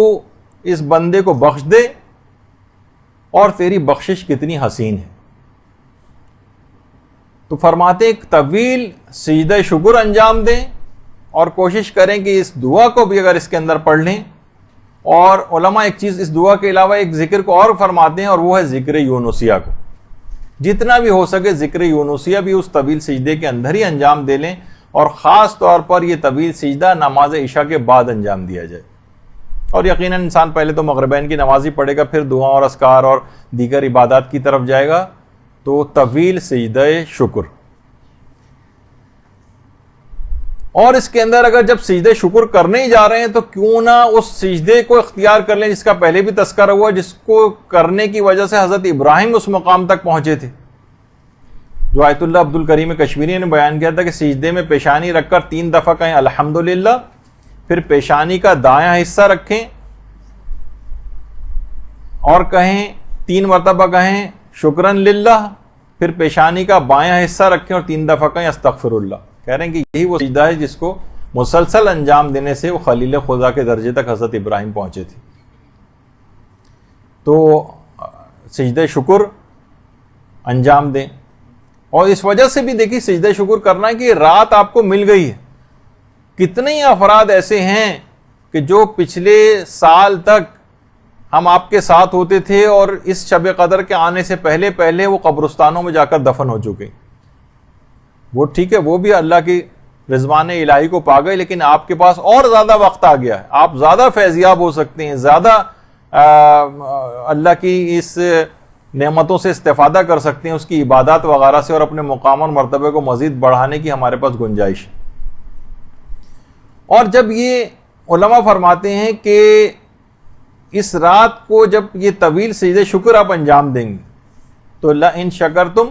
اس بندے کو بخش دے، اور تیری بخشش کتنی حسین ہے۔ تو فرماتے ایک طویل سجدہ شکر انجام دیں اور کوشش کریں کہ اس دعا کو بھی اگر اس کے اندر پڑھ لیں، اور علماء ایک چیز اس دعا کے علاوہ ایک ذکر کو اور فرماتے ہیں، اور وہ ہے ذکر یونسیہ کو جتنا بھی ہو سکے ذکر یونسیہ بھی اس طویل سجدے کے اندر ہی انجام دے لیں، اور خاص طور پر یہ طویل سجدہ نماز عشاء کے بعد انجام دیا جائے، اور یقیناً انسان پہلے تو مغربین کی نماز ہی پڑھے گا، پھر دعا اور اذکار اور دیگر عبادات کی طرف جائے گا، تو طویل سجدہ شکر۔ اور اس کے اندر اگر جب سجدے شکر کرنے ہی جا رہے ہیں تو کیوں نہ اس سجدے کو اختیار کر لیں جس کا پہلے بھی تذکرہ ہوا، جس کو کرنے کی وجہ سے حضرت ابراہیم اس مقام تک پہنچے تھے، جو آیت اللہ عبد الکریم کشمیری نے بیان کیا تھا کہ سجدے میں پیشانی رکھ کر 3 دفعہ کہیں الحمدللہ، پھر پیشانی کا دایاں حصہ رکھیں اور کہیں 3 مرتبہ کہیں شکرن للہ، پھر پیشانی کا بایاں حصہ رکھیں اور 3 دفعہ کہیں استغفر اللہ۔ کہہ رہے ہیں کہ یہی وہ سجدہ ہے جس کو مسلسل انجام دینے سے وہ خلیل خدا کے درجے تک حضرت ابراہیم پہنچے تھے۔ تو سجدہ شکر انجام دیں، اور اس وجہ سے بھی دیکھیے سجدہ شکر کرنا ہے کہ رات آپ کو مل گئی ہے۔ کتنے افراد ایسے ہیں کہ جو پچھلے سال تک ہم آپ کے ساتھ ہوتے تھے اور اس شب قدر کے آنے سے پہلے پہلے وہ قبرستانوں میں جا کر دفن ہو چکے، وہ ٹھیک ہے وہ بھی اللہ کی رضوان الہی کو پا گئے، لیکن آپ کے پاس اور زیادہ وقت آ گیا ہے، آپ زیادہ فیضیاب ہو سکتے ہیں، زیادہ اللہ کی اس نعمتوں سے استفادہ کر سکتے ہیں، اس کی عبادات وغیرہ سے، اور اپنے مقام اور مرتبے کو مزید بڑھانے کی ہمارے پاس گنجائش ہے۔ اور جب یہ علماء فرماتے ہیں کہ اس رات کو جب یہ طویل سجدہ شکر آپ انجام دیں گے تو لئن شکرتم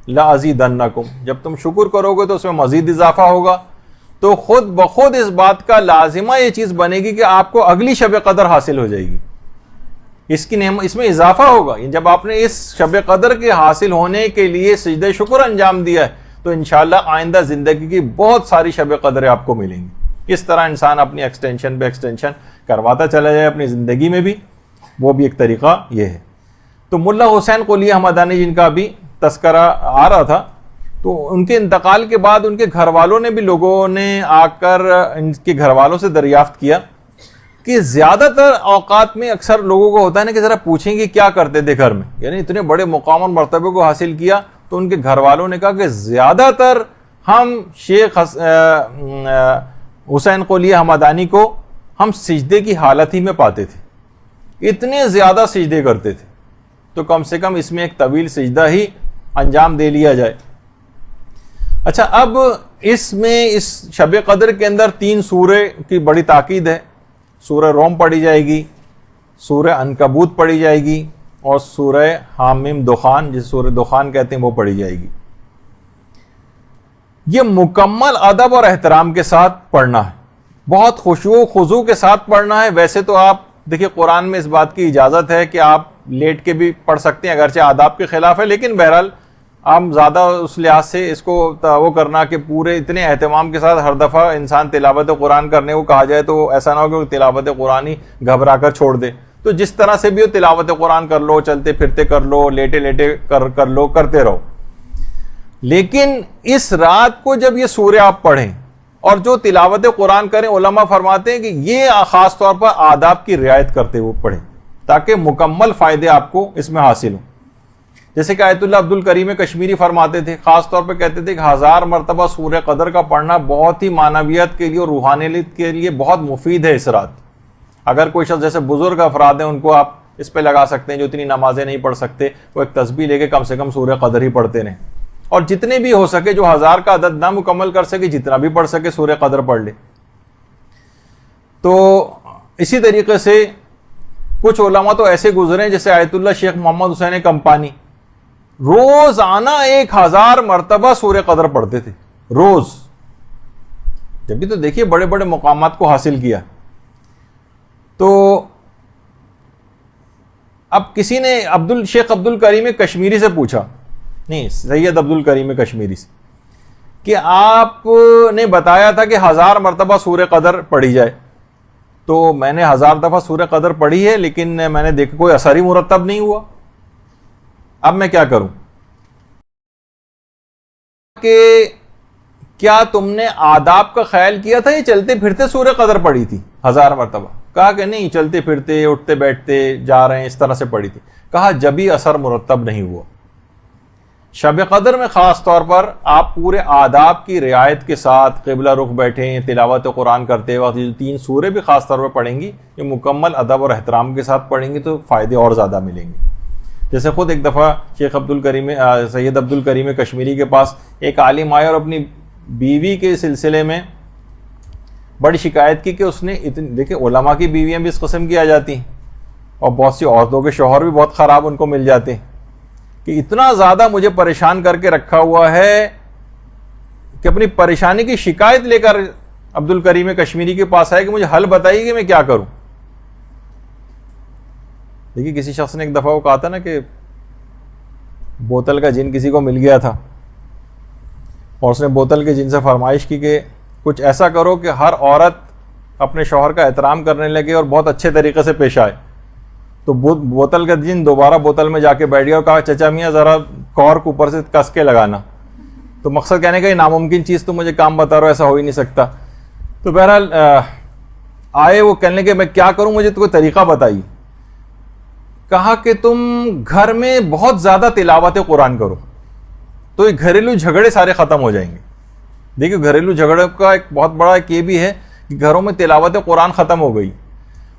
لازیدنکم، جب تم شکر کرو گے تو اس میں مزید اضافہ ہوگا، تو خود بخود اس بات کا لازمہ یہ چیز بنے گی کہ آپ کو اگلی شب قدر حاصل ہو جائے گی، اس میں اضافہ ہوگا۔ جب آپ نے اس شب قدر کے حاصل ہونے کے لیے سجدہ شکر انجام دیا ہے تو انشاءاللہ آئندہ زندگی کی بہت ساری شب قدریں آپ کو ملیں گی۔ اس طرح انسان اپنی ایکسٹینشن پہ ایکسٹینشن کرواتا چلا جائے اپنی زندگی میں بھی، وہ بھی ایک طریقہ یہ ہے۔ تو ملا حسین قلی حمدانی جن کا بھی تذکرہ آ رہا تھا، تو ان کے انتقال کے بعد ان کے گھر والوں نے بھی، لوگوں نے آ کر ان کے گھر والوں سے دریافت کیا کہ زیادہ تر اوقات میں اکثر لوگوں کو ہوتا ہے نا کہ ذرا پوچھیں گے کیا کرتے تھے گھر میں، یعنی اتنے بڑے مقام اور مرتبے کو حاصل کیا، تو ان کے گھر والوں نے کہا کہ زیادہ تر ہم شیخ حسین قلی حمدانی کو ہم سجدے کی حالت ہی میں پاتے تھے، اتنے زیادہ سجدے کرتے تھے، تو کم سے کم اس میں ایک طویل سجدہ ہی انجام دے لیا جائے۔ اچھا، اب اس میں اس شب قدر کے اندر 3 سورے کی بڑی تاکید ہے۔ سورہ روم پڑھی جائے گی، سورہ عنکبوت پڑھی جائے گی، اور سورہ حامیم دخان، جس سورہ دخان کہتے ہیں، وہ پڑھی جائے گی۔ یہ مکمل ادب اور احترام کے ساتھ پڑھنا ہے، بہت خشوع و خضوع کے ساتھ پڑھنا ہے۔ ویسے تو آپ دیکھیں قرآن میں اس بات کی اجازت ہے کہ آپ لیٹ کے بھی پڑھ سکتے ہیں، اگرچہ آداب کے خلاف ہے، لیکن بہرحال ہم زیادہ اس لحاظ سے اس کو وہ کرنا کہ پورے اتنے اہتمام کے ساتھ ہر دفعہ انسان تلاوت قرآن کرنے کو کہا جائے تو ایسا نہ ہو کہ تلاوت قرآن ہی گھبرا کر چھوڑ دے. تو جس طرح سے بھی ہو تلاوت قرآن کر لو, چلتے پھرتے کر لو, لیٹے لیٹے کر لو, کرتے رہو. لیکن اس رات کو جب یہ سورہ آپ پڑھیں اور جو تلاوت قرآن کریں, علماء فرماتے ہیں کہ یہ خاص طور پر آداب کی رعایت کرتے ہوئے پڑھیں تاکہ مکمل فائدے آپ کو اس میں حاصل ہوں. جیسے کہ آیت اللہ عبد الکریم کشمیری فرماتے تھے, خاص طور پہ کہتے تھے کہ 1000 مرتبہ سورہ قدر کا پڑھنا بہت ہی معنویت کے لیے اور روحانیت کے لیے بہت مفید ہے اس رات. اگر کوئی شخص جیسے بزرگ افراد ہیں ان کو آپ اس پہ لگا سکتے ہیں جو اتنی نمازیں نہیں پڑھ سکتے, وہ ایک تسبیح لے کے کم سے کم سورہ قدر ہی پڑھتے رہیں, اور جتنے بھی ہو سکے, جو 1000 کا عدد نہ مکمل کر سکے جتنا بھی پڑھ سکے سورہ قدر پڑھ لے. تو اسی طریقے سے کچھ علماء تو ایسے گزرے ہیں جیسے آیت اللہ شیخ محمد حسین کمپانی, روزانہ 1000 مرتبہ سورہ قدر پڑھتے تھے روز. جب بھی تو دیکھیے بڑے بڑے مقامات کو حاصل کیا. تو اب کسی نے شیخ عبد الکریم کشمیری سے پوچھا, نہیں سید عبد الکریم کشمیری سے, کہ آپ نے بتایا تھا کہ 1000 مرتبہ سورہ قدر پڑھی جائے, تو میں نے 1000 دفعہ سورہ قدر پڑھی ہے لیکن میں نے دیکھا کوئی اثر ہی مرتب نہیں ہوا, اب میں کیا کروں؟ کہ کیا تم نے آداب کا خیال کیا تھا, یہ چلتے پھرتے سورہ قدر پڑھی تھی 1000 مرتبہ؟ کہا کہ نہیں, چلتے پھرتے اٹھتے بیٹھتے جا رہے ہیں اس طرح سے پڑھی تھی. کہا جبھی اثر مرتب نہیں ہوا. شب قدر میں خاص طور پر آپ پورے آداب کی رعایت کے ساتھ قبلہ رخ بیٹھیں, تلاوت قرآن کرتے وقت یہ 3 سورے بھی خاص طور پر پڑھیں گی, یہ مکمل ادب اور احترام کے ساتھ پڑھیں گی تو فائدے اور زیادہ ملیں گے. جیسے خود ایک دفعہ شیخ سید عبد الکریم کشمیری کے پاس ایک عالم آئے اور اپنی بیوی کے سلسلے میں بڑی شکایت کی کہ اس نے دیکھیں علماء کی بیویاں بھی اس قسم کی آ جاتی ہیں, اور بہت سی عورتوں کے شوہر بھی بہت خراب ان کو مل جاتے ہیں, کہ اتنا زیادہ مجھے پریشان کر کے رکھا ہوا ہے کہ اپنی پریشانی کی شکایت لے کر عبد الکریم کشمیری کے پاس آئے کہ مجھے حل بتائیے کہ میں کیا کروں. دیکھیے کسی شخص نے ایک دفعہ وہ کہا تھا نا کہ بوتل کا جن کسی کو مل گیا تھا, اور اس نے بوتل کے جن سے فرمائش کی کہ کچھ ایسا کرو کہ ہر عورت اپنے شوہر کا احترام کرنے لگے اور بہت اچھے طریقے سے پیش آئے. تو بوتل کا جن دوبارہ بوتل میں جا کے بیٹھ گیا اور کہا چچا میاں ذرا کارک اوپر سے کس کے لگانا. تو مقصد کہنے کا یہ ناممکن چیز تو مجھے کام بتا رہا ہو, ایسا ہو ہی نہیں سکتا. تو بہرحال آئے وہ کہنے کے میں کیا کروں, مجھے تو کوئی طریقہ بتائیے. کہا کہ تم گھر میں بہت زیادہ تلاوت قرآن کرو تو یہ گھریلو جھگڑے سارے ختم ہو جائیں گے. دیکھیے گھریلو جھگڑے کا ایک بہت بڑا یہ بھی ہے کہ گھروں میں تلاوت قرآن ختم ہو گئی.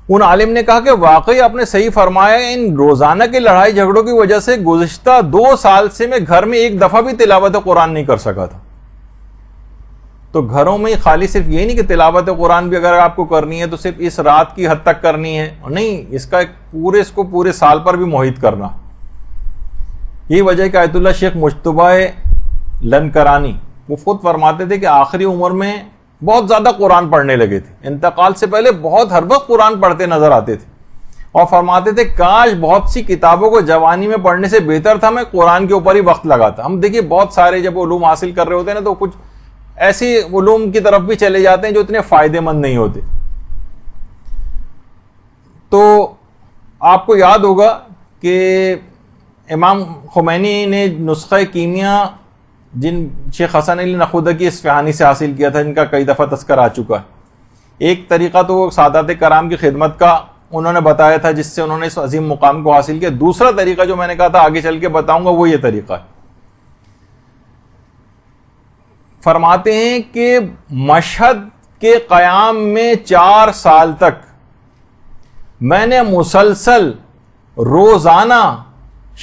ان عالم نے کہا کہ واقعی آپ نے صحیح فرمایا, ان روزانہ کے لڑائی جھگڑوں کی وجہ سے گزشتہ 2 سال سے میں گھر میں ایک دفعہ بھی تلاوت قرآن نہیں کر سکا تھا. تو گھروں میں خالی صرف یہ نہیں کہ تلاوت قرآن بھی اگر آپ کو کرنی ہے تو صرف اس رات کی حد تک کرنی ہے, نہیں, اس کا اس کو پورے سال پر بھی محیط کرنا. یہی وجہ کہ آیت اللہ شیخ مجتبہ لنکرانی وہ خود فرماتے تھے کہ آخری عمر میں بہت زیادہ قرآن پڑھنے لگے تھے, انتقال سے پہلے بہت ہر وقت قرآن پڑھتے نظر آتے تھے, اور فرماتے تھے کاش بہت سی کتابوں کو جوانی میں پڑھنے سے بہتر تھا میں قرآن کے اوپر ہی وقت لگاتا. ہم دیکھیے بہت سارے جب علوم حاصل کر رہے ہوتے ہیں نا تو کچھ ایسی علوم کی طرف بھی چلے جاتے ہیں جو اتنے فائدے مند نہیں ہوتے. تو آپ کو یاد ہوگا کہ امام خمینی نے نسخہ کیمیا جن شیخ حسن علی نخودکی اصفہانی سے حاصل کیا تھا, جن کا کئی دفعہ تذکر آ چکا ہے. ایک طریقہ تو سادات کرام کی خدمت کا انہوں نے بتایا تھا جس سے انہوں نے اس عظیم مقام کو حاصل کیا. دوسرا طریقہ جو میں نے کہا تھا آگے چل کے بتاؤں گا وہ یہ طریقہ ہے. فرماتے ہیں کہ مشہد کے قیام میں 4 سال تک میں نے مسلسل روزانہ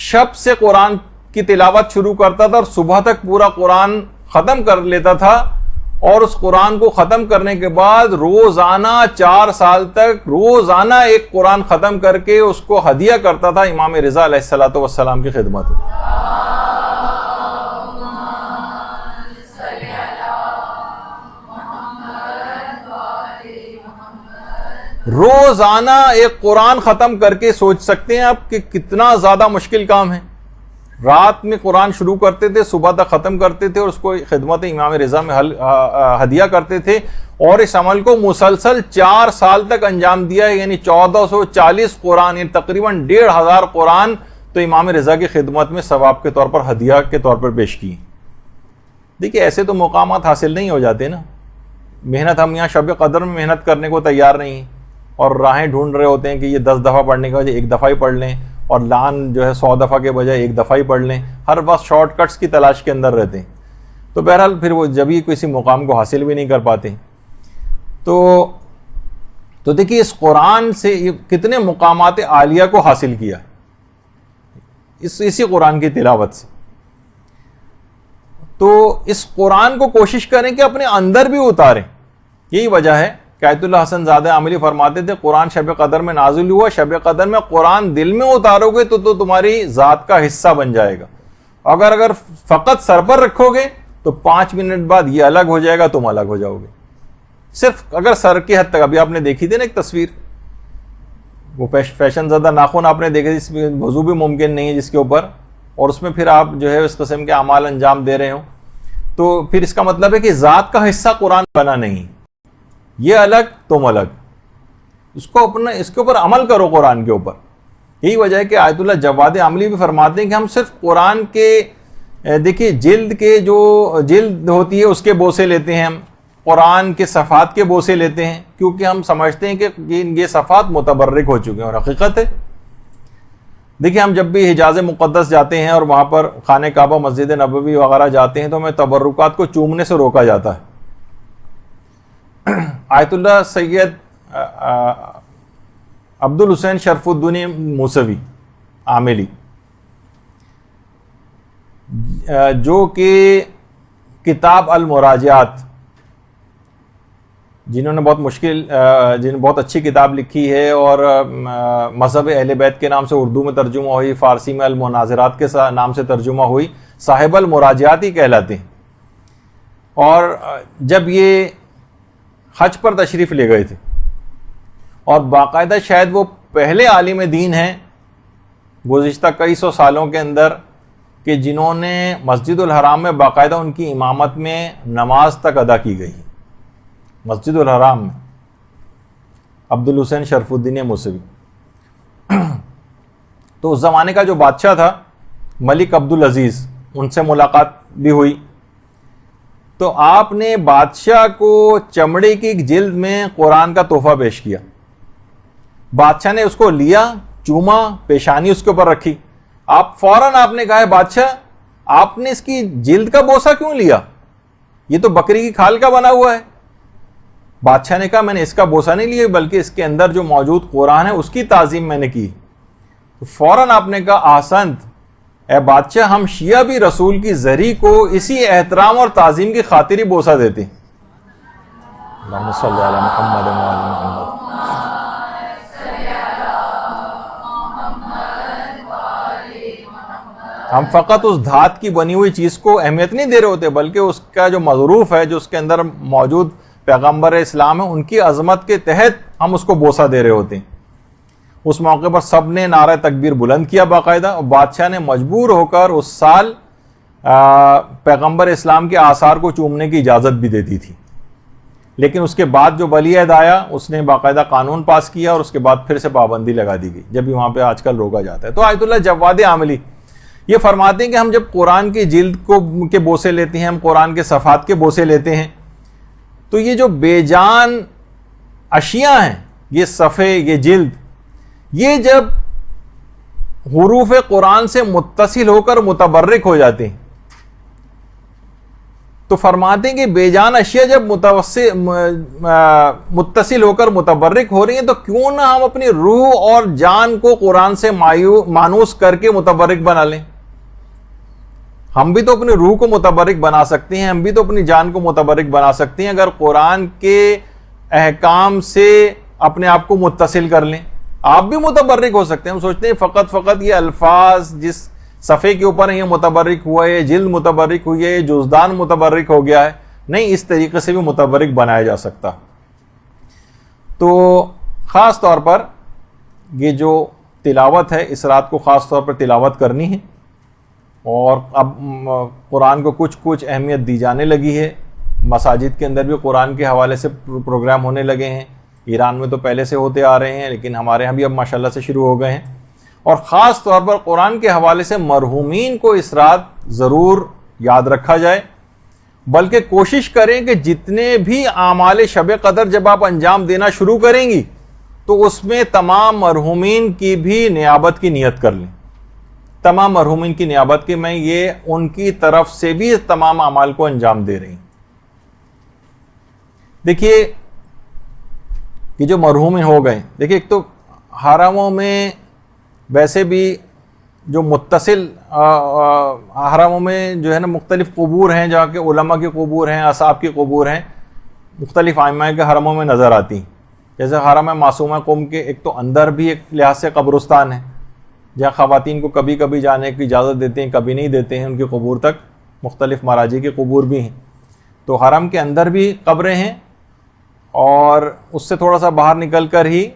شب سے قرآن کی تلاوت شروع کرتا تھا اور صبح تک پورا قرآن ختم کر لیتا تھا, اور اس قرآن کو ختم کرنے کے بعد روزانہ 4 سال تک روزانہ ایک قرآن ختم کر کے اس کو ہدیہ کرتا تھا امام رضا علیہ الصلوۃ والسلام کی خدمت میں. روزانہ ایک قرآن ختم کر کے سوچ سکتے ہیں آپ کہ کتنا زیادہ مشکل کام ہے. رات میں قرآن شروع کرتے تھے، صبح تک ختم کرتے تھے اور اس کو خدمت امام رضا میں ہدیہ کرتے تھے، اور اس عمل کو مسلسل 4 سال تک انجام دیا ہے، یعنی 1440 قرآن، یعنی تقریباً 1500 قرآن تو امام رضا کی خدمت میں ثواب کے طور پر، ہدیہ کے طور پر پیش کی۔ دیکھیے ایسے تو مقامات حاصل نہیں ہو جاتے نا، محنت ہم یہاں شب قدر میں محنت کرنے کو تیار نہیں ہیں، اور راہیں ڈھونڈ رہے ہوتے ہیں کہ یہ 10 دفعہ پڑھنے کے بجائے 1 دفعہ ہی پڑھ لیں، اور لان جو ہے 100 دفعہ کے بجائے 1 دفعہ ہی پڑھ لیں، ہر وقت شارٹ کٹس کی تلاش کے اندر رہتے ہیں، تو بہرحال پھر وہ جبھی کسی مقام کو حاصل بھی نہیں کر پاتے۔ تو دیکھیے اس قرآن سے کتنے مقامات عالیہ کو حاصل کیا اسی قرآن کی تلاوت سے۔ تو اس قرآن کو کوشش کریں کہ اپنے اندر بھی اتاریں، یہی وجہ ہے کہ آیت اللہ حسن زادہ عاملی فرماتے تھے قرآن شب قدر میں نازل ہوا، شب قدر میں قرآن دل میں اتارو گے تو تمہاری ذات کا حصہ بن جائے گا، اگر فقط سر پر رکھو گے تو 5 منٹ بعد یہ الگ ہو جائے گا، تم الگ ہو جاؤ گے۔ صرف اگر سر کی حد تک، ابھی آپ نے دیکھی تھی نا ایک تصویر، وہ فیشن زدہ ناخن آپ نے دیکھے جس میں وضو بھی ممکن نہیں ہے جس کے اوپر، اور اس میں پھر آپ جو ہے اس قسم کے اعمال انجام دے رہے ہوں، تو پھر اس کا مطلب ہے کہ ذات کا حصہ قرآن بنا نہیں، یہ الگ تم الگ، اس کے اوپر عمل کرو قرآن کے اوپر۔ یہی وجہ ہے کہ آیت اللہ جواد عاملی بھی فرماتے ہیں کہ ہم صرف قرآن کے دیکھیے جلد کے جو جلد ہوتی ہے اس کے بوسے لیتے ہیں، ہم قرآن کے صفحات کے بوسے لیتے ہیں، کیونکہ ہم سمجھتے ہیں کہ یہ صفحات متبرک ہو چکے ہیں، اور حقیقت ہے۔ دیکھیں ہم جب بھی حجاز مقدس جاتے ہیں اور وہاں پر خانہ کعبہ، مسجد نبوی وغیرہ جاتے ہیں تو ہمیں تبرکات کو چومنے سے روکا جاتا ہے۔ آیت اللہ سید عبد الحسین شرف الدین موسوی عاملی، جو کہ کتاب المراجعات، جنہوں نے بہت اچھی کتاب لکھی ہے، اور مذہب اہل بیت کے نام سے اردو میں ترجمہ ہوئی، فارسی میں المناظرات کے نام سے ترجمہ ہوئی، صاحب المراجعات ہی کہلاتے ہیں۔ اور جب یہ حج پر تشریف لے گئے تھے، اور باقاعدہ شاید وہ پہلے عالم دین ہیں گزشتہ کئی سو سالوں کے اندر کہ جنہوں نے مسجد الحرام میں باقاعدہ ان کی امامت میں نماز تک ادا کی گئی، مسجد الحرام میں، عبد الحسین شرف الدین موسوی۔ تو اس زمانے کا جو بادشاہ تھا ملک عبدالعزیز، ان سے ملاقات بھی ہوئی، تو آپ نے بادشاہ کو چمڑے کی ایک جلد میں قرآن کا تحفہ پیش کیا۔ بادشاہ نے اس کو لیا، چوما، پیشانی اس کے اوپر رکھی، فوراً آپ نے کہا ہے بادشاہ آپ نے اس کی جلد کا بوسہ کیوں لیا، یہ تو بکری کی کھال کا بنا ہوا ہے۔ بادشاہ نے کہا میں نے اس کا بوسہ نہیں لیا، بلکہ اس کے اندر جو موجود قرآن ہے اس کی تعظیم میں نے کی۔ تو فوراً آپ نے کہا احسنت، اے بادشاہ ہم شیعہ بھی رسول کی زری کو اسی احترام اور تعظیم کی خاطر ہی بوسہ دیتے ہیں۔ اللہم صلی علی محمد و علی محمد۔ ہم فقط اس دھات کی بنی ہوئی چیز کو اہمیت نہیں دے رہے ہوتے، بلکہ اس کا جو مظروف ہے، جو اس کے اندر موجود پیغمبر اسلام ہے، ان کی عظمت کے تحت ہم اس کو بوسہ دے رہے ہوتے ہیں۔ اس موقع پر سب نے نعرہ تکبیر بلند کیا باقاعدہ، اور بادشاہ نے مجبور ہو کر اس سال پیغمبر اسلام کے آثار کو چومنے کی اجازت بھی دیتی تھی۔ لیکن اس کے بعد جو ولی عہد آیا اس نے باقاعدہ قانون پاس کیا، اور اس کے بعد پھر سے پابندی لگا دی گئی، جب بھی وہاں پہ آج کل روکا جاتا ہے۔ تو آیت اللہ جواد عاملی یہ فرماتے ہیں کہ ہم جب قرآن کی جلد کے بوسے لیتے ہیں، ہم قرآن کے صفحات کے بوسے لیتے ہیں، تو یہ جو بے جان اشیاء ہیں، یہ صفحے، یہ جلد، یہ جب حروف قرآن سے متصل ہو کر متبرک ہو جاتے ہیں، تو فرماتے ہیں کہ بے جان اشیاء جب متصل ہو کر متبرک ہو رہی ہیں، تو کیوں نہ ہم اپنی روح اور جان کو قرآن سے مانوس کر کے متبرک بنا لیں۔ ہم بھی تو اپنی روح کو متبرک بنا سکتے ہیں، ہم بھی تو اپنی جان کو متبرک بنا سکتے ہیں اگر قرآن کے احکام سے اپنے آپ کو متصل کر لیں۔ آپ بھی متبرک ہو سکتے ہیں۔ ہم سوچتے ہیں فقط یہ الفاظ جس صفحے کے اوپر یہ متبرک ہوا ہے، جلد متبرک ہوئی ہے، جزدان متبرک ہو گیا ہے، نہیں، اس طریقے سے بھی متبرک بنایا جا سکتا۔ تو خاص طور پر یہ جو تلاوت ہے، اس رات کو خاص طور پر تلاوت کرنی ہے، اور اب قرآن کو کچھ اہمیت دی جانے لگی ہے. مساجد کے اندر بھی قرآن کے حوالے سے پروگرام ہونے لگے ہیں. ایران میں تو پہلے سے ہوتے آ رہے ہیں لیکن ہمارے ہاں بھی اب ماشاءاللہ سے شروع ہو گئے ہیں. اور خاص طور پر قرآن کے حوالے سے مرحومین کو اس رات ضرور یاد رکھا جائے، بلکہ کوشش کریں کہ جتنے بھی اعمال شب قدر جب آپ انجام دینا شروع کریں گی تو اس میں تمام مرحومین کی بھی نیابت کی نیت کر لیں. تمام مرحومین کی نیابت کی، میں یہ ان کی طرف سے بھی تمام اعمال کو انجام دے رہی ہوں. دیکھیے یہ جو مرحومین ہو گئے، دیکھیے ایک تو حرموں میں ویسے بھی جو متصل حرموں میں جو ہے نا مختلف قبور ہیں، جہاں کے علماء کی قبور ہیں، اصحاب کی قبور ہیں، مختلف ائمہ کے حرموں میں نظر آتی ہیں. جیسے حرم معصومہ قم کے ایک تو اندر بھی ایک لحاظ سے قبرستان ہے جہاں خواتین کو کبھی کبھی جانے کی اجازت دیتے ہیں، کبھی نہیں دیتے ہیں، ان کی قبور تک. مختلف مراجع کی قبور بھی ہیں. تو حرم کے اندر بھی قبریں ہیں اور اس سے تھوڑا سا باہر نکل کر ہی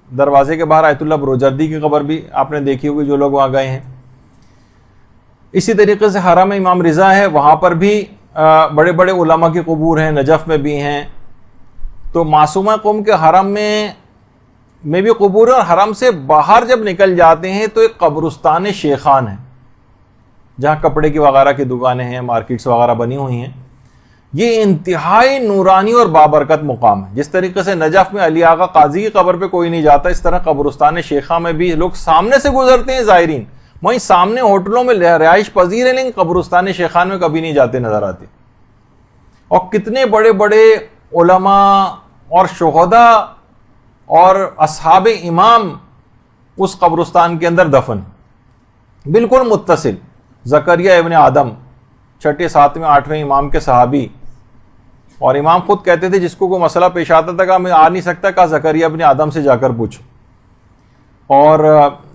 دروازے کے باہر آیت اللہ بروجردی کی قبر بھی آپ نے دیکھی ہوگی جو لوگ وہاں گئے ہیں. اسی طریقے سے حرم امام رضا ہے، وہاں پر بھی بڑے بڑے علماء کی قبور ہیں، نجف میں بھی ہیں. تو معصومہ قوم کے حرم میں بھی قبور ہے، اور حرم سے باہر جب نکل جاتے ہیں تو ایک قبرستان شیخان ہے جہاں کپڑے کی وغیرہ کی دکانیں ہیں، مارکیٹس وغیرہ بنی ہوئی ہیں. یہ انتہائی نورانی اور بابرکت مقام ہے. جس طریقے سے نجف میں علی آغا قاضی کی قبر پہ کوئی نہیں جاتا، اس طرح قبرستان شیخہ میں بھی لوگ سامنے سے گزرتے ہیں زائرین، وہیں سامنے ہوٹلوں میں رہائش پذیر ہیں لیکن قبرستان شیخان میں کبھی نہیں جاتے نظر آتے. اور کتنے بڑے بڑے علماء اور شہداء اور اصحاب امام اس قبرستان کے اندر دفن، بالکل متصل. زکریا ابن آدم 6، 7، 8ویں امام کے صحابی، اور امام خود کہتے تھے جس کو کوئی مسئلہ پیش آتا تھا کہ میں آ نہیں سکتا، کہا زکریا ابن آدم سے جا کر پوچھو. اور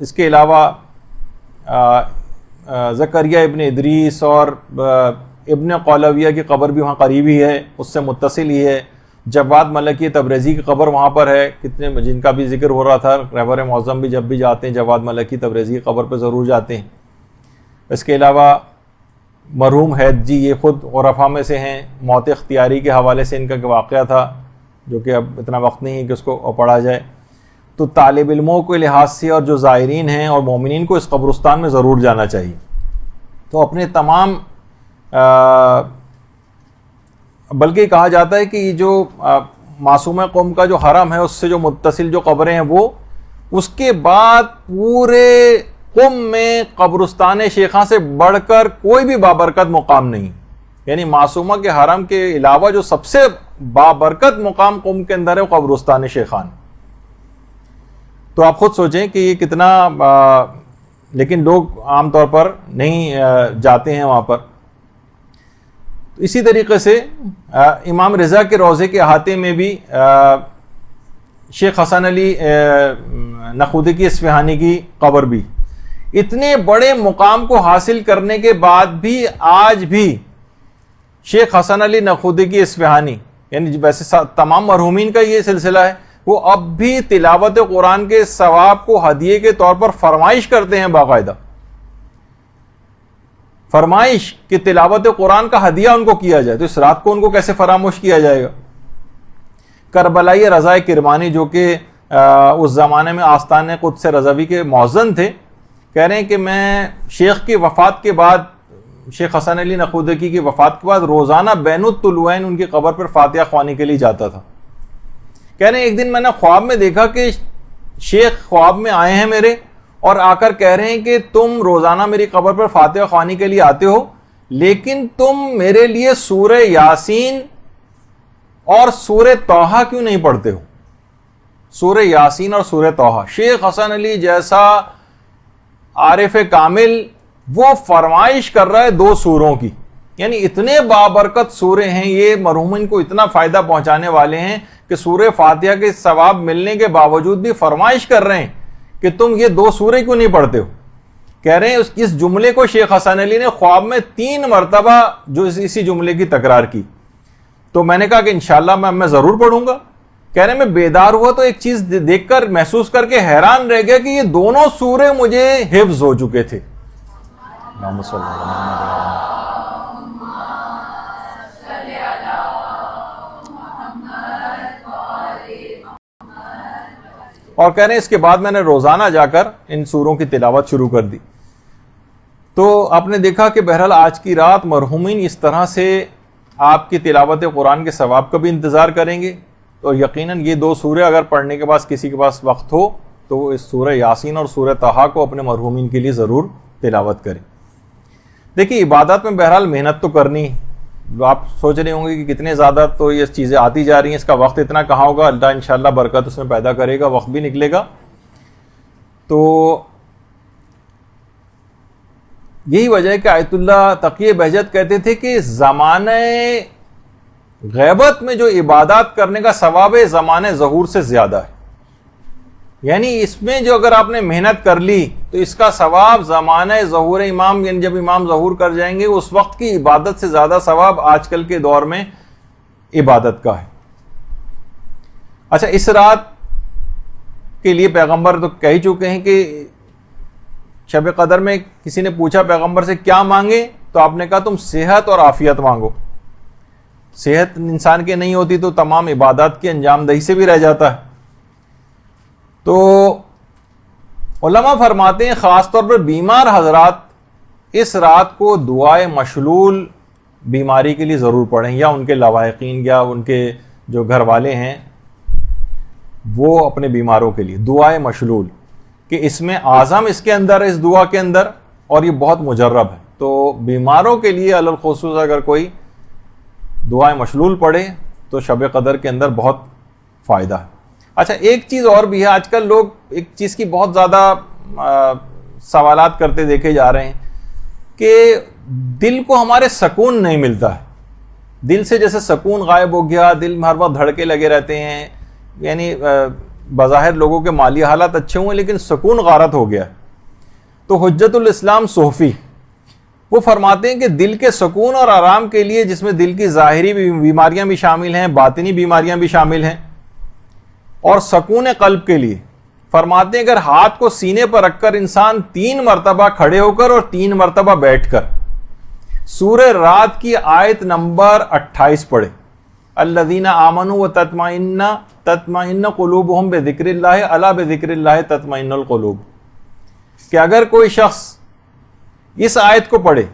اس کے علاوہ زکریا ابن ادریس اور ابن قولویہ کی قبر بھی وہاں قریبی ہے، اس سے متصل ہی ہے. جواد ملکی تبریزی کی قبر وہاں پر ہے، کتنے جن کا بھی ذکر ہو رہا تھا. رہبر معظم بھی جب بھی جاتے ہیں جواد ملکی تبریزی کی قبر پہ ضرور جاتے ہیں. اس کے علاوہ مرحوم حید جی، یہ خود عرفاء میں سے ہیں. موت اختیاری کے حوالے سے ان کا واقعہ تھا جو کہ اب اتنا وقت نہیں ہے کہ اس کو پڑھا جائے. تو طالب علموں کے لحاظ سے اور جو زائرین ہیں اور مومنین کو اس قبرستان میں ضرور جانا چاہیے. تو اپنے تمام بلکہ کہا جاتا ہے کہ یہ جو معصومہ قوم کا جو حرم ہے اس سے جو متصل جو قبریں ہیں وہ اس کے بعد پورے قم میں قبرستان شیخاں سے بڑھ کر کوئی بھی بابرکت مقام نہیں. یعنی معصومہ کے حرم کے علاوہ جو سب سے بابرکت مقام قم کے اندر ہے وہ قبرستان شیخان. تو آپ خود سوچیں کہ یہ کتنا لیکن لوگ عام طور پر نہیں جاتے ہیں وہاں پر. اسی طریقے سے امام رضا کے روضے کے احاطے میں بھی شیخ حسن علی نخودکی اصفہانی کی قبر بھی. اتنے بڑے مقام کو حاصل کرنے کے بعد بھی آج بھی شیخ حسن علی نخودکی اصفہانی، یعنی ویسے تمام مرحومین کا یہ سلسلہ ہے، وہ اب بھی تلاوت قرآن کے ثواب کو ہدیے کے طور پر فرمائش کرتے ہیں. باقاعدہ فرمائش کہ تلاوت قرآن کا ہدیہ ان کو کیا جائے. تو اس رات کو ان کو کیسے فراموش کیا جائے گا. کربلائی رضا کرمانی جو کہ اس زمانے میں آستان قدس رضوی کے مؤذن تھے، کہہ رہے ہیں کہ میں شیخ کی وفات کے بعد، شیخ حسن علی نخودکی کی وفات کے بعد روزانہ بین الطلوعین ان کی قبر پر فاتحہ خوانی کے لیے جاتا تھا. کہہ رہے ہیں ایک دن میں نے خواب میں دیکھا کہ شیخ خواب میں آئے ہیں میرے اور آ کر کہہ رہے ہیں کہ تم روزانہ میری قبر پر فاتحہ خوانی کے لیے آتے ہو لیکن تم میرے لیے سورہ یاسین اور سورہ طٰہٰ کیوں نہیں پڑھتے ہو. سورہ یاسین اور سورہ طٰہٰ. شیخ حسن علی جیسا عارف کامل وہ فرمائش کر رہا ہے 2 سوروں کی. یعنی اتنے بابرکت سورے ہیں یہ، مرحومین کو اتنا فائدہ پہنچانے والے ہیں کہ سورہ فاتحہ کے ثواب ملنے کے باوجود بھی فرمائش کر رہے ہیں کہ تم یہ 2 سورے کیوں نہیں پڑھتے ہو. کہہ رہے ہیں اس جملے کو شیخ حسن علی نے خواب میں 3 مرتبہ جو اسی جملے کی تکرار کی. تو میں نے کہا کہ انشاءاللہ میں ضرور پڑھوں گا. کہہ رہے ہیں میں بیدار ہوا تو ایک چیز دیکھ کر محسوس کر کے حیران رہ گیا کہ یہ دونوں سورے مجھے حفظ ہو چکے تھے. اللہم صلی علی محمد۔ اور کہہ رہے ہیں اس کے بعد میں نے روزانہ جا کر ان سوروں کی تلاوت شروع کر دی۔ تو آپ نے دیکھا کہ بہرحال آج کی رات مرحومین اس طرح سے آپ کی تلاوت قرآن کے ثواب کا بھی انتظار کریں گے، اور یقیناً یہ دو سورے اگر پڑھنے کے بعد کسی کے پاس وقت ہو تو اس سورہ یاسین اور سورہ طٰہٰ کو اپنے مرحومین کے لیے ضرور تلاوت کریں۔ دیکھیے عبادات میں بہرحال محنت تو کرنی، آپ سوچ رہے ہوں گے کہ کتنے زیادہ تو یہ چیزیں آتی جا رہی ہیں، اس کا وقت اتنا کہاں ہوگا، اللہ انشاءاللہ برکت اس میں پیدا کرے گا، وقت بھی نکلے گا۔ تو یہی وجہ ہے کہ آیت اللہ تقی بہجت کہتے تھے کہ زمانہ غیبت میں جو عبادات کرنے کا ثواب ہے زمانہ ظہور سے زیادہ ہے، یعنی اس میں جو اگر آپ نے محنت کر لی تو اس کا ثواب زمانہ ظہور امام، یعنی جب امام ظہور کر جائیں گے اس وقت کی عبادت سے زیادہ ثواب آج کل کے دور میں عبادت کا ہے۔ اچھا، اس رات کے لیے پیغمبر تو کہہ ہی چکے ہیں کہ شب قدر میں کسی نے پوچھا پیغمبر سے کیا مانگے، تو آپ نے کہا تم صحت اور عافیت مانگو۔ صحت انسان کی نہیں ہوتی تو تمام عبادات کی انجام دہی سے بھی رہ جاتا ہے۔ تو علماء فرماتے ہیں خاص طور پر بیمار حضرات اس رات کو دعائے مشلول بیماری کے لیے ضرور پڑھیں، یا ان کے لواحقین یا ان کے جو گھر والے ہیں وہ اپنے بیماروں کے لیے دعائے مشلول، کہ اس میں اعظم اس کے اندر اس دعا کے اندر، اور یہ بہت مجرب ہے، تو بیماروں کے لیے علی الخصوص اگر کوئی دعائے مشلول پڑھے تو شب قدر کے اندر بہت فائدہ ہے۔ اچھا، ایک چیز اور بھی ہے، آج کل لوگ ایک چیز کی بہت زیادہ سوالات کرتے دیکھے جا رہے ہیں کہ دل کو ہمارے سکون نہیں ملتا ہے، دل سے جیسے سکون غائب ہو گیا، دل میں ہر وقت دھڑکے لگے رہتے ہیں، یعنی بظاہر لوگوں کے مالی حالات اچھے ہوئے لیکن سکون غارت ہو گیا ہے۔ تو حجت الاسلام صوفی وہ فرماتے ہیں کہ دل کے سکون اور آرام کے لیے، جس میں دل کی ظاہری بیماریاں بھی شامل ہیں، باطنی بیماریاں بھی شامل ہیں، اور سکون قلب کے لیے فرماتے ہیں اگر ہاتھ کو سینے پر رکھ کر انسان 3 مرتبہ کھڑے ہو کر اور 3 مرتبہ بیٹھ کر سورہ رات کی آیت نمبر 28 پڑھے، الذین آمنوا وتطمئن قلوبہم بذکر اللہ الا بذکر اللہ تطمئن القلوب، کہ اگر کوئی شخص اس آیت کو پڑھے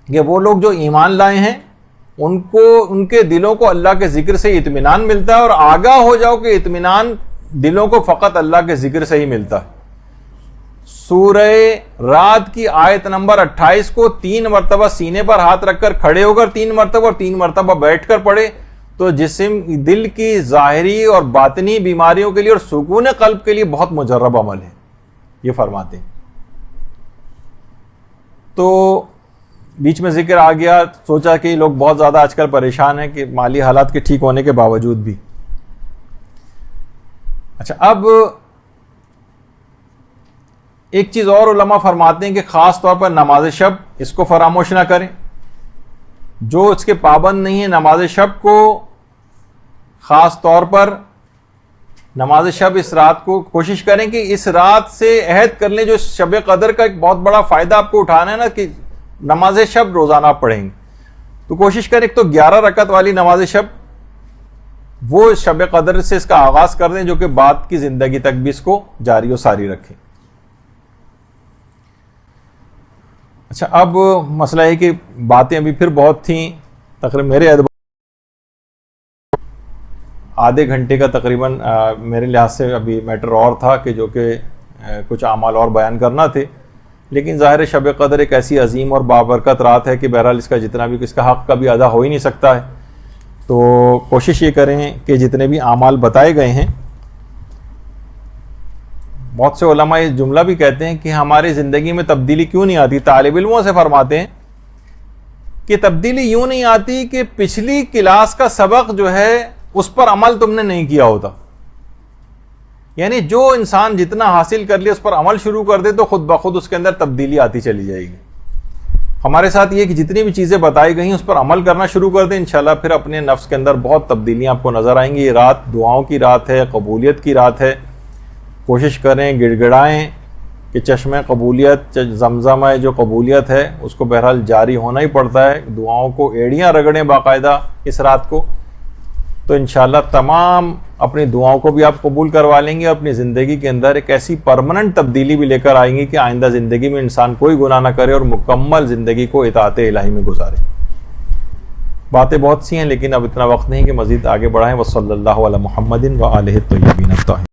کہ وہ لوگ جو ایمان لائے ہیں ان کے دلوں کو اللہ کے ذکر سے اطمینان ملتا ہے، اور آگاہ ہو جاؤ کہ اطمینان دلوں کو فقط اللہ کے ذکر سے ہی ملتا ہے۔ سورہ رات کی آیت نمبر 28 کو 3 مرتبہ سینے پر ہاتھ رکھ کر کھڑے ہو کر 3 مرتبہ اور 3 مرتبہ بیٹھ کر پڑھے تو جسم دل کی ظاہری اور باطنی بیماریوں کے لیے اور سکون قلب کے لیے بہت مجرب عمل ہے، یہ فرماتے ہیں۔ تو بیچ میں ذکر آ گیا، سوچا کہ لوگ بہت زیادہ آج کل پریشان ہیں کہ مالی حالات کے ٹھیک ہونے کے باوجود بھی۔ اچھا، اب ایک چیز اور علماء فرماتے ہیں کہ خاص طور پر نماز شب اس کو فراموش نہ کریں، جو اس کے پابند نہیں ہے نماز شب کو خاص طور پر نماز شب اس رات کو کوشش کریں کہ اس رات سے عہد کر لیں، جو شب قدر کا ایک بہت بڑا فائدہ آپ کو اٹھانا ہے نا کہ نماز شب روزانہ آپ پڑھیں گے، تو کوشش کریں ایک تو 11 رکعت والی نماز شب وہ شب قدر سے اس کا آغاز کر دیں، جو کہ بعد کی زندگی تک بھی اس کو جاری و ساری رکھیں۔ اچھا، اب مسئلہ ہے کہ باتیں ابھی پھر بہت تھیں، تقریباً میرے اعتبار آدھے گھنٹے کا تقریباً میرے لحاظ سے ابھی میٹر اور تھا کہ جو کہ کچھ اعمال اور بیان کرنا تھے، لیکن ظاہر شب قدر ایک ایسی عظیم اور بابرکت رات ہے کہ بہرحال اس کا جتنا بھی اس کا حق کبھی ادا ہو ہی نہیں سکتا ہے، تو کوشش یہ کریں کہ جتنے بھی اعمال بتائے گئے ہیں، بہت سے علماء یہ جملہ بھی کہتے ہیں کہ ہماری زندگی میں تبدیلی کیوں نہیں آتی، طالب علموں سے فرماتے ہیں کہ تبدیلی یوں نہیں آتی کہ پچھلی کلاس کا سبق جو ہے اس پر عمل تم نے نہیں کیا ہوتا، یعنی جو انسان جتنا حاصل کر لے اس پر عمل شروع کر دے تو خود بخود اس کے اندر تبدیلی آتی چلی جائے گی۔ ہمارے ساتھ یہ کہ جتنی بھی چیزیں بتائی گئی ہیں اس پر عمل کرنا شروع کر دیں، انشاءاللہ پھر اپنے نفس کے اندر بہت تبدیلیاں آپ کو نظر آئیں گی۔ یہ رات دعاؤں کی رات ہے، قبولیت کی رات ہے، کوشش کریں، گڑ گڑائیں کہ چشمہ قبولیت زمزم ہے جو قبولیت ہے اس کو بہرحال جاری ہونا ہی پڑتا ہے، دعاؤں کو ایڑیاں رگڑیں باقاعدہ اس رات کو، تو انشاءاللہ تمام اپنی دعاؤں کو بھی آپ قبول کروا لیں گے، اپنی زندگی کے اندر ایک ایسی پرماننٹ تبدیلی بھی لے کر آئیں گے کہ آئندہ زندگی میں انسان کوئی گناہ نہ کرے اور مکمل زندگی کو اطاعت الہی میں گزارے۔ باتیں بہت سی ہیں لیکن اب اتنا وقت نہیں کہ مزید آگے بڑھائیں۔ وصلی اللہ علی محمد و آلہ الطیبین الطاہرین۔